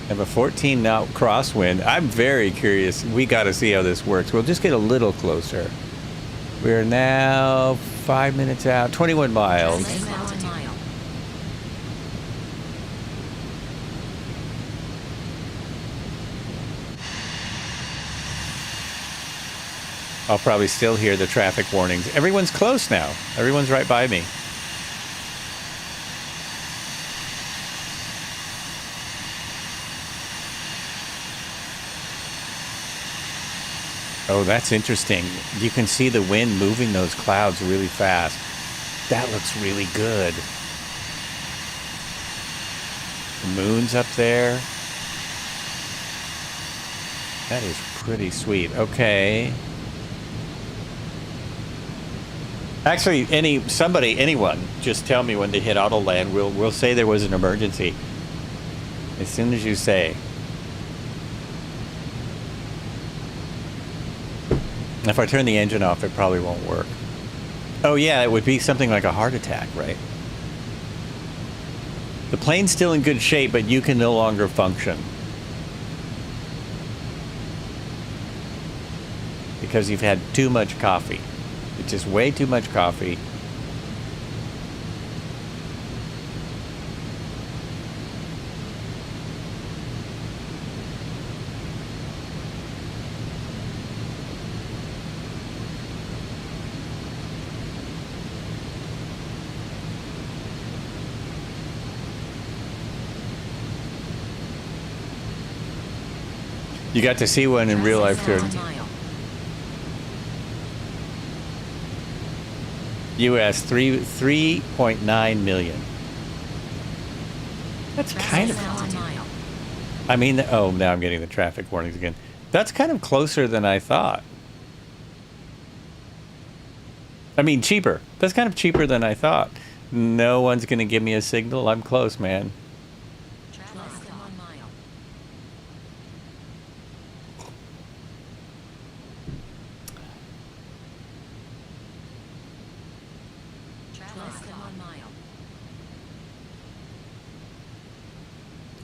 I have a 14 knot crosswind. I'm very curious. We got to see how this works. We'll just get a little closer. We're now 5 minutes out, 21 miles. I'll probably still hear the traffic warnings. Everyone's close now. Everyone's right by me. Oh, that's interesting. You can see the wind moving those clouds really fast. That looks really good. The moon's up there. That is pretty sweet. Okay. Actually, anyone, just tell me when they hit auto land. We'll say there was an emergency. As soon as you say. If I turn the engine off, it probably won't work. Oh yeah, it would be something like a heart attack, right? The plane's still in good shape, but you can no longer function. Because you've had too much coffee. It's just way too much coffee. You got to see one in real life, too. US 3.9 million. That's kind of. I mean, oh, now I'm getting the traffic warnings again. That's kind of closer than I thought. I mean, cheaper. That's kind of cheaper than I thought. No one's gonna give me a signal. I'm close, man.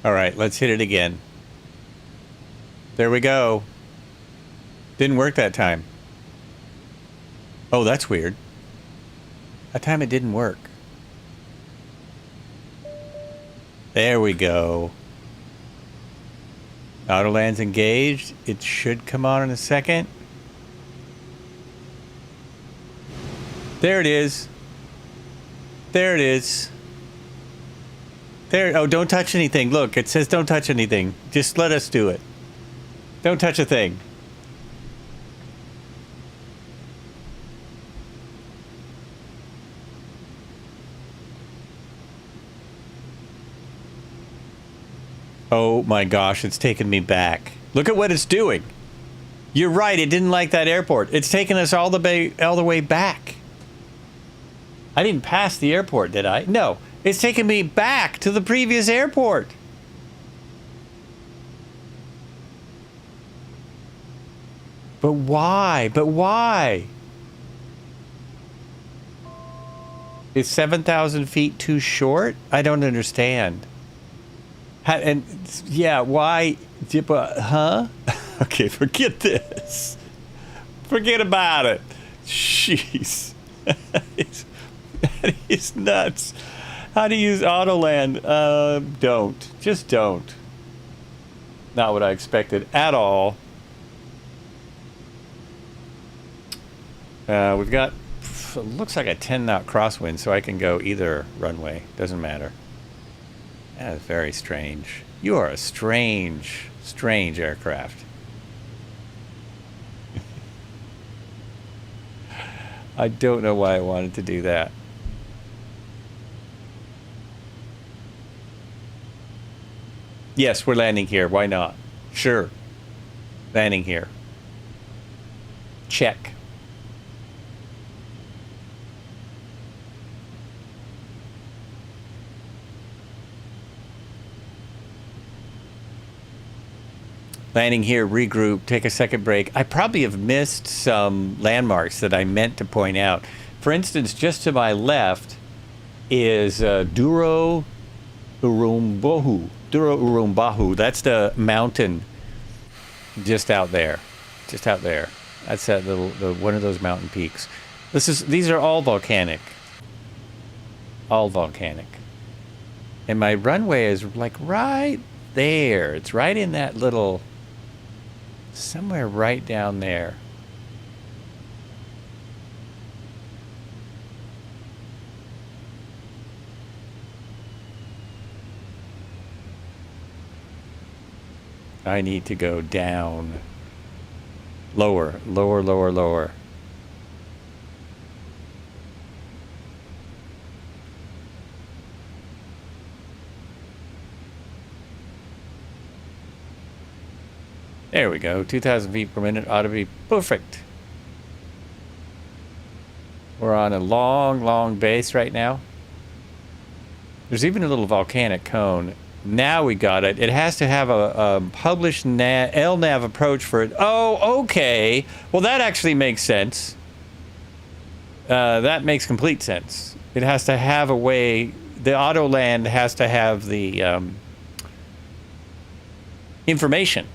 All right, let's hit it again. There we go. Didn't work that time. Oh, that's weird. That time it didn't work. There we go. Autoland's engaged. It should come on in a second. There it is. There it is. There. Oh, don't touch anything. Look, it says don't touch anything. Just let us do it. Don't touch a thing. Oh my gosh, it's taking me back. Look at what it's doing. You're right, it didn't like that airport. It's taking us all the way back. I didn't pass the airport, did I? No. It's taking me back to the previous airport. But why? But why? Is 7,000 feet too short? I don't understand. And yeah, why? Huh? Okay, forget this. Forget about it. Jeez. That is nuts. How to use Autoland? Don't. Just don't. Not what I expected at all. We've got, looks like a 10-knot crosswind, so I can go either runway. Doesn't matter. That is very strange. You are a strange, strange aircraft. I don't know why I wanted to do that. Yes, we're landing here. Why not? Sure. Landing here. Check. Landing here, regroup, take a second break. I probably have missed some landmarks that I meant to point out. For instance, just to my left is Duro Urumbahu. Duro Urumbahu. That's the mountain just out there. Just out there. That's that little one of those mountain peaks. These are all volcanic. All volcanic. And my runway is like right there. It's right in that little, somewhere right down there. I need to go down. Lower, lower, lower, lower. There we go. 2,000 feet per minute ought to be perfect. We're on a long, long base right now. There's even a little volcanic cone. Now we got it. It has to have a published LNAV approach for it. Oh, okay. Well, that actually makes sense. That makes complete sense. It has to have a way. The auto land has to have the information.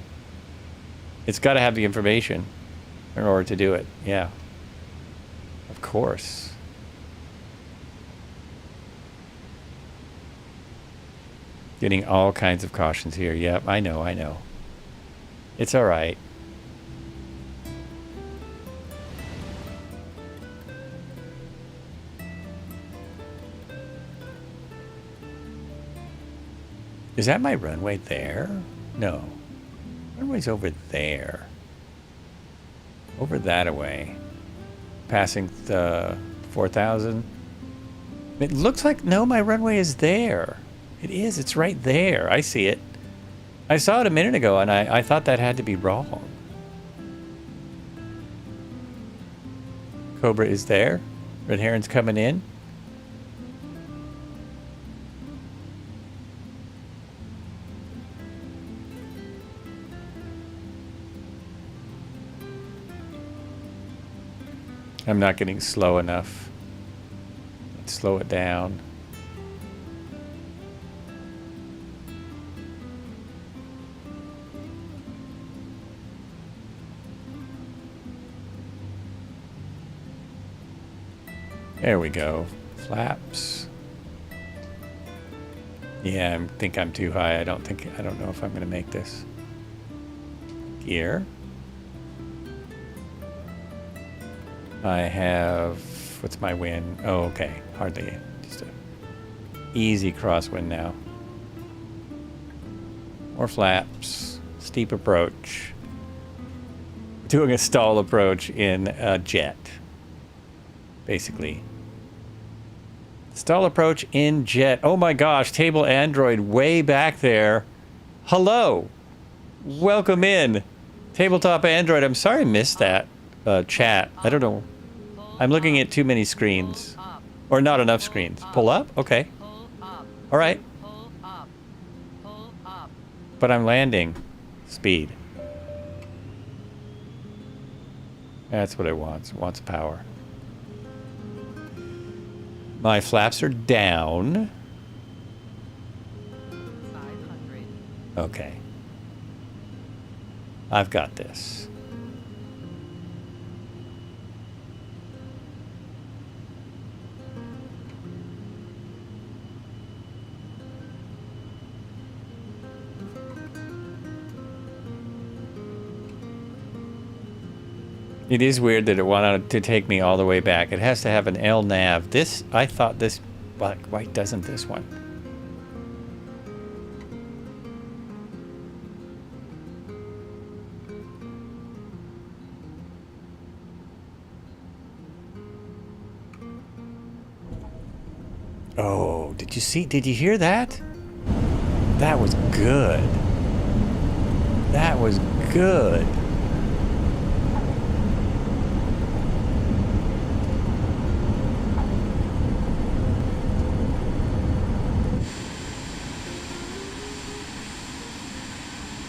It's got to have the information in order to do it. Yeah. Of course. Getting all kinds of cautions here. Yep, I know, I know. It's all right. Is that my runway there? No. Runway's over there. Over that away. Passing the 4,000. It looks like, no, my runway is there. It is, it's right there. I see it. I saw it a minute ago and I thought that had to be wrong. Cobra is there. Red Heron's coming in. I'm not getting slow enough. Let's slow it down. There we go. Flaps. Yeah, I think I'm too high. I don't know if I'm going to make this. Gear. I have, what's my wind? Oh, okay. Hardly. Just a easy crosswind now. More flaps. Steep approach. Doing a stall approach in a jet. Basically. Stall approach in jet. Oh my gosh, table Android way back there. Hello. Welcome in. Tabletop Android. I'm sorry I missed that chat. I don't know. I'm looking at too many screens. Or not enough screens. Pull up? Okay. All right. But I'm landing. Speed. That's what it wants. It wants power. My flaps are down. 500. Okay. I've got this. It is weird that it wanted to take me all the way back. It has to have an LNAV. This, I thought this, why doesn't this one? Oh, did you hear that? That was good. That was good.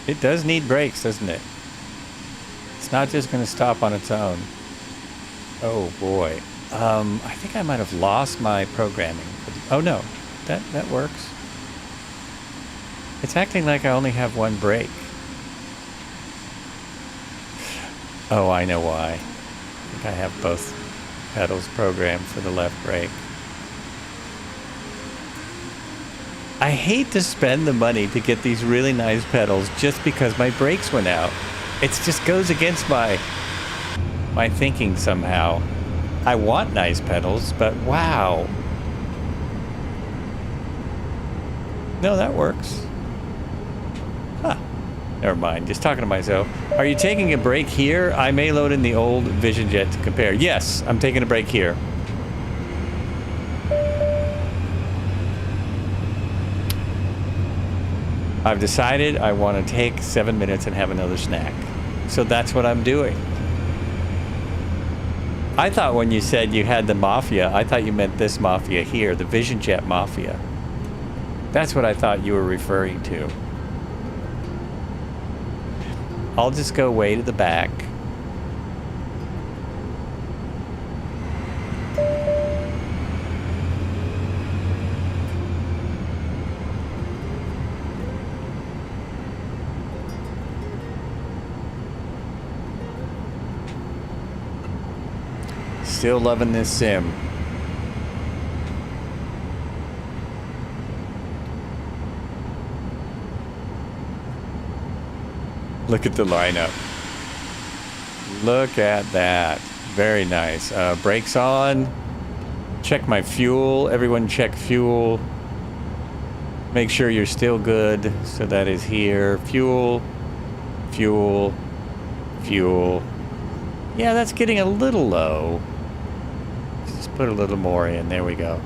It does need brakes, doesn't it? It's not just going to stop on its own. Oh boy. I think I might have lost my programming. Oh no, that works. It's acting like I only have one brake. Oh, I know why. I think I have both pedals programmed for the left brake. I hate to spend the money to get these really nice pedals just because my brakes went out. It just goes against my thinking somehow. I want nice pedals, but wow. No, that works. Huh. Never mind. Just talking to myself. Are you taking a break here? I may load in the old Vision Jet to compare. Yes, I'm taking a break here. I've decided I want to take 7 minutes and have another snack. So that's what I'm doing. I thought when you said you had the Mafia, I thought you meant this Mafia here, the Vision Jet Mafia. That's what I thought you were referring to. I'll just go way to the back. Still loving this sim. Look at the lineup. Look at that. Very nice. Brakes on. Check my fuel. Everyone check fuel. Make sure you're still good. So that is here. Fuel. Fuel. Fuel. Yeah, that's getting a little low. Just put a little more in. There we go.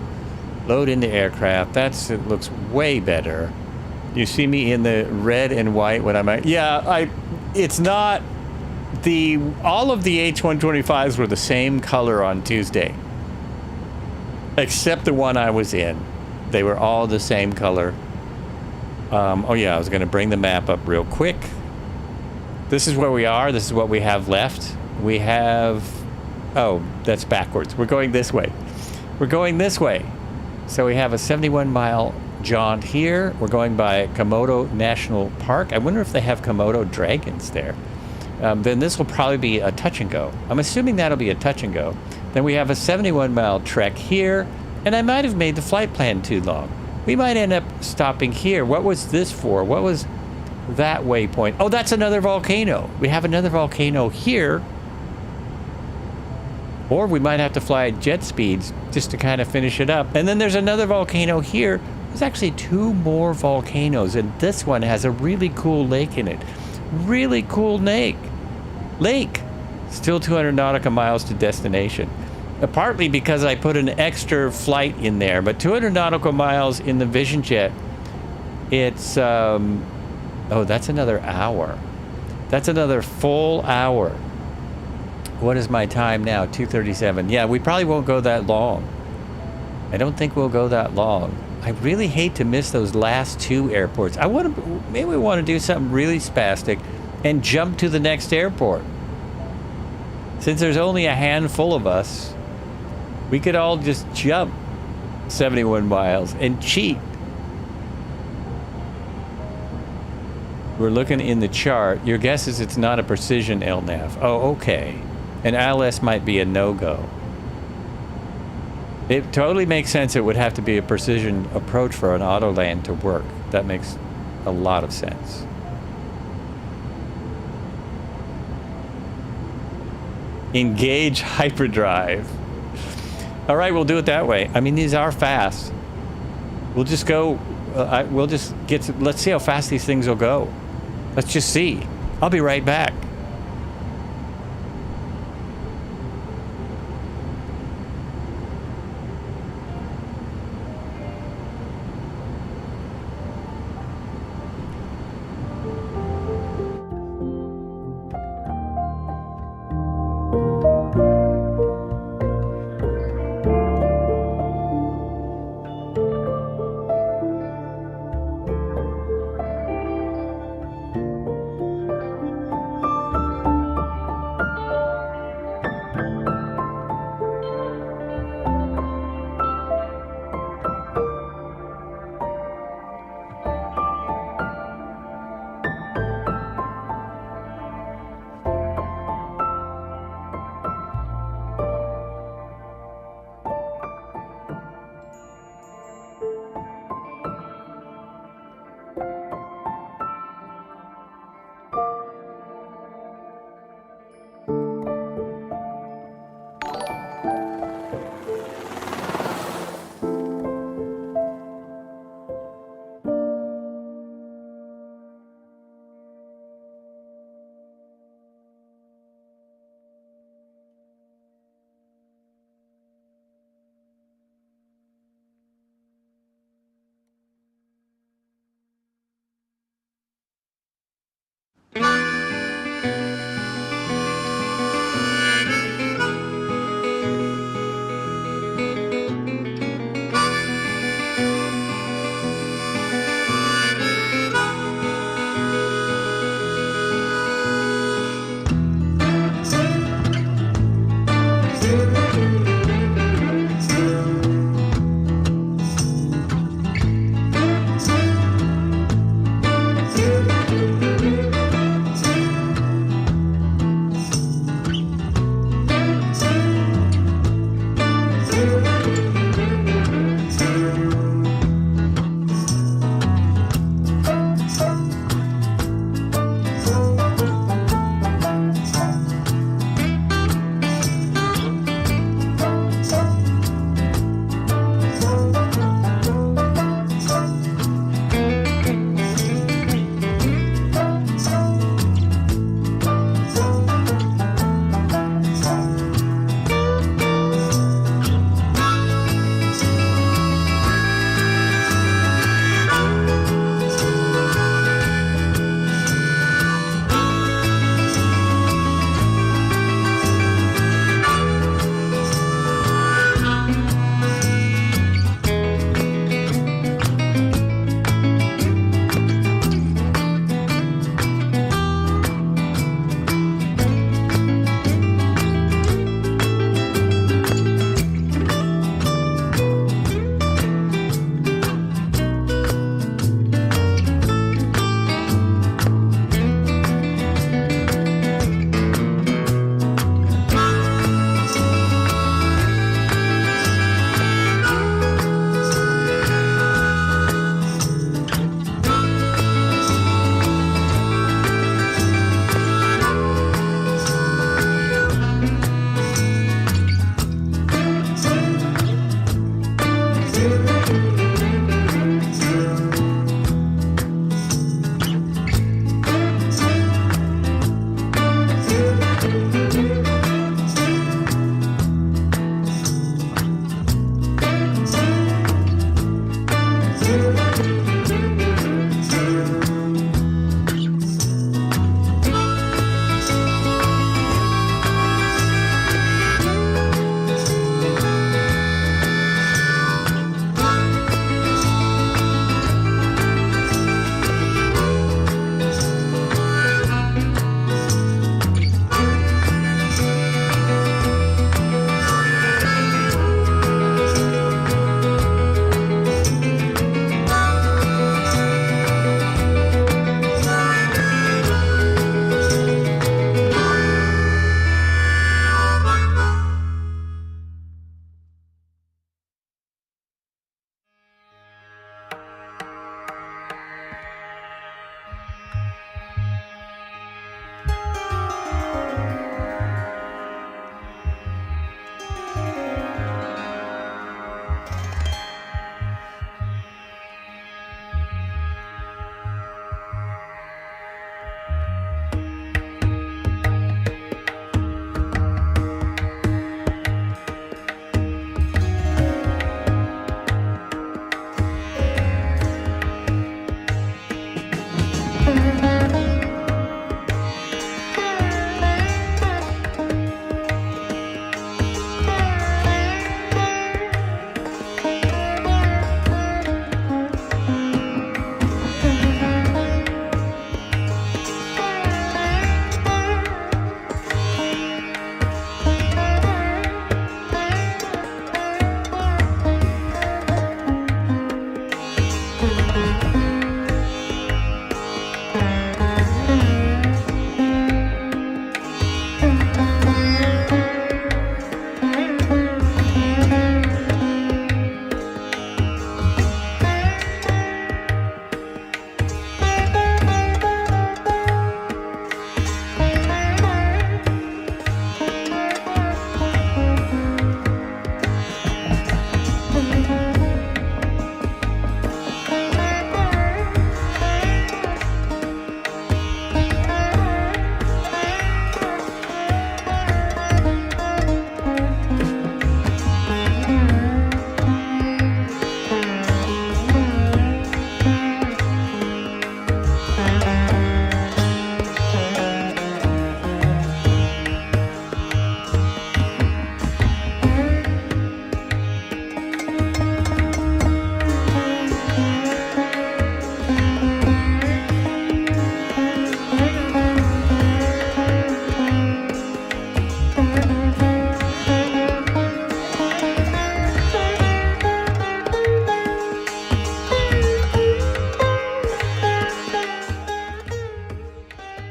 Load into aircraft. It looks way better. You see me in the red and white when I'm at... Yeah, it's not... All of the H-125s were the same color on Tuesday. Except the one I was in. They were all the same color. Oh yeah, I was going to bring the map up real quick. This is where we are. This is what we have left. We have... Oh, that's backwards. We're going this way. We're going this way. So we have a 71-mile jaunt here. We're going by Komodo National Park. I wonder if they have Komodo dragons there. Then this will probably be a touch and go. I'm assuming that'll be a touch and go. Then we have a 71-mile trek here. And I might have made the flight plan too long. We might end up stopping here. What was this for? What was that waypoint? Oh, that's another volcano. We have another volcano here. Or we might have to fly at jet speeds just to kind of finish it up. And then there's another volcano here. There's actually 2 more volcanoes, and this one has a really cool lake in it. Really cool lake. Still 200 nautical miles to destination. Partly because I put an extra flight in there, but 200 nautical miles in the Vision Jet, it's, oh, that's another hour. That's another full hour. What is my time now? 2:37. Yeah, we probably won't go that long. I don't think we'll go that long. I really hate to miss those last 2 airports. Maybe we want to do something really spastic and jump to the next airport. Since there's only a handful of us, we could all just jump 71 miles and cheat. We're looking in the chart. Your guess is it's not a precision LNAV. Oh, okay. An ILS might be a no-go. It totally makes sense. It would have to be a precision approach for an auto land to work. That makes a lot of sense. Engage hyperdrive. All right, we'll do it that way. I mean, these are fast. We'll just go. We'll just get. Let's see how fast these things will go. Let's just see. I'll be right back.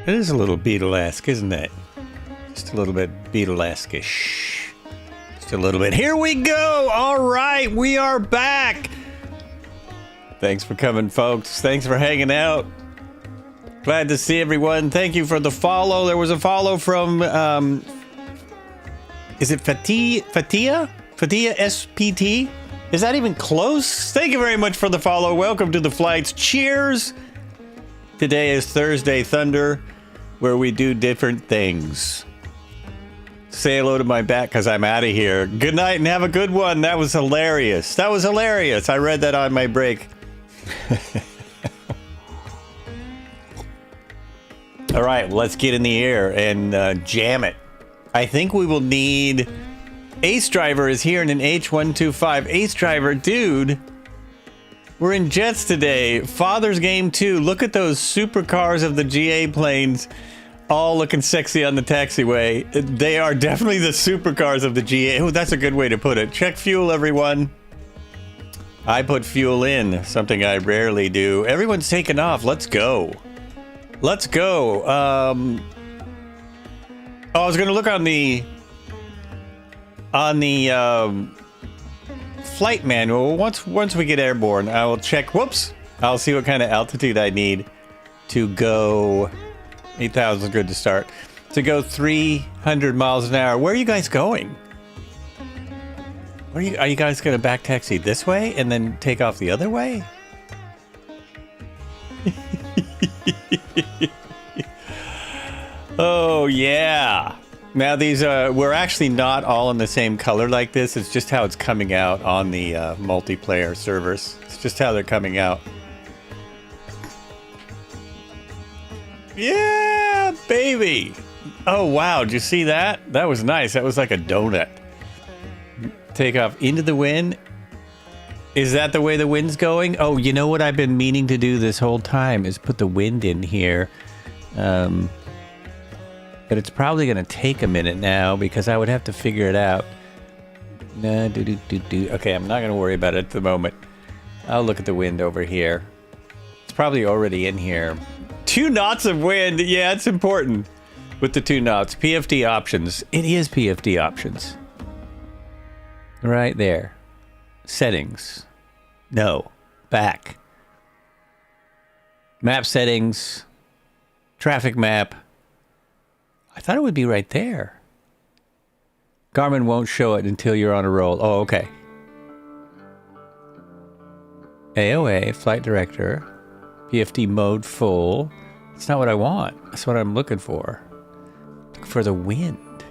It is a little Beatle-esque, isn't it? Just a little bit Beatle-esque-ish. Just a little bit. Here we go! All right, we are back! Thanks for coming, folks. Thanks for hanging out. Glad to see everyone. Thank you for the follow. There was a follow from, is it Fatia? Fatia SPT? Is that even close? Thank you very much for the follow. Welcome to the flights. Cheers! Today is Thursday Thunder, where we do different things. Say hello to my back because I'm out of here. Good night and have a good one. That was hilarious. That was hilarious. I read that on my break. All right, let's get in the air and jam it. I think we will need... Ace Driver is here in an H125. Ace Driver, dude, we're in jets today. Father's Game 2. Look at those supercars of the GA planes all looking sexy on the taxiway. They are definitely the supercars of the GA. Oh, that's a good way to put it. Check fuel, everyone. I put fuel in, something I rarely do. Everyone's taken off. Let's go. Let's go. Oh, I was going to look on the flight manual. Once we get airborne, I will check. Whoops. I'll see what kind of altitude I need to go. 8,000 is good to start. To go 300 miles an hour. Where are you guys going? Are you guys going to back taxi this way and then take off the other way? Oh yeah. Now these we're actually not all in the same color like this. It's just how it's coming out on the multiplayer servers. It's just how they're coming out. Yeah, baby. Oh wow, did you see that? That was nice. That was like a donut. Take off into the wind. Is that the way the wind's going? Oh, you know what I've been meaning to do this whole time is put the wind in here. But it's probably going to take a minute now because I would have to figure it out. Okay, I'm not going to worry about it at the moment. I'll look at the wind over here. It's probably already in here. 2 knots of wind. Yeah, it's important with the 2 knots. PFD options. It is PFD options. Right there. Settings. No. Back. Map settings. Traffic map. I thought it would be right there. Garmin won't show it until you're on a roll. Oh, okay. AOA, flight director. PFD mode full. That's not what I want. That's what I'm looking for. Look for the wind.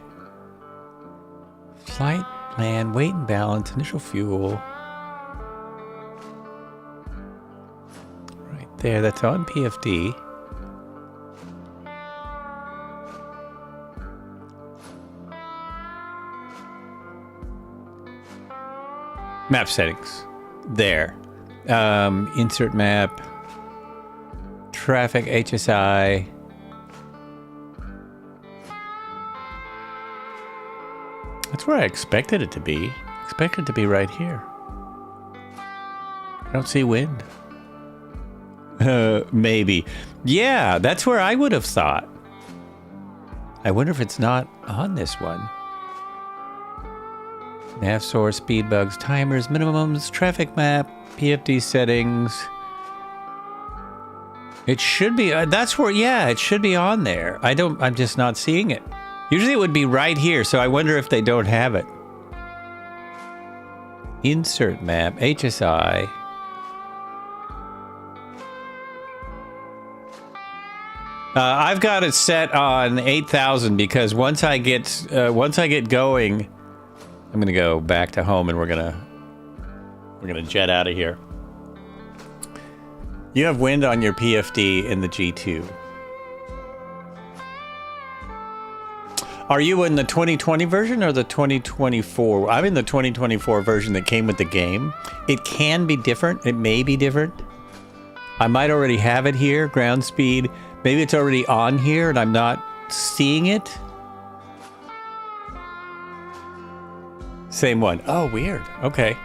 Flight plan, weight and balance, initial fuel. Right there, that's on PFD. Map settings. There. Insert map. Traffic HSI. That's where I expected it to be. Expected it to be right here. I don't see wind. Maybe. Yeah, that's where I would have thought. I wonder if it's not on this one. Nav source, speed bugs, timers, minimums, traffic map, PFD settings. It should be, that's where, yeah, it should be on there. I'm just not seeing it. Usually it would be right here, so I wonder if they don't have it. Insert map, HSI. I've got it set on 8,000 because once I get going, I'm gonna go back to home and we're gonna jet out of here. You have wind on your PFD in the G2. Are you in the 2020 version or the 2024? I'm in the 2024 version that came with the game. It can be different. It may be different. I might already have it here, ground speed. Maybe it's already on here and I'm not seeing it. Same one. Oh, weird. Okay.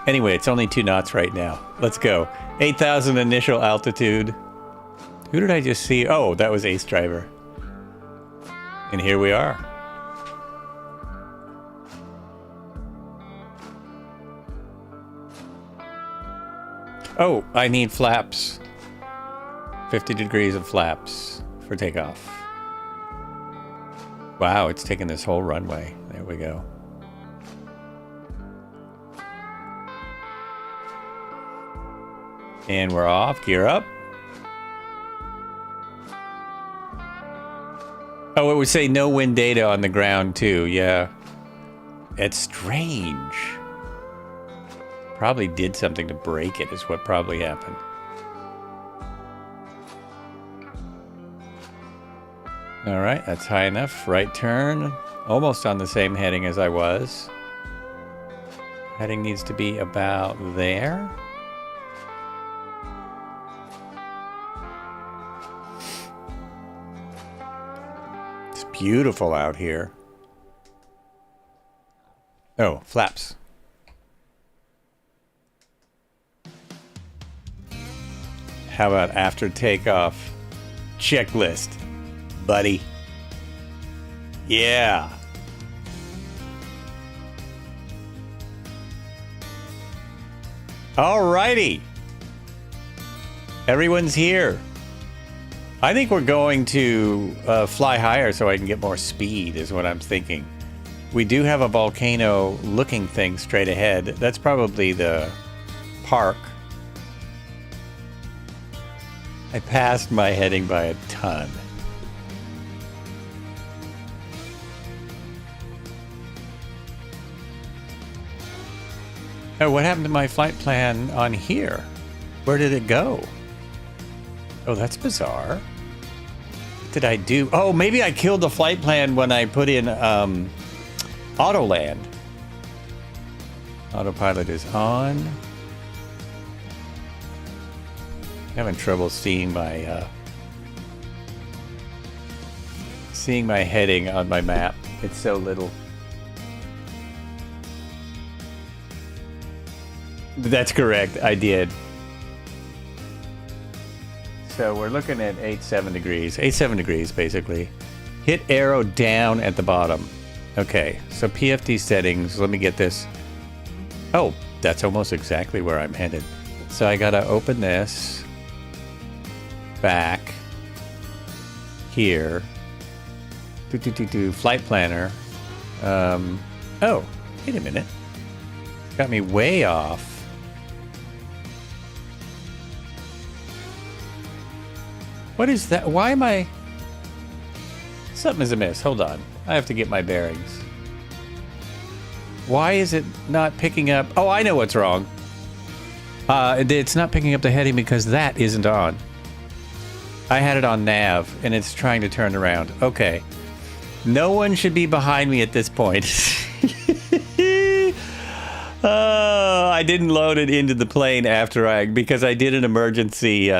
Anyway, it's only 2 knots right now. Let's go. 8,000 initial altitude. Who did I just see? Oh, that was Ace Driver. And here we are. Oh, I need flaps. 50 degrees of flaps for takeoff. Wow, it's taking this whole runway. There we go. And we're off. Gear up. Oh, it would say no wind data on the ground too. Yeah. It's strange. Probably did something to break it is what probably happened. All right, that's high enough. Right turn. Almost on the same heading as I was. Heading needs to be about there. It's beautiful out here. Oh, flaps. How about after takeoff? Checklist, buddy. Yeah. Alrighty. Everyone's here. I think we're going to fly higher so I can get more speed is what I'm thinking. We do have a volcano looking thing straight ahead. That's probably the park. I passed my heading by a ton. Oh, what happened to my flight plan on here? Where did it go? Oh, that's bizarre. What did I do? Oh, maybe I killed the flight plan when I put in auto land. Autopilot is on. Having trouble seeing my heading on my map. It's so little. That's correct. I did. So we're looking at 87 degrees. 87 degrees, basically. Hit arrow down at the bottom. Okay, so PFD settings. Let me get this. Oh, that's almost exactly where I'm headed. So I gotta open this. Back. Here. Flight planner. Oh, wait a minute. Got me way off. What is that? Why am I... Something is amiss. Hold on. I have to get my bearings. Why is it not picking up... Oh, I know what's wrong. It's not picking up the heading because that isn't on. I had it on nav, and it's trying to turn around. Okay. No one should be behind me at this point. I didn't load it into the plane because I did an emergency...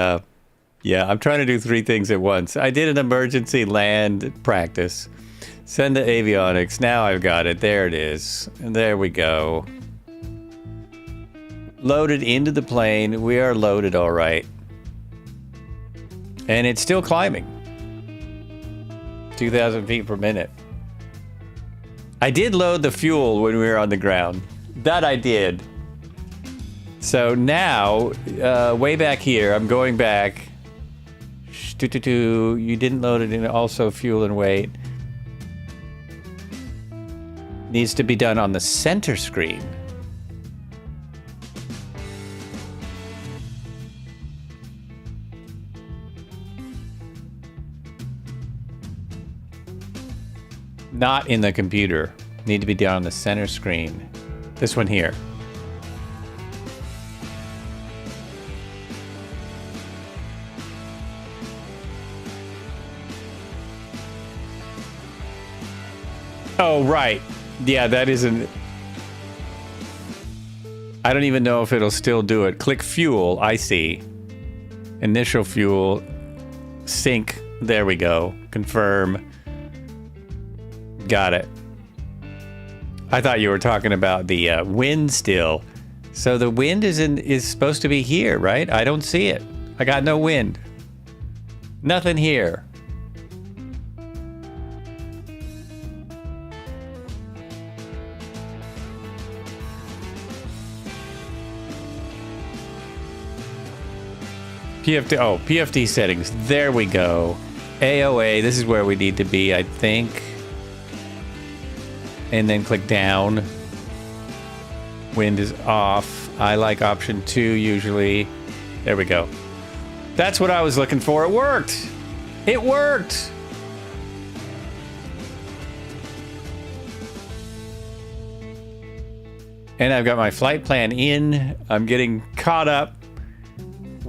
Yeah, I'm trying to do 3 things at once. I did an emergency land practice. Send to avionics. Now I've got it. There it is. And there we go. Loaded into the plane. We are loaded all right. And it's still climbing. 2,000 feet per minute. I did load the fuel when we were on the ground. That I did. So now, way back here, I'm going back. You didn't load it in also fuel and weight. Needs to be done on the center screen. Not in the computer. Need to be done on the center screen. This one here. Oh, right. Yeah, that isn't... I don't even know if it'll still do it. Click fuel. I see. Initial fuel. Sync. There we go. Confirm. Got it. I thought you were talking about the wind still. So the wind is supposed to be here, right? I don't see it. I got no wind. Nothing here. PFD, oh, PFD settings. There we go. AOA, this is where we need to be, I think. And then click down. Wind is off. I like option 2 usually. There we go. That's what I was looking for. It worked. It worked. And I've got my flight plan in. I'm getting caught up.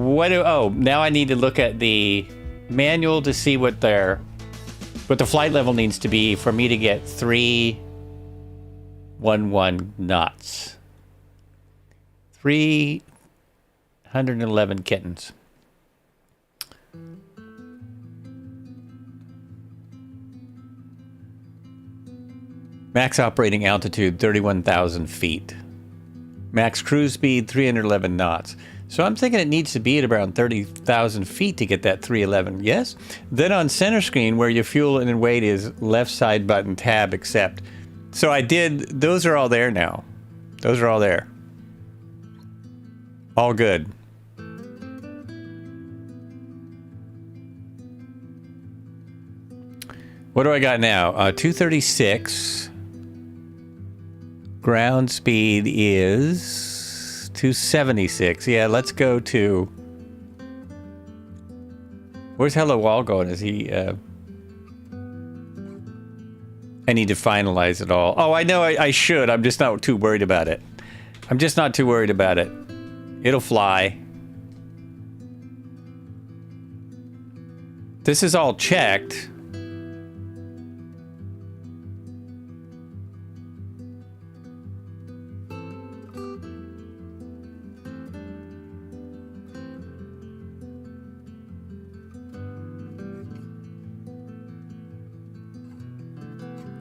Oh, now I need to look at the manual to see what the flight level needs to be for me to get 311 knots. 311 kittens. Max operating altitude 31,000 feet. Max cruise speed 311 knots. So I'm thinking it needs to be at around 30,000 feet to get that 311, yes? Then on center screen where your fuel and weight is left side button tab accept. So I did, those are all there now. Those are all there. All good. What do I got now? 236. Ground speed is 276. Yeah, let's go to... Where's Hello Wall going? Is he... I need to finalize it all. Oh, I know I should. I'm just not too worried about it. I'm just not too worried about it. It'll fly. This is all checked.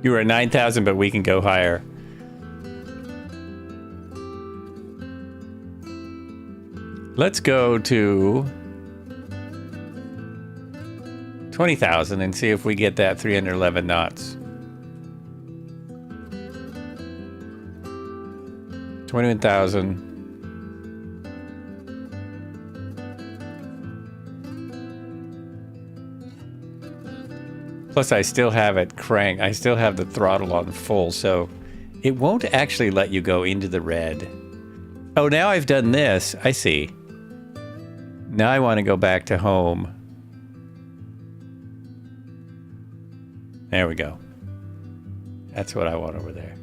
You were at 9,000, but we can go higher. Let's go to 20,000 and see if we get that 311 knots. 21,000. Plus, I still have it cranked. I still have the throttle on full, so it won't actually let you go into the red. Oh, now I've done this. I see. Now I want to go back to home. There we go. That's what I want over there.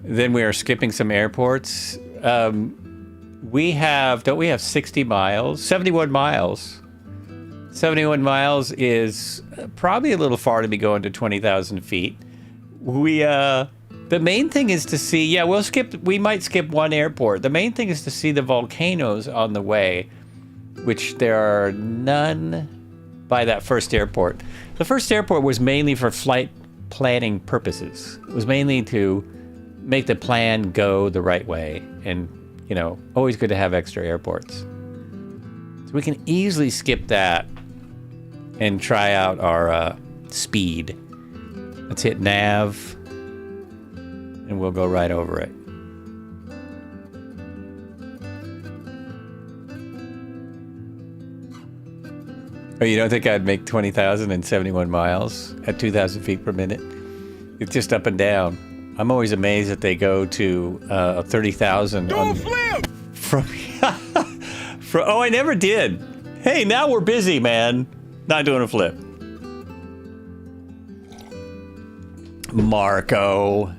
Then we are skipping some airports. We have, don't we have 60 miles? 71 miles. 71 miles is probably a little far to be going to 20,000 feet. The main thing is to see, yeah, we might skip one airport. The main thing is to see the volcanoes on the way, which there are none by that first airport. The first airport was mainly for flight planning purposes. It was mainly to make the plan go the right way. And, you know, always good to have extra airports. So we can easily skip that and try out our speed. Let's hit nav, and we'll go right over it. Oh, you don't think I'd make 20,000 and 71 miles at 2,000 feet per minute? It's just up and down. I'm always amazed that they go to 30,000. Don't flip! Oh, I never did. Hey, now we're busy, man. Not doing a flip. Marco.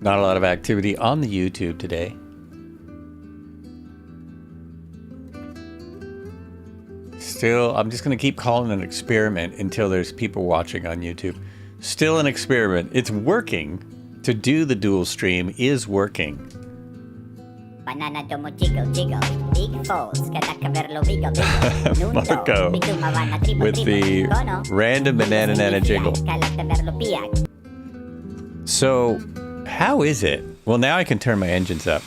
Not a lot of activity on the YouTube today. Still, I'm just going to keep calling it an experiment until there's people watching on YouTube. Still an experiment. It's working. To do the dual stream is working. Banana domo jiggle jiggle. Big falls, kadaka verlo wiggle wiggle. Marco with the random banana nana jiggle. So, how is it? Well, now I can turn my engines up.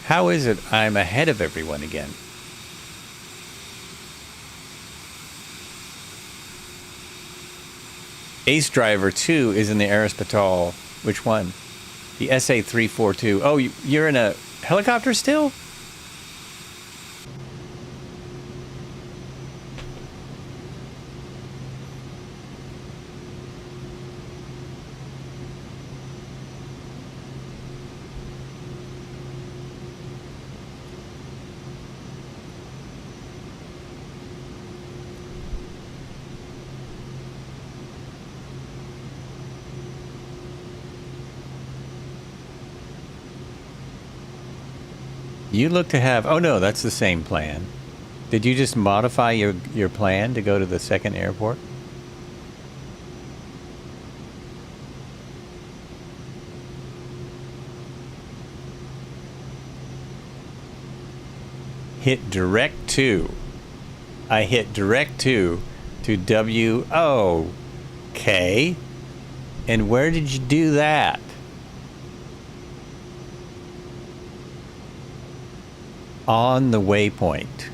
How is it I'm ahead of everyone again? Ace Driver 2 is in the Aristotle. Which one? The SA342. Oh, you're in a helicopter still? You look to have... Oh, no, that's the same plan. Did you just modify your plan to go to the second airport? Hit direct to. I hit direct to W... Oh, okay. And where did you do that? On the waypoint.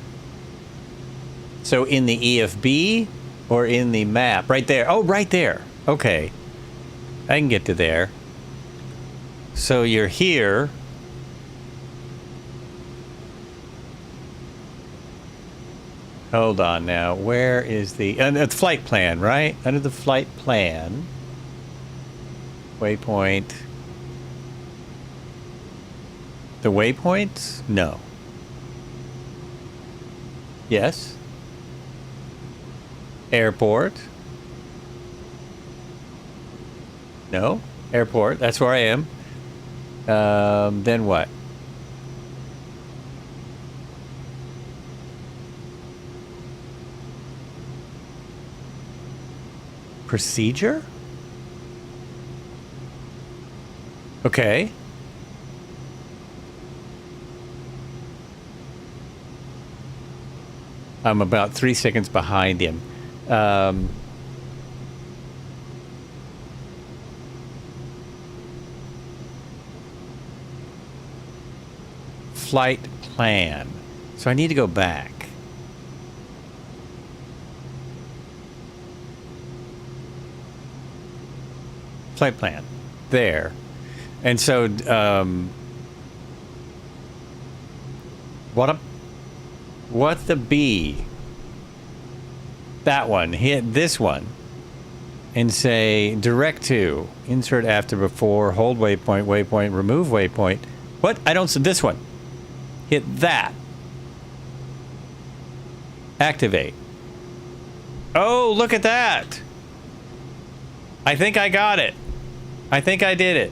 So in the EFB or in the map? Right there. Oh, right there. Okay. I can get to there. So you're here. Hold on now. Where is the flight plan, right? Under the flight plan. Waypoint. The waypoints? No. Yes. Airport. No. Airport. That's where I am. Then what? Procedure? Okay. I'm about 3 seconds behind him. Flight plan. So I need to go back. Flight plan. There. And so, what the B? That one. Hit this one. And say, direct to. Insert after before. Hold waypoint, waypoint, remove waypoint. What? I don't see this one. Hit that. Activate. Oh, look at that. I think I got it. I think I did it.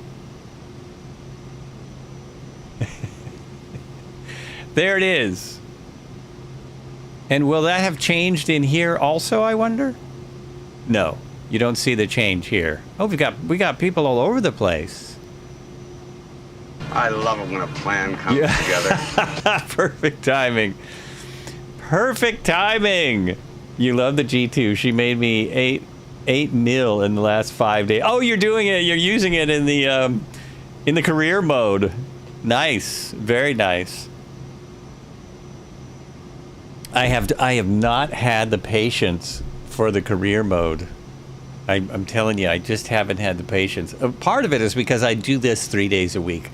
There it is. And will that have changed in here also, I wonder? No, you don't see the change here. Oh, we got people all over the place. I love it when a plan comes together. Perfect timing. Perfect timing. You love the G2. She made me 8 mil in the last 5 days. Oh, you're doing it. You're using it in the career mode. Nice. Very nice. I have not had the patience for the career mode. I'm telling you, I just haven't had the patience. Part of it is because I do this 3 days a week.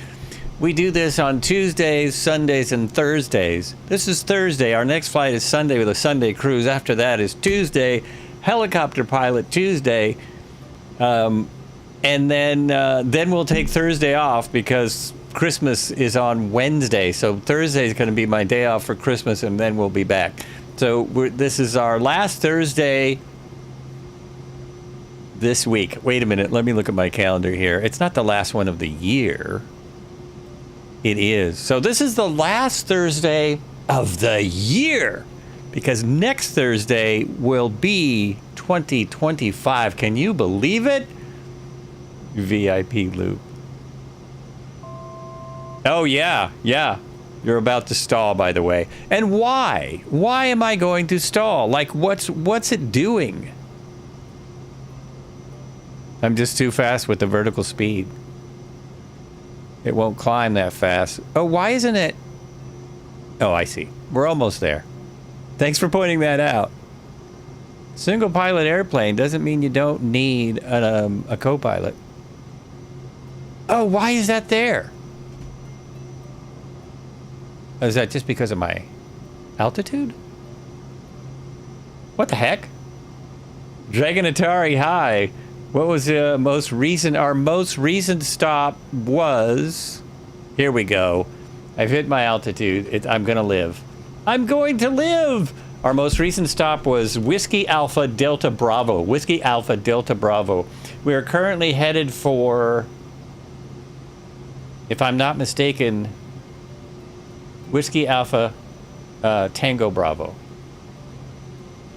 We do this on Tuesdays, Sundays, and Thursdays. This is Thursday. Our next flight is Sunday with a Sunday cruise. After that is Tuesday, helicopter pilot Tuesday. And then we'll take Thursday off because Christmas is on Wednesday. So Thursday is going to be my day off for Christmas, and then we'll be back. So this is our last Thursday this week. Wait a minute. Let me look at my calendar here. It's not the last one of the year. It is. So this is the last Thursday of the year because next Thursday will be 2025. Can you believe it? VIP loop. Oh, yeah. Yeah. You're about to stall, by the way. And why? Why am I going to stall? Like, what's it doing? I'm just too fast with the vertical speed. It won't climb that fast. Oh, why isn't it? Oh, I see. We're almost there. Thanks for pointing that out. Single pilot airplane doesn't mean you don't need a co-pilot. Oh, why is that there? Is that just because of my altitude? What the heck? Dragon Atari, hi. What was our most recent stop was... Here we go. I've hit my altitude. I'm gonna live. I'm going to live! Our most recent stop was Whiskey Alpha Delta Bravo. Whiskey Alpha Delta Bravo. We are currently headed for... If I'm not mistaken... Whiskey Alpha Tango Bravo.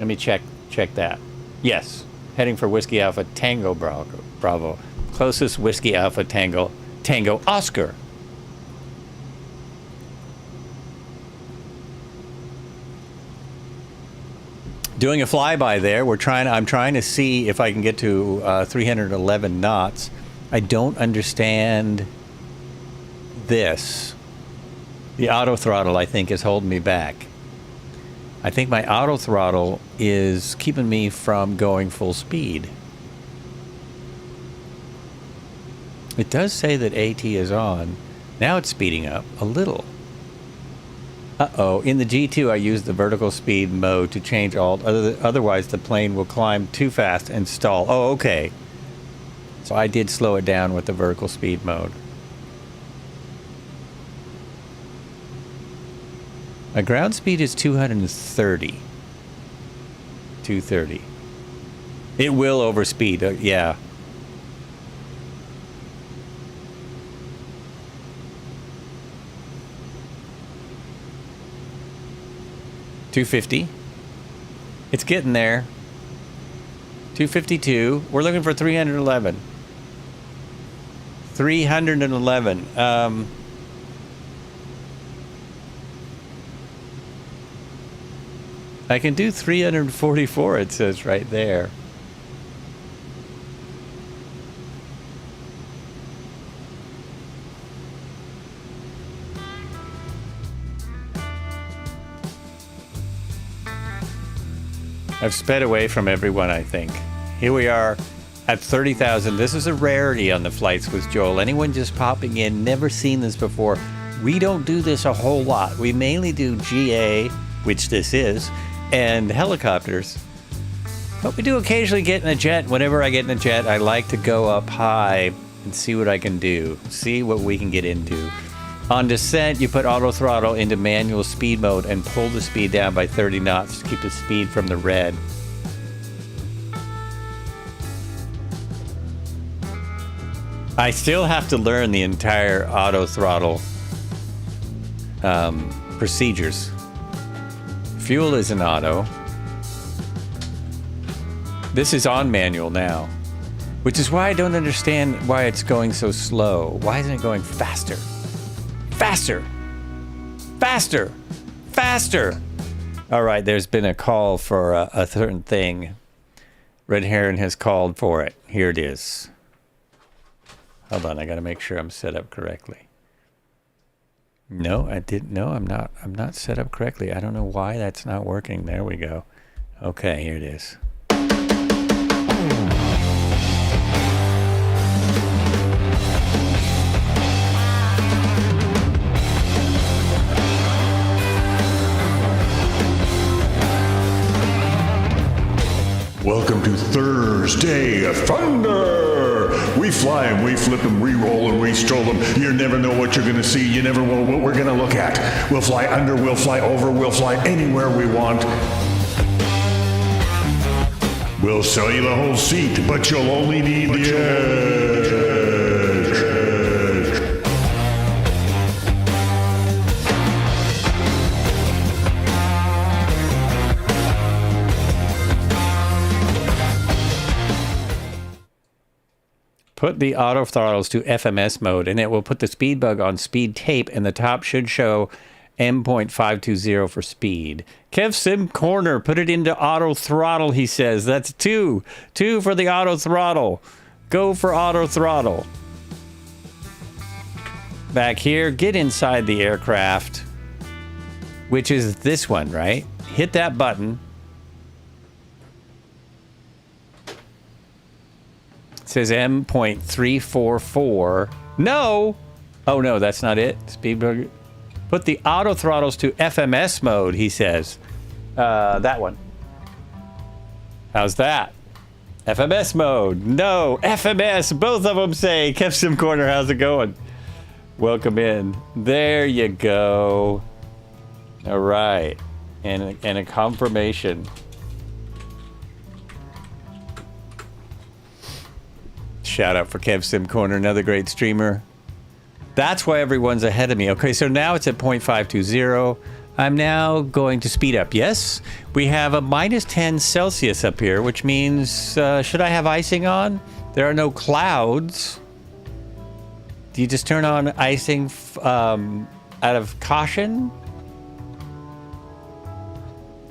Let me check that. Yes, heading for Whiskey Alpha Tango Bravo. Closest Whiskey Alpha Tango Oscar. Doing a flyby there. I'm trying to see if I can get to 311 knots. I don't understand this. The auto throttle, I think, is holding me back. I think my auto throttle is keeping me from going full speed. It does say that AT is on. Now it's speeding up a little. Uh-oh. In the G2, I used the vertical speed mode to change alt. Otherwise, the plane will climb too fast and stall. Oh, okay. So I did slow it down with the vertical speed mode. My ground speed is 230. 230. It will overspeed, yeah. $250. It's getting there. 252. We're looking for 311. 311. I can do 344, it says right there. I've sped away from everyone, I think. Here we are at 30,000. This is a rarity on the flights with Joel. Anyone just popping in, never seen this before. We don't do this a whole lot. We mainly do GA, which this is, and helicopters. But we do occasionally get in a jet. Whenever I get in a jet, I like to go up high and see what I can do. See what we can get into. On descent, you put auto throttle into manual speed mode and pull the speed down by 30 knots to keep the speed from the red. I still have to learn the entire auto throttle procedures. Fuel is an auto. This is on manual now, which is why I don't understand why it's going so slow. Why isn't it going faster? Faster! Faster! Faster! All right, there's been a call for a certain thing. Red Heron has called for it. Here it is. Hold on, I gotta make sure I'm set up correctly. No, I didn't. No, I'm not set up correctly. I don't know why that's not working. There we go. Okay, here it is. Welcome to Thursday of Thunder. We fly and we flip them, re-roll and re-stroll them. You never know what you're gonna see. You never know what we're gonna look at. We'll fly under, we'll fly over, we'll fly anywhere we want. We'll sell you the whole seat, but you'll only need the edge. Put the auto throttles to FMS mode and it will put the speed bug on speed tape and the top should show M.520 for speed. Kev Sim Corner, put it into auto throttle, he says. That's 2. 2 for the auto throttle. Go for auto throttle. Back here, get inside the aircraft, which is this one, right? Hit that button. It says M.344. No! Oh no, that's not it. Speed. Put the auto throttles to FMS mode, he says. That one. How's that? FMS mode. No, FMS. Both of them say. Kev Sim Corner, how's it going? Welcome in. There you go. All right. And a confirmation. Shout out for Kev Sim Corner, another great streamer. That's why everyone's ahead of me. Okay, so now it's at 0.520. I'm now going to speed up. Yes, we have a minus 10 Celsius up here, which means, should I have icing on? There are no clouds. Do you just turn on icing out of caution?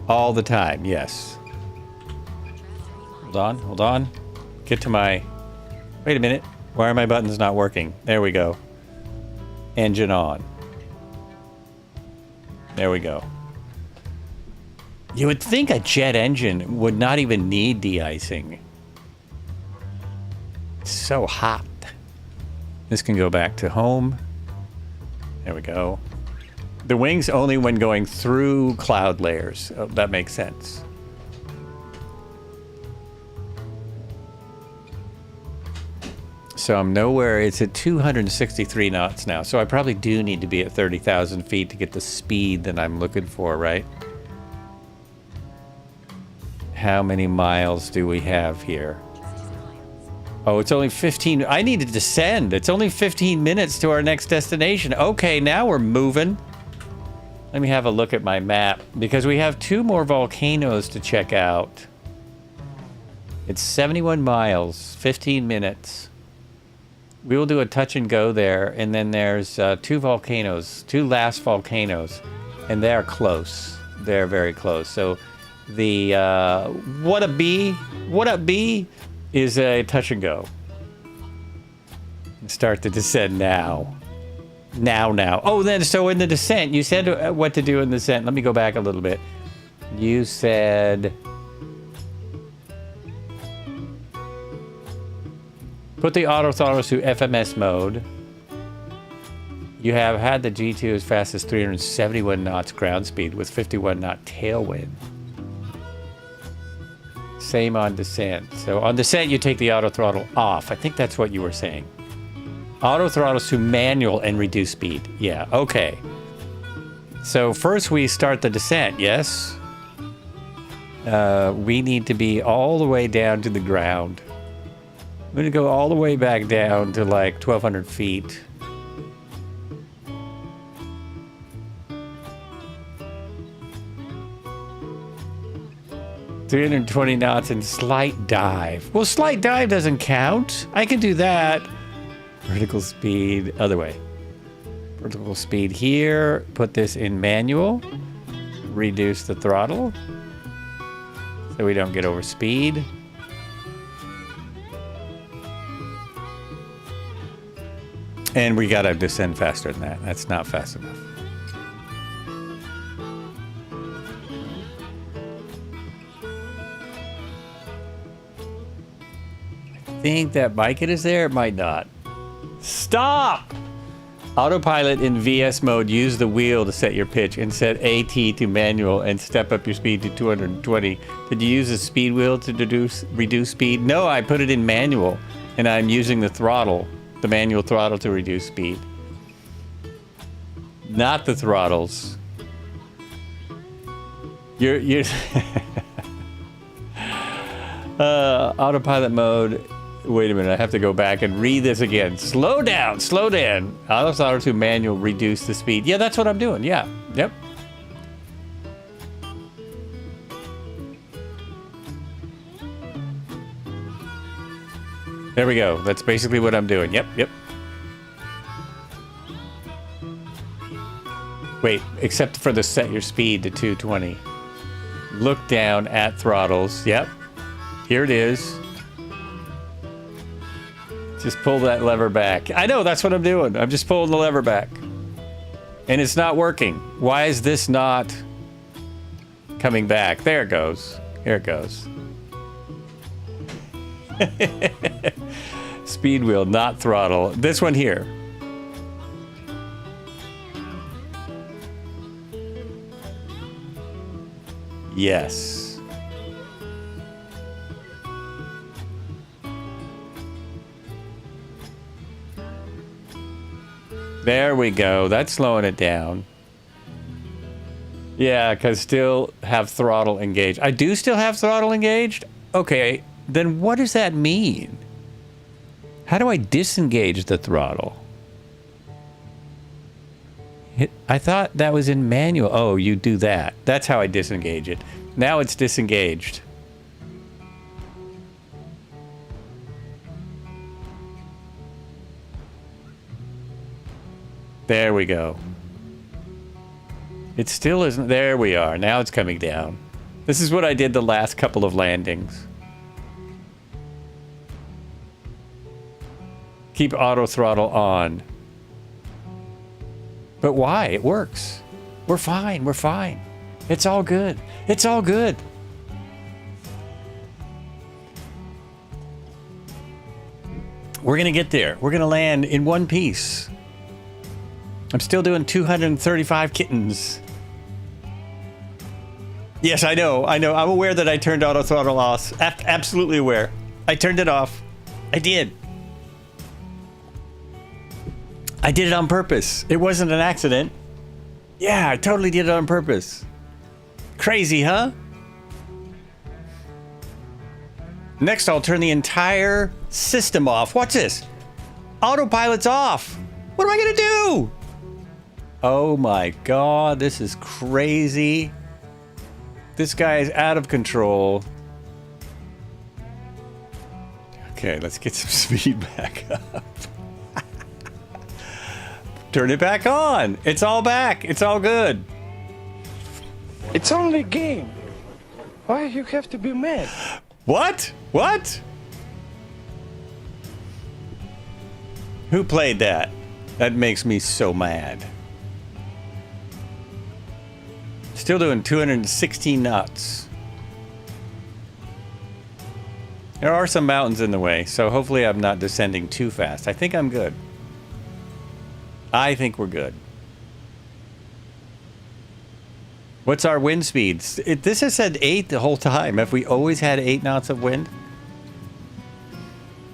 All the time, yes. Hold on. Get to my... Wait a minute. Why are my buttons not working? There we go. Engine on. There we go. You would think a jet engine would not even need de-icing. It's so hot. This can go back to home. There we go. The wings only when going through cloud layers. Oh, that makes sense. So I'm nowhere. It's at 263 knots now. So I probably do need to be at 30,000 feet to get the speed that I'm looking for, right? How many miles do we have here? Oh, it's only 15. I need to descend. It's only 15 minutes to our next destination. Okay, now we're moving. Let me have a look at my map because we have 2 more volcanoes to check out. It's 71 miles, 15 minutes. We will do a touch and go there, and then there's 2 volcanoes, 2 last volcanoes, and they're close. They're very close. So the WADA-WADL-WADB is a touch and go. Start the descent now. Now. Oh, then so in the descent, you said what to do in the descent. Let me go back a little bit. You said... Put the auto throttles to FMS mode. You have had the G2 as fast as 371 knots ground speed with 51 knot tailwind. Same on descent. So on descent, you take the auto throttle off. I think that's what you were saying. Auto throttles to manual and reduce speed. Yeah, okay. So first we start the descent, yes? We need to be all the way down to the ground. I'm going to go all the way back down to like 1,200 feet. ...320 knots and slight dive. Well, slight dive doesn't count. I can do that. Vertical speed, other way. Vertical speed here. Put this in manual. Reduce the throttle. So we don't get over speed. And we gotta descend faster than that. That's not fast enough. I think that might get us there, it might not. Stop! Autopilot in VS mode, use the wheel to set your pitch and set AT to manual and step up your speed to 220. Did you use the speed wheel to reduce speed? No, I put it in manual and I'm using the throttle. The manual throttle to reduce speed. Not the throttles. You're autopilot mode. Wait a minute, I have to go back and read this again. Slow down. Auto throttle to manual, reduce the speed. Yeah, that's what I'm doing. Yeah, yep. There we go. That's basically what I'm doing. Yep. Wait, except for the set your speed to 220. Look down at throttles. Yep. Here it is. Just pull that lever back. I know, that's what I'm doing. I'm just pulling the lever back. And it's not working. Why is this not coming back? There it goes. Here it goes. Speed wheel, not throttle. This one here. Yes. There we go. That's slowing it down. Yeah, because still have throttle engaged. I do still have throttle engaged? Okay, then what does that mean? How do I disengage the throttle? I thought that was in manual. Oh, you do that. That's how I disengage it. Now it's disengaged. There we go. It still isn't. There we are. Now it's coming down. This is what I did the last couple of landings. Keep auto throttle on. But why? It works. We're fine. We're fine. It's all good. It's all good. We're going to get there. We're going to land in one piece. I'm still doing 235 kittens. Yes, I know. I know. I'm aware that I turned auto throttle off. Absolutely aware. I turned it off. I did. I did it on purpose. It wasn't an accident. Yeah, I totally did it on purpose. Crazy, huh? Next, I'll turn the entire system off. Watch this. Autopilot's off. What am I gonna do? Oh my God, this is crazy. This guy is out of control. Okay, let's get some speed back up. Turn it back on. It's all back. It's all good. It's only a game. Why you have to be mad? What? What? Who played that? That makes me so mad. Still doing 216 knots. There are some mountains in the way, so hopefully I'm not descending too fast. I think I'm good. I think we're good. What's our wind speeds? This has said 8 the whole time. Have we always had 8 knots of wind?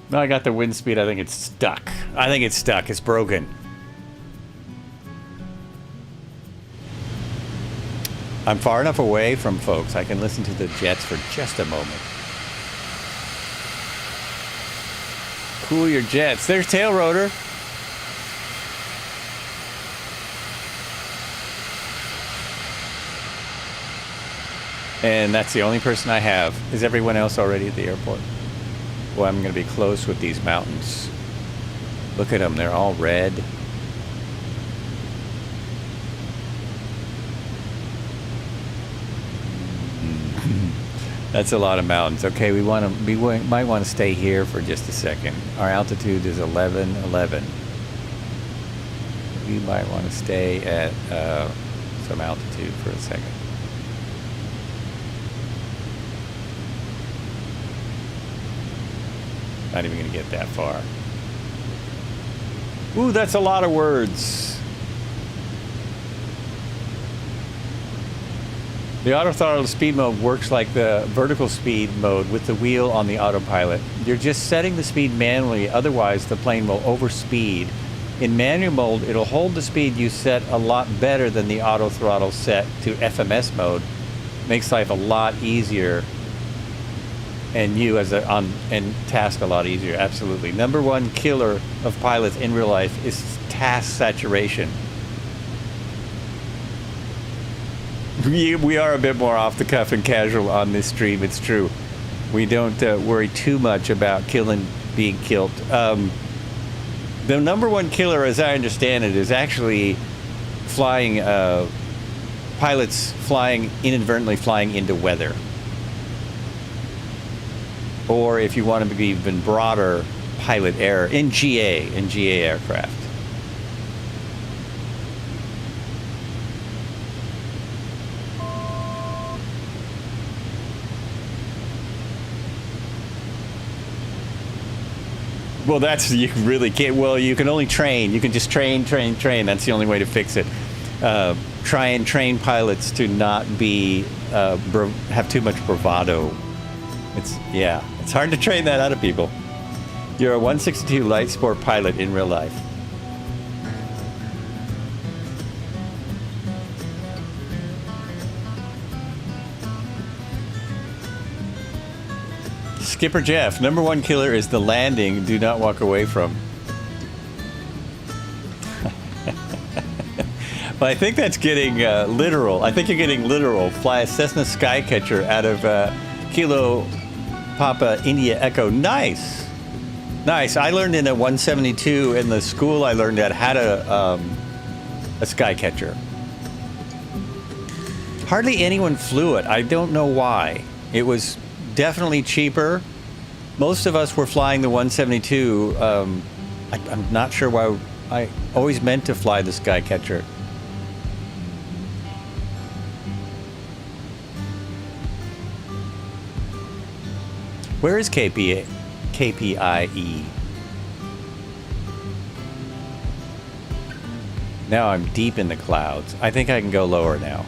No, I got the wind speed. I think it's stuck. I think it's stuck. It's broken. I'm far enough away from folks. I can listen to the jets for just a moment. Cool your jets. There's tail rotor. And that's the only person I have. Is everyone else already at the airport? Well, I'm going to be close with these mountains. Look at them. They're all red. That's a lot of mountains. Okay, we might want to stay here for just a second. Our altitude is 1111. We might want to stay at some altitude for a second. Not even going to get that far. Ooh, that's a lot of words. The auto throttle speed mode works like the vertical speed mode with the wheel on the autopilot. You're just setting the speed manually, otherwise the plane will overspeed. In manual mode, it'll hold the speed you set a lot better than the auto throttle set to FMS mode. Makes life a lot easier. And you and task a lot easier, absolutely. Number one killer of pilots in real life is task saturation. We are a bit more off the cuff and casual on this stream, it's true. We don't worry too much about being killed. The number one killer, as I understand it, is actually flying pilots inadvertently flying into weather. Or if you want to be even broader, pilot error in GA aircraft. Well, that's, you really can't, well, you can only train. You can just train. That's the only way to fix it. Try and train pilots to not be, have too much bravado. It's hard to train that out of people. You're a 162 light sport pilot in real life. Skipper Jeff, number one killer is the landing. Do not walk away from. Well, I think that's getting literal. I think you're getting literal. Fly a Cessna Skycatcher out of Kilo Papa India Echo. Nice. Nice. I learned in a 172 in the school I learned at had a Skycatcher. Hardly anyone flew it. I don't know why. It was definitely cheaper. Most of us were flying the 172. I'm not sure why. I always meant to fly the Skycatcher. Where is KPIE? Now I'm deep in the clouds. I think I can go lower now.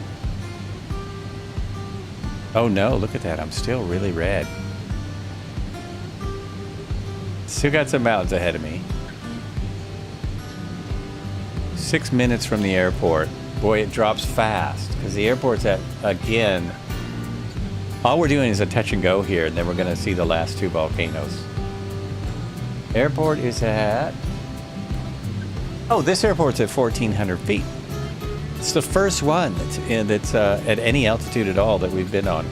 Oh no, look at that. I'm still really red. Still got some mountains ahead of me. 6 minutes from the airport. Boy, it drops fast because the airport's at, again, all we're doing is a touch and go here, and then we're going to see the last two volcanoes. Airport is at... Oh, this airport's at 1,400 feet. It's the first one that's at any altitude at all that we've been on.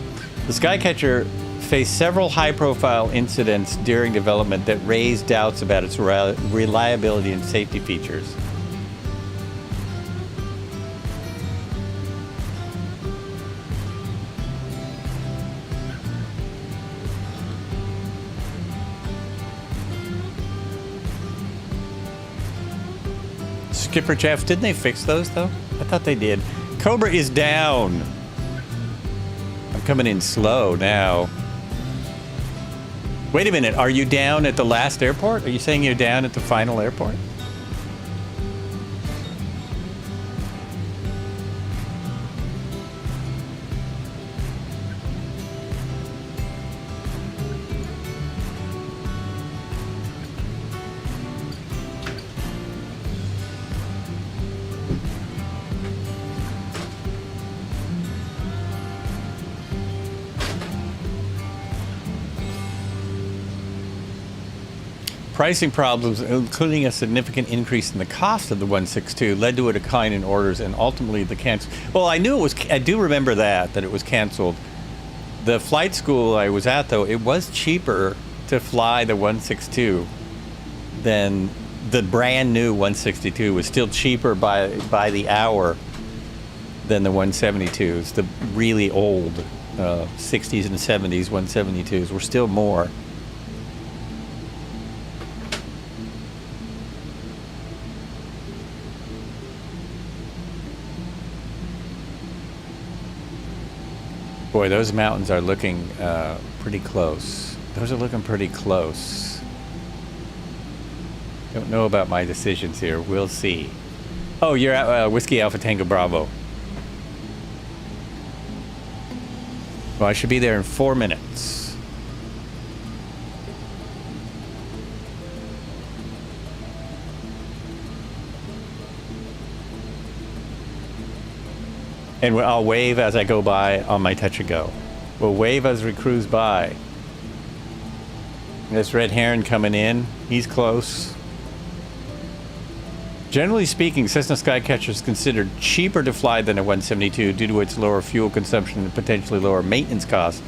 The Skycatcher faced several high-profile incidents during development that raised doubts about its reliability and safety features. Skipper Jeff, didn't they fix those though? I thought they did. Cobra is down. I'm coming in slow now. Wait a minute, are you down at the last airport? Are you saying you're down at the final airport? Pricing problems, including a significant increase in the cost of the 162, led to a decline in orders and ultimately the cancel. Well, I knew it was. I do remember that it was canceled. The flight school I was at, though, it was cheaper to fly the 162 than the brand new 162. It was still cheaper by the hour than the 172s. The really old 60s and 70s 172s were still more. Boy, those mountains are looking pretty close. Those are looking pretty close. Don't know about my decisions here. We'll see. Oh, you're at Whiskey Alpha Tango Bravo. Well, I should be there in 4 minutes. And I'll wave as I go by on my touch and go. We'll wave as we cruise by. This red heron coming in. He's close. Generally speaking, Cessna Skycatcher is considered cheaper to fly than a 172 due to its lower fuel consumption and potentially lower maintenance costs,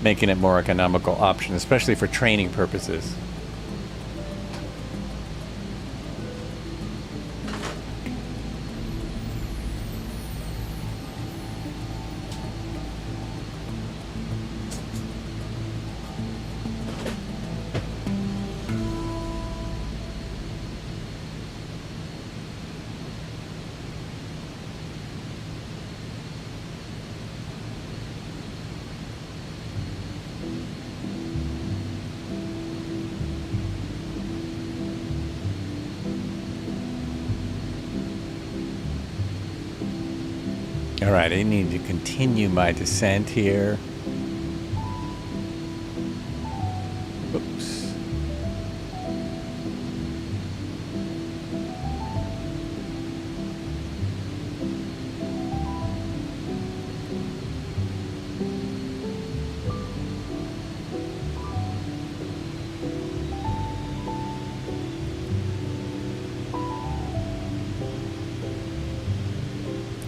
making it a more economical option, especially for training purposes. All right, I need to continue my descent here. Oops.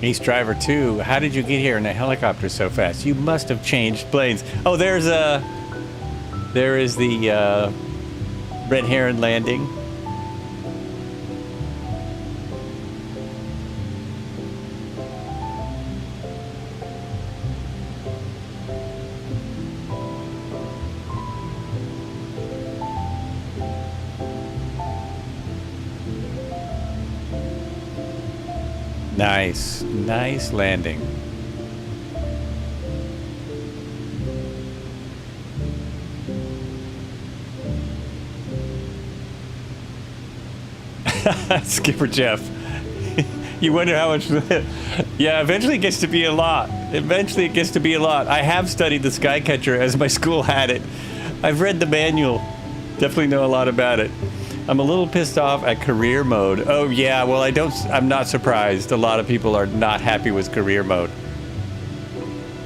Ace Driver 2, how did you get here in a helicopter so fast? You must have changed planes. Oh, there is the Red Heron landing. Nice, nice landing. Skipper Jeff. You wonder how much... Yeah, eventually it gets to be a lot. Eventually it gets to be a lot. I have studied the Skycatcher as my school had it. I've read the manual. Definitely know a lot about it. I'm a little pissed off at career mode. Oh yeah, well I'm not surprised. A lot of people are not happy with career mode.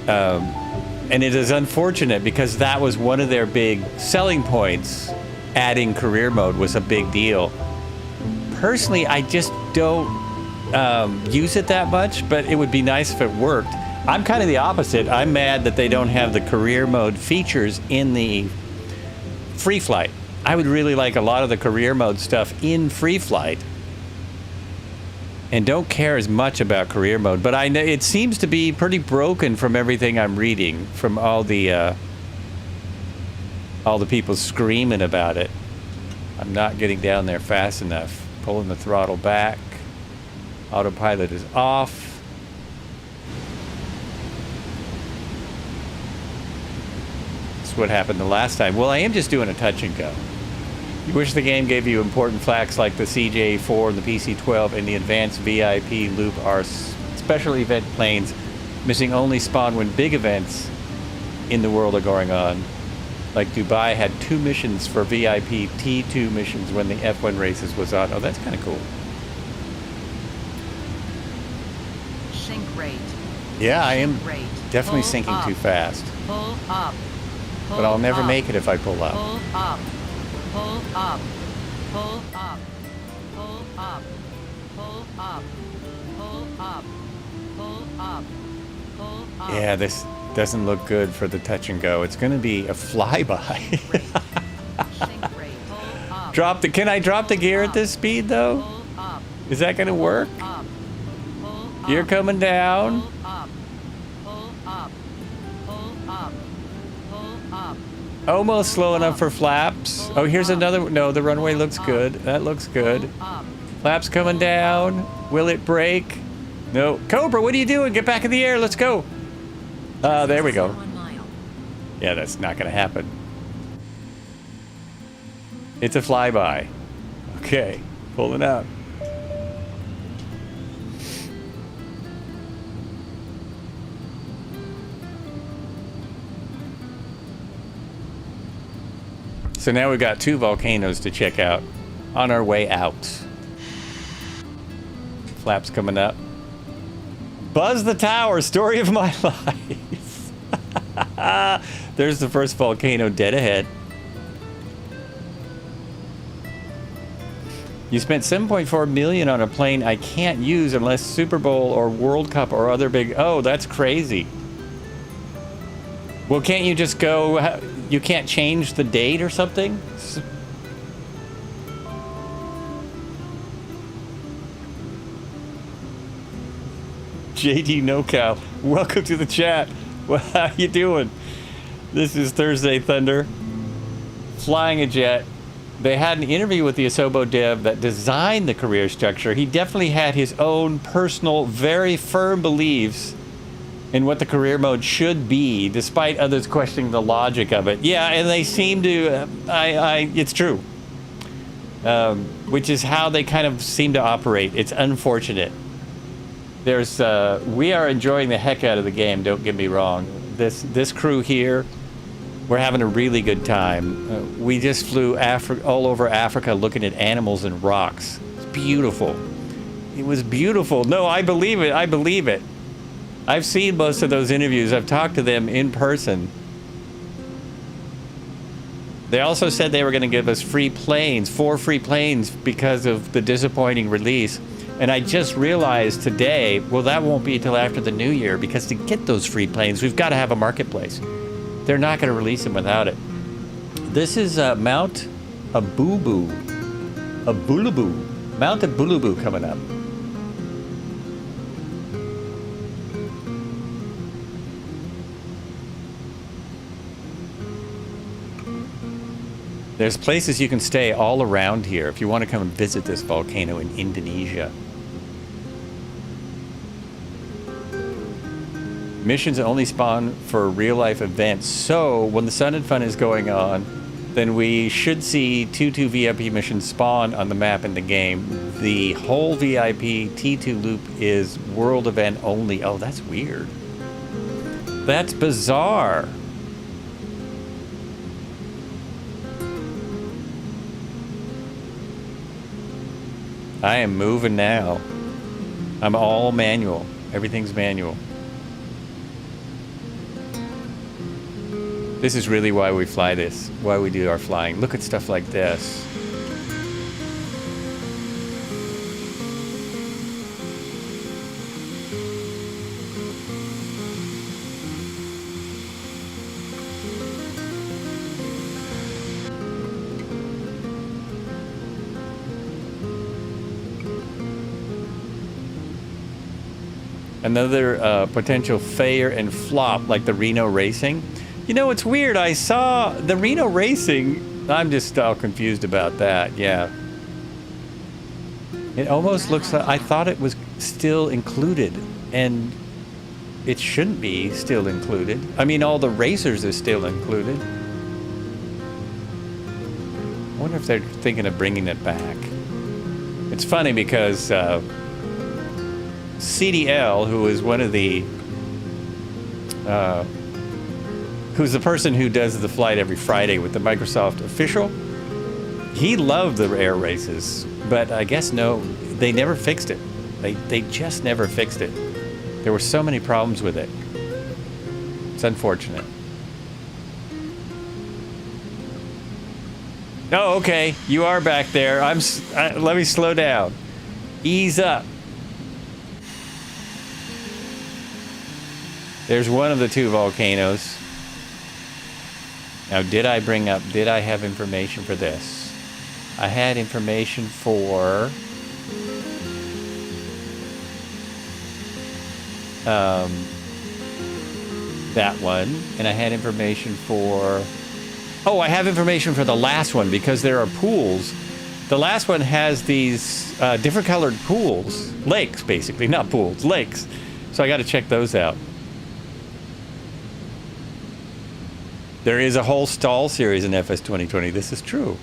And it is unfortunate because that was one of their big selling points. Adding career mode was a big deal. Personally, I just don't use it that much, but it would be nice if it worked. I'm kind of the opposite. I'm mad that they don't have the career mode features in the free flight. I would really like a lot of the career mode stuff in free flight, and don't care as much about career mode. But I know it seems to be pretty broken from everything I'm reading, from all the people screaming about it. I'm not getting down there fast enough. Pulling the throttle back. Autopilot is off. That's what happened the last time. Well, I am just doing a touch and go. You wish the game gave you important flags like the CJ4 and the PC-12 and the advanced VIP loop are special event planes missing only spawn when big events in the world are going on. Like Dubai had 2 missions for VIP T2 missions when the F1 races was on. Oh, that's kind of cool. Sink rate. Yeah, I am Rate. definitely Pull sinking up. too fast. Pull up. But I'll never up. make it if I pull up. Pull up. Pull up. Pull up. Pull up. Pull up. Pull up. Pull up. Pull up. Yeah, this doesn't look good for the touch and go. It's going to be a flyby. Sink rate. Pull up. Drop the. Can I drop the gear at this speed though? Pull up. Is that going to work? Up. Pull up. Gear coming down. Pull up. Pull up. Pull up. Pull up. Almost slow enough for flaps. Oh, here's another. No, the runway looks good. That looks good. Flaps coming down. Will it break? No. Cobra, what are you doing? Get back in the air. Let's go. There we go. Yeah, that's not going to happen. It's a flyby. Okay, pulling up. So now we've got 2 volcanoes to check out on our way out. Flaps coming up. Buzz the tower, story of my life. There's the first volcano dead ahead. You spent $7.4 million on a plane I can't use unless Super Bowl or World Cup or other big... Oh, that's crazy. Well, can't you just go... You can't change the date or something? JD NoCal, welcome to the chat. Well, how you doing? This is Thursday Thunder. Flying a jet. They had an interview with the Asobo dev that designed the career structure. He definitely had his own personal, very firm beliefs in what the career mode should be, despite others questioning the logic of it. Yeah, and they seem to, it's true. Which is how they kind of seem to operate. It's unfortunate. There's we are enjoying the heck out of the game, don't get me wrong. This crew here, we're having a really good time. We just flew all over Africa looking at animals and rocks. It's beautiful. It was beautiful. No, I believe it. I believe it. I've seen most of those interviews. I've talked to them in person. They also said they were going to give us free planes, 4 free planes, because of the disappointing release. And I just realized today, well, that won't be until after the new year, because to get those free planes, we've got to have a marketplace. They're not going to release them without it. This is Mount Abubu. Mount Abulubu coming up. There's places you can stay all around here if you want to come and visit this volcano in Indonesia. Missions only spawn for real-life events. So when the Sun and Fun is going on, then we should see 2 VIP missions spawn on the map in the game. The whole VIP T2 loop is world event only. Oh, that's weird. That's bizarre. I am moving now. I'm all manual. Everything's manual. This is really why we fly this, why we do our flying. Look at stuff like this. Another potential failure and flop like the Reno Racing. You know, it's weird. I saw the Reno Racing. I'm just all confused about that. Yeah. It almost looks like I thought it was still included, and it shouldn't be still included. I mean, all the racers are still included. I wonder if they're thinking of bringing it back. It's funny because CDL, who is one of the who's the person who does the flight every Friday with the Microsoft official, he loved the air races, but I guess no, they never fixed it. They just never fixed it. There were so many problems with it. It's unfortunate. Oh, okay, you are back there. Let me slow down. Ease up. There's one of the 2 volcanoes. Now, did I have information for this? I had information for that one, and I had information for, oh, I have information for the last one because there are pools. The last one has these different colored pools, lakes basically, not pools, lakes. So I got to check those out. There is a whole stall series in FS 2020. This is true.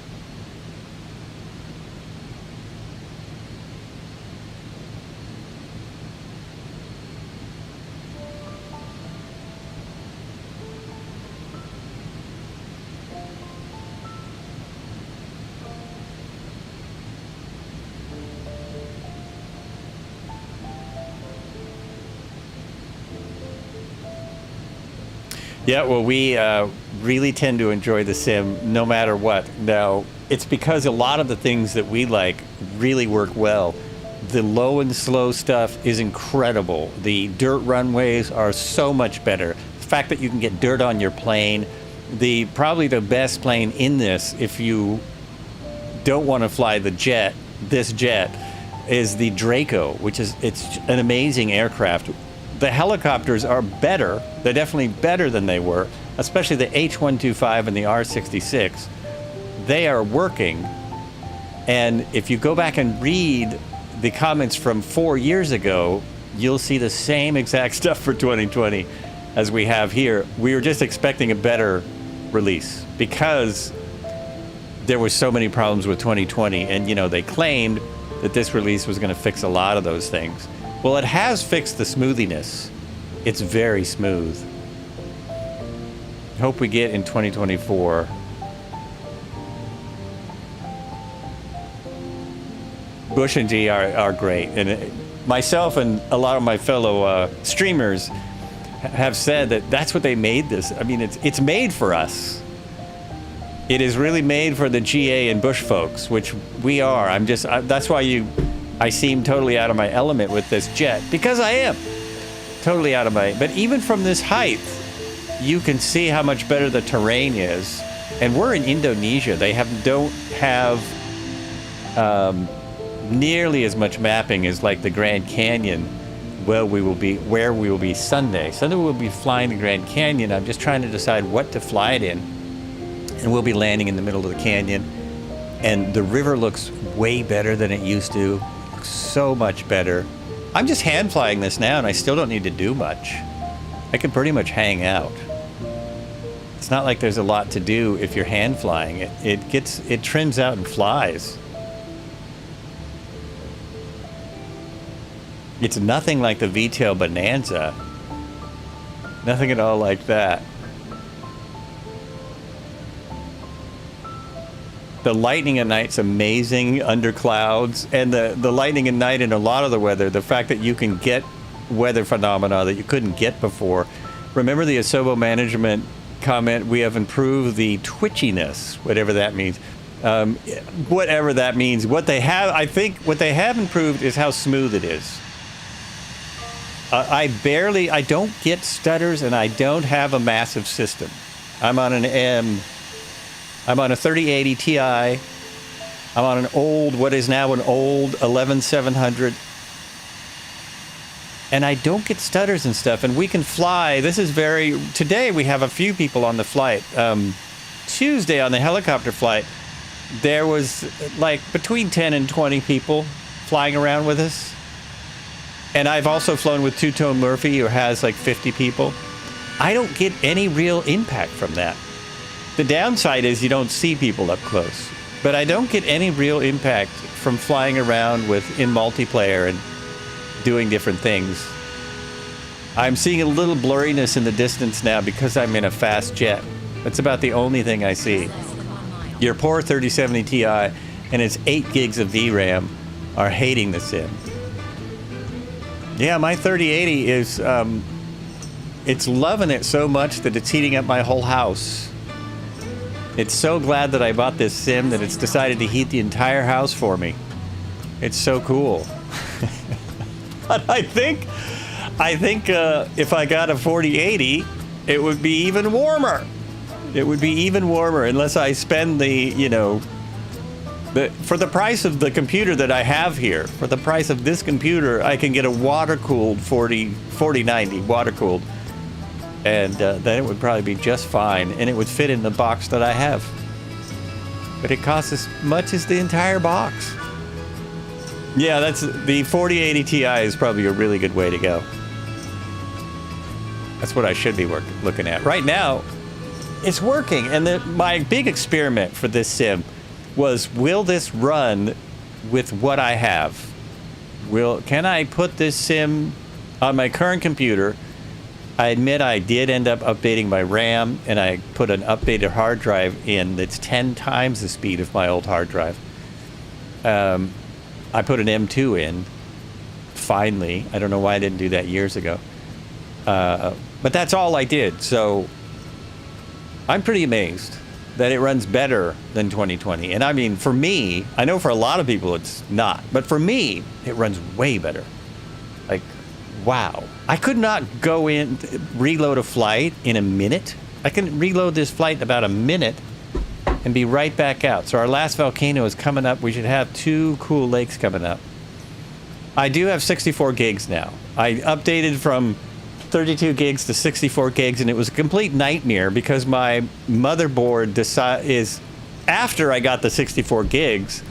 Yeah, well, we really tend to enjoy the sim no matter what. Now, it's because a lot of the things that we like really work well. The low and slow stuff is incredible. The dirt runways are so much better. The fact that you can get dirt on your plane, probably the best plane in this, if you don't want to fly the jet, this jet, is the Draco, it's an amazing aircraft. The helicopters are better. They're definitely better than they were, especially the H-125 and the R-66. They are working. And if you go back and read the comments from 4 years ago, you'll see the same exact stuff for 2020 as we have here. We were just expecting a better release because there were so many problems with 2020. And, you know, they claimed that this release was going to fix a lot of those things. Well, it has fixed the smoothiness. It's very smooth. Hope we get in 2024. Bush and G are great, and myself and a lot of my fellow streamers have said that that's what they made this. I mean, it's made for us. It is really made for the GA and Bush folks, which we are. That's why I seem totally out of my element with this jet, because I am totally out of my. But even from this height, you can see how much better the terrain is. And we're in Indonesia. They don't have nearly as much mapping as like the Grand Canyon, where we will be Sunday. Sunday we'll be flying the Grand Canyon. I'm just trying to decide what to fly it in. And we'll be landing in the middle of the canyon. And the river looks way better than it used to. Looks so much better. I'm just hand flying this now, and I still don't need to do much. I can pretty much hang out. It's not like there's a lot to do if you're hand flying. It trims out and flies. It's nothing like the V-tail Bonanza. Nothing at all like that. The lightning at night's amazing under clouds, and the lightning at night in a lot of the weather, the fact that you can get weather phenomena that you couldn't get before. Remember the Asobo management comment, we have improved the twitchiness, whatever that means. Whatever that means. I think what they have improved is how smooth it is. I don't get stutters, and I don't have a massive system. I'm on a 3080 Ti. I'm on what is now an old 11700. And I don't get stutters and stuff, and we can fly. Today we have a few people on the flight. Tuesday on the helicopter flight, there was like between 10 and 20 people flying around with us. And I've also flown with Two-Tone Murphy, who has like 50 people. I don't get any real impact from that. The downside is you don't see people up close. But I don't get any real impact from flying around in multiplayer and doing different things. I'm seeing a little blurriness in the distance now because I'm in a fast jet. That's about the only thing I see. Your poor 3070 Ti and its 8 gigs of VRAM are hating the sim. Yeah, my 3080 is, it's loving it so much that it's heating up my whole house. It's so glad that I bought this sim that it's decided to heat the entire house for me. It's so cool. But I think if I got a 4080, it would be even warmer. It would be even warmer unless I spend for the price of the computer that I have here, for the price of this computer, I can get a water-cooled 4090 water-cooled. And then it would probably be just fine, and it would fit in the box that I have. But it costs as much as the entire box. Yeah, the 4080 Ti is probably a really good way to go. That's what I should be looking at. Right now, it's working, and my big experiment for this sim was, will this run with what I have? Can I put this sim on my current computer? I admit I did end up updating my RAM, and I put an updated hard drive in that's 10 times the speed of my old hard drive. I put an M2 in, finally. I don't know why I didn't do that years ago. But that's all I did, so I'm pretty amazed that it runs better than 2020. And I mean, for me, I know for a lot of people it's not, but for me, it runs way better. Like, wow. I could not go in, reload a flight in a minute. I can reload this flight in about a minute and be right back out. So our last volcano is coming up. We should have 2 cool lakes coming up. I do have 64 gigs now. I updated from 32 gigs to 64 gigs, and it was a complete nightmare because my motherboard is after I got the 64 gigs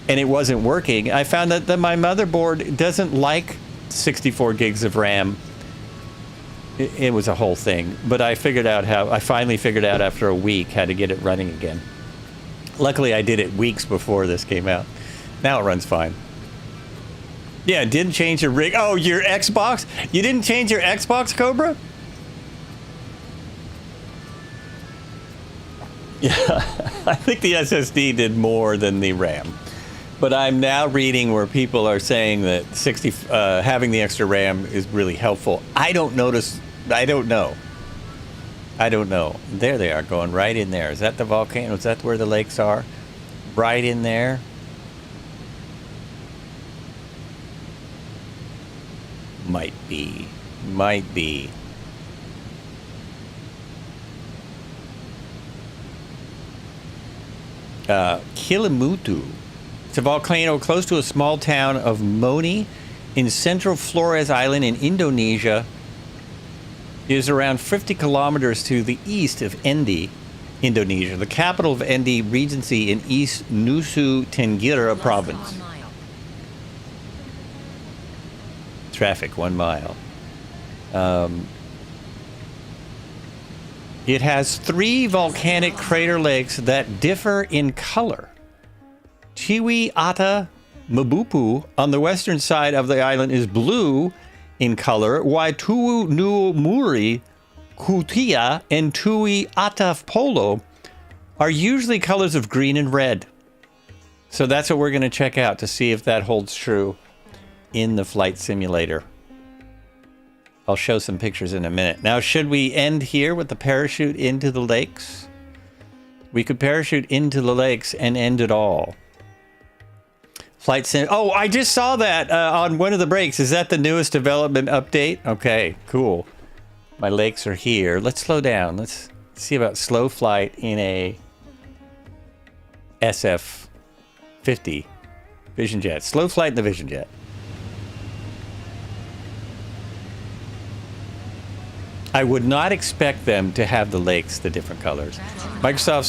and it wasn't working. I found that my motherboard doesn't like 64 gigs of RAM. It was a whole thing, but I finally figured out after a week how to get it running again. Luckily, I did it weeks before this came out. Now it runs fine. Yeah, didn't change your rig. Oh, your Xbox? You didn't change your Xbox, Cobra? Yeah, I think the SSD did more than the RAM. But I'm now reading where people are saying that having the extra RAM is really helpful. I don't know. There they are, going right in there. Is that the volcano? Is that where the lakes are? Right in there. Might be. Kilimutu. It's a volcano close to a small town of Moni in central Flores Island in Indonesia. It is around 50 kilometers to the east of Endi, Indonesia, the capital of Endi Regency in East Nusa Tenggara province. Traffic 1 mile. It has 3 volcanic crater lakes that differ in color. Chiwi Ata Mabupu on the western side of the island is blue in color, while Tui Nu Muri, Kutia, and Tui Ata Polo are usually colors of green and red. So that's what we're going to check out to see if that holds true in the flight simulator. I'll show some pictures in a minute. Now, should we end here with the parachute into the lakes? We could parachute into the lakes and end it all. Flight sim. Oh, I just saw that on one of the breaks. Is that the newest development update? Okay, cool. My lakes are here. Let's slow down. Let's see about slow flight in a SF50 Vision Jet. Slow flight in the Vision Jet. I would not expect them to have the lakes the different colors. Microsoft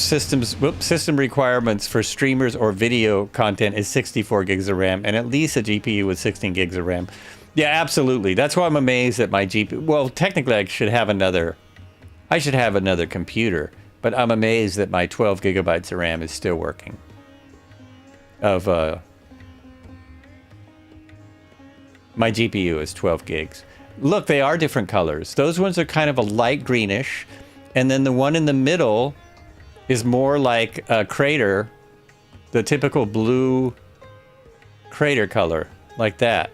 system requirements for streamers or video content is 64 gigs of RAM and at least a GPU with 16 gigs of RAM. Yeah, absolutely. That's why I'm amazed that my GPU... Well, technically I should have another computer, but I'm amazed that my 12 gigabytes of RAM is still working. My GPU is 12 gigs. Look, they are different colors. Those ones are kind of a light greenish, and then the one in the middle is more like a crater, the typical blue crater color, like that.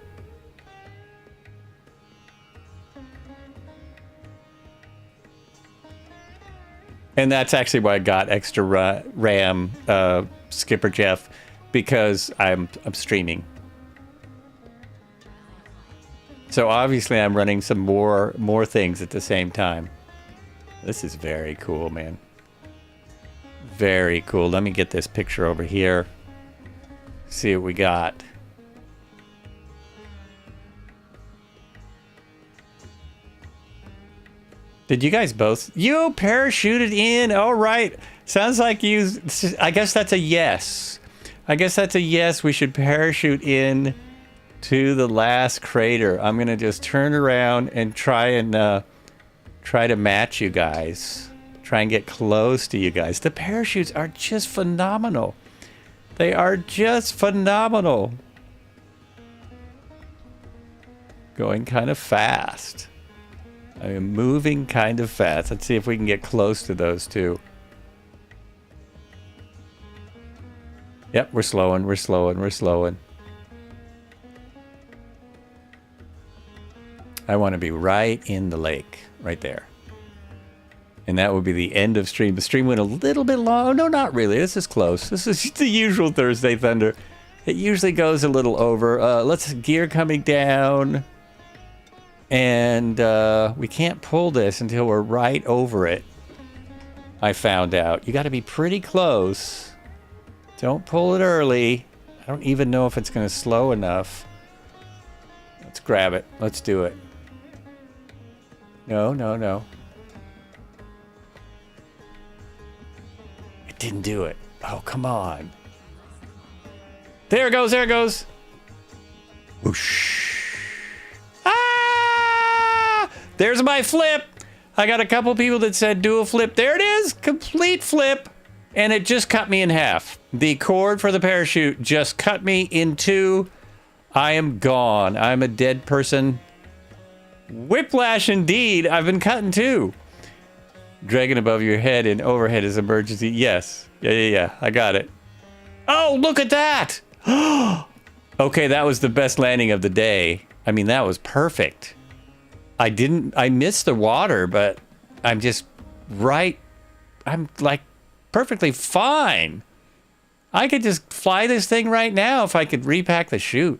And that's actually why I got extra RAM, Skipper Jeff, because I'm streaming. So obviously I'm running some more things at the same time. This is very cool, man. Very cool. Let me get this picture over here. See what we got. Did you guys both? You parachuted in. All right. Sounds like you... I guess that's a yes. I guess that's a yes. We should parachute in to the last crater. I'm gonna just turn around and try to match you guys. Try and get close to you guys. The parachutes are just phenomenal. They are just phenomenal. Going kind of fast. I am moving kind of fast. Let's see if we can get close to those two. Yep, we're slowing, we're slowing, we're slowing. I want to be right in the lake, right there. And that would be the end of stream. The stream went a little bit long. No, not really. This is close. This is the usual Thursday Thunder. It usually goes a little over. Let's gear coming down. And we can't pull this until we're right over it. I found out. You got to be pretty close. Don't pull it early. I don't even know if it's going to slow enough. Let's grab it. Let's do it. No, no, no. It didn't do it. Oh, come on. There it goes. There it goes. Whoosh. Ah! There's my flip. I got a couple people that said do a flip. There it is. Complete flip. And it just cut me in half. The cord for the parachute just cut me in two. I am gone. I'm a dead person. Whiplash indeed. I've been cutting too. Dragging above your head and overhead is emergency. Yes. Yeah. I got it. Oh, look at that. Okay, that was the best landing of the day. I mean, that was perfect. I missed the water, but I'm just right. I'm like perfectly fine. I could just fly this thing right now if I could repack the chute.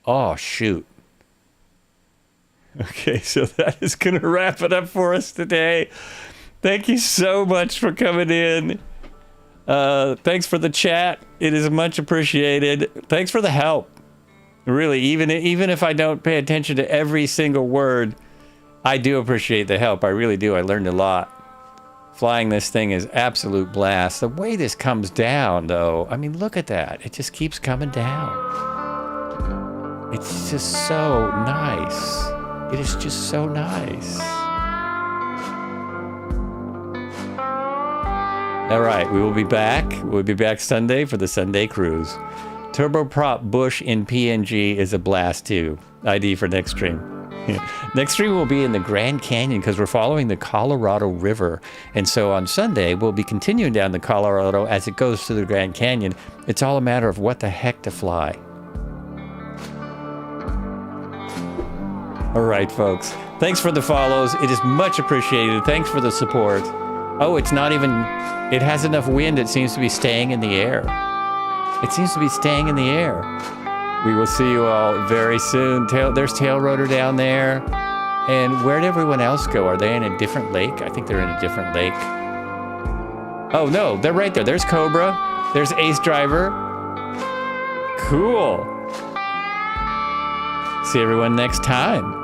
Oh, shoot. Okay, so that is going to wrap it up for us today. Thank you so much for coming in. Thanks for the chat. It is much appreciated. Thanks for the help. Really, even if I don't pay attention to every single word, I do appreciate the help. I really do. I learned a lot. Flying this thing is absolute blast. The way this comes down, though, I mean, look at that. It just keeps coming down. It's just so nice. It is just so nice. All right, we will be back. We'll be back Sunday for the Sunday cruise. Turboprop Bush in PNG is a blast too. ID for next stream. Next stream will be in the Grand Canyon because we're following the Colorado River. And so on Sunday, we'll be continuing down the Colorado as it goes to the Grand Canyon. It's all a matter of what the heck to fly. All right, folks. Thanks for the follows. It is much appreciated. Thanks for the support. Oh, it's not even... It has enough wind, it seems to be staying in the air. It seems to be staying in the air. We will see you all very soon. There's Tail Rotor down there. And where'd everyone else go? Are they in a different lake? I think they're in a different lake. Oh, no, they're right there. There's Cobra. There's Ace Driver. Cool. See everyone next time.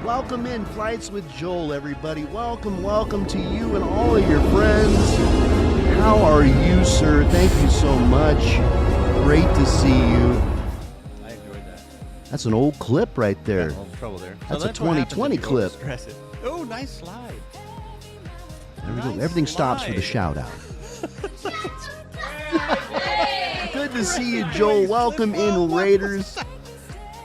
Welcome in Flights with Joel, everybody. Welcome to you and all of your friends. How are you, sir? Thank you so much. Great to see you. I enjoyed that. That's an old clip right there. A little trouble there. That's a 2020 clip. Oh, nice slide. There we go. Everything stops for the shout out. Good to see you, Joel. Welcome in, Raiders.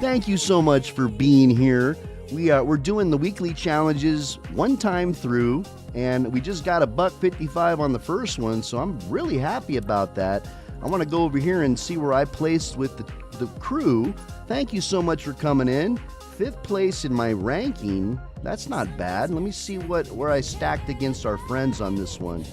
Thank you so much for being here. We're doing the weekly challenges one time through, and we just got a $1.55 on the first one, so I'm really happy about that. I want to go over here and see where I placed with the crew. Thank you so much for coming in. 5th place in my ranking. That's not bad. Let me see where I stacked against our friends on this one.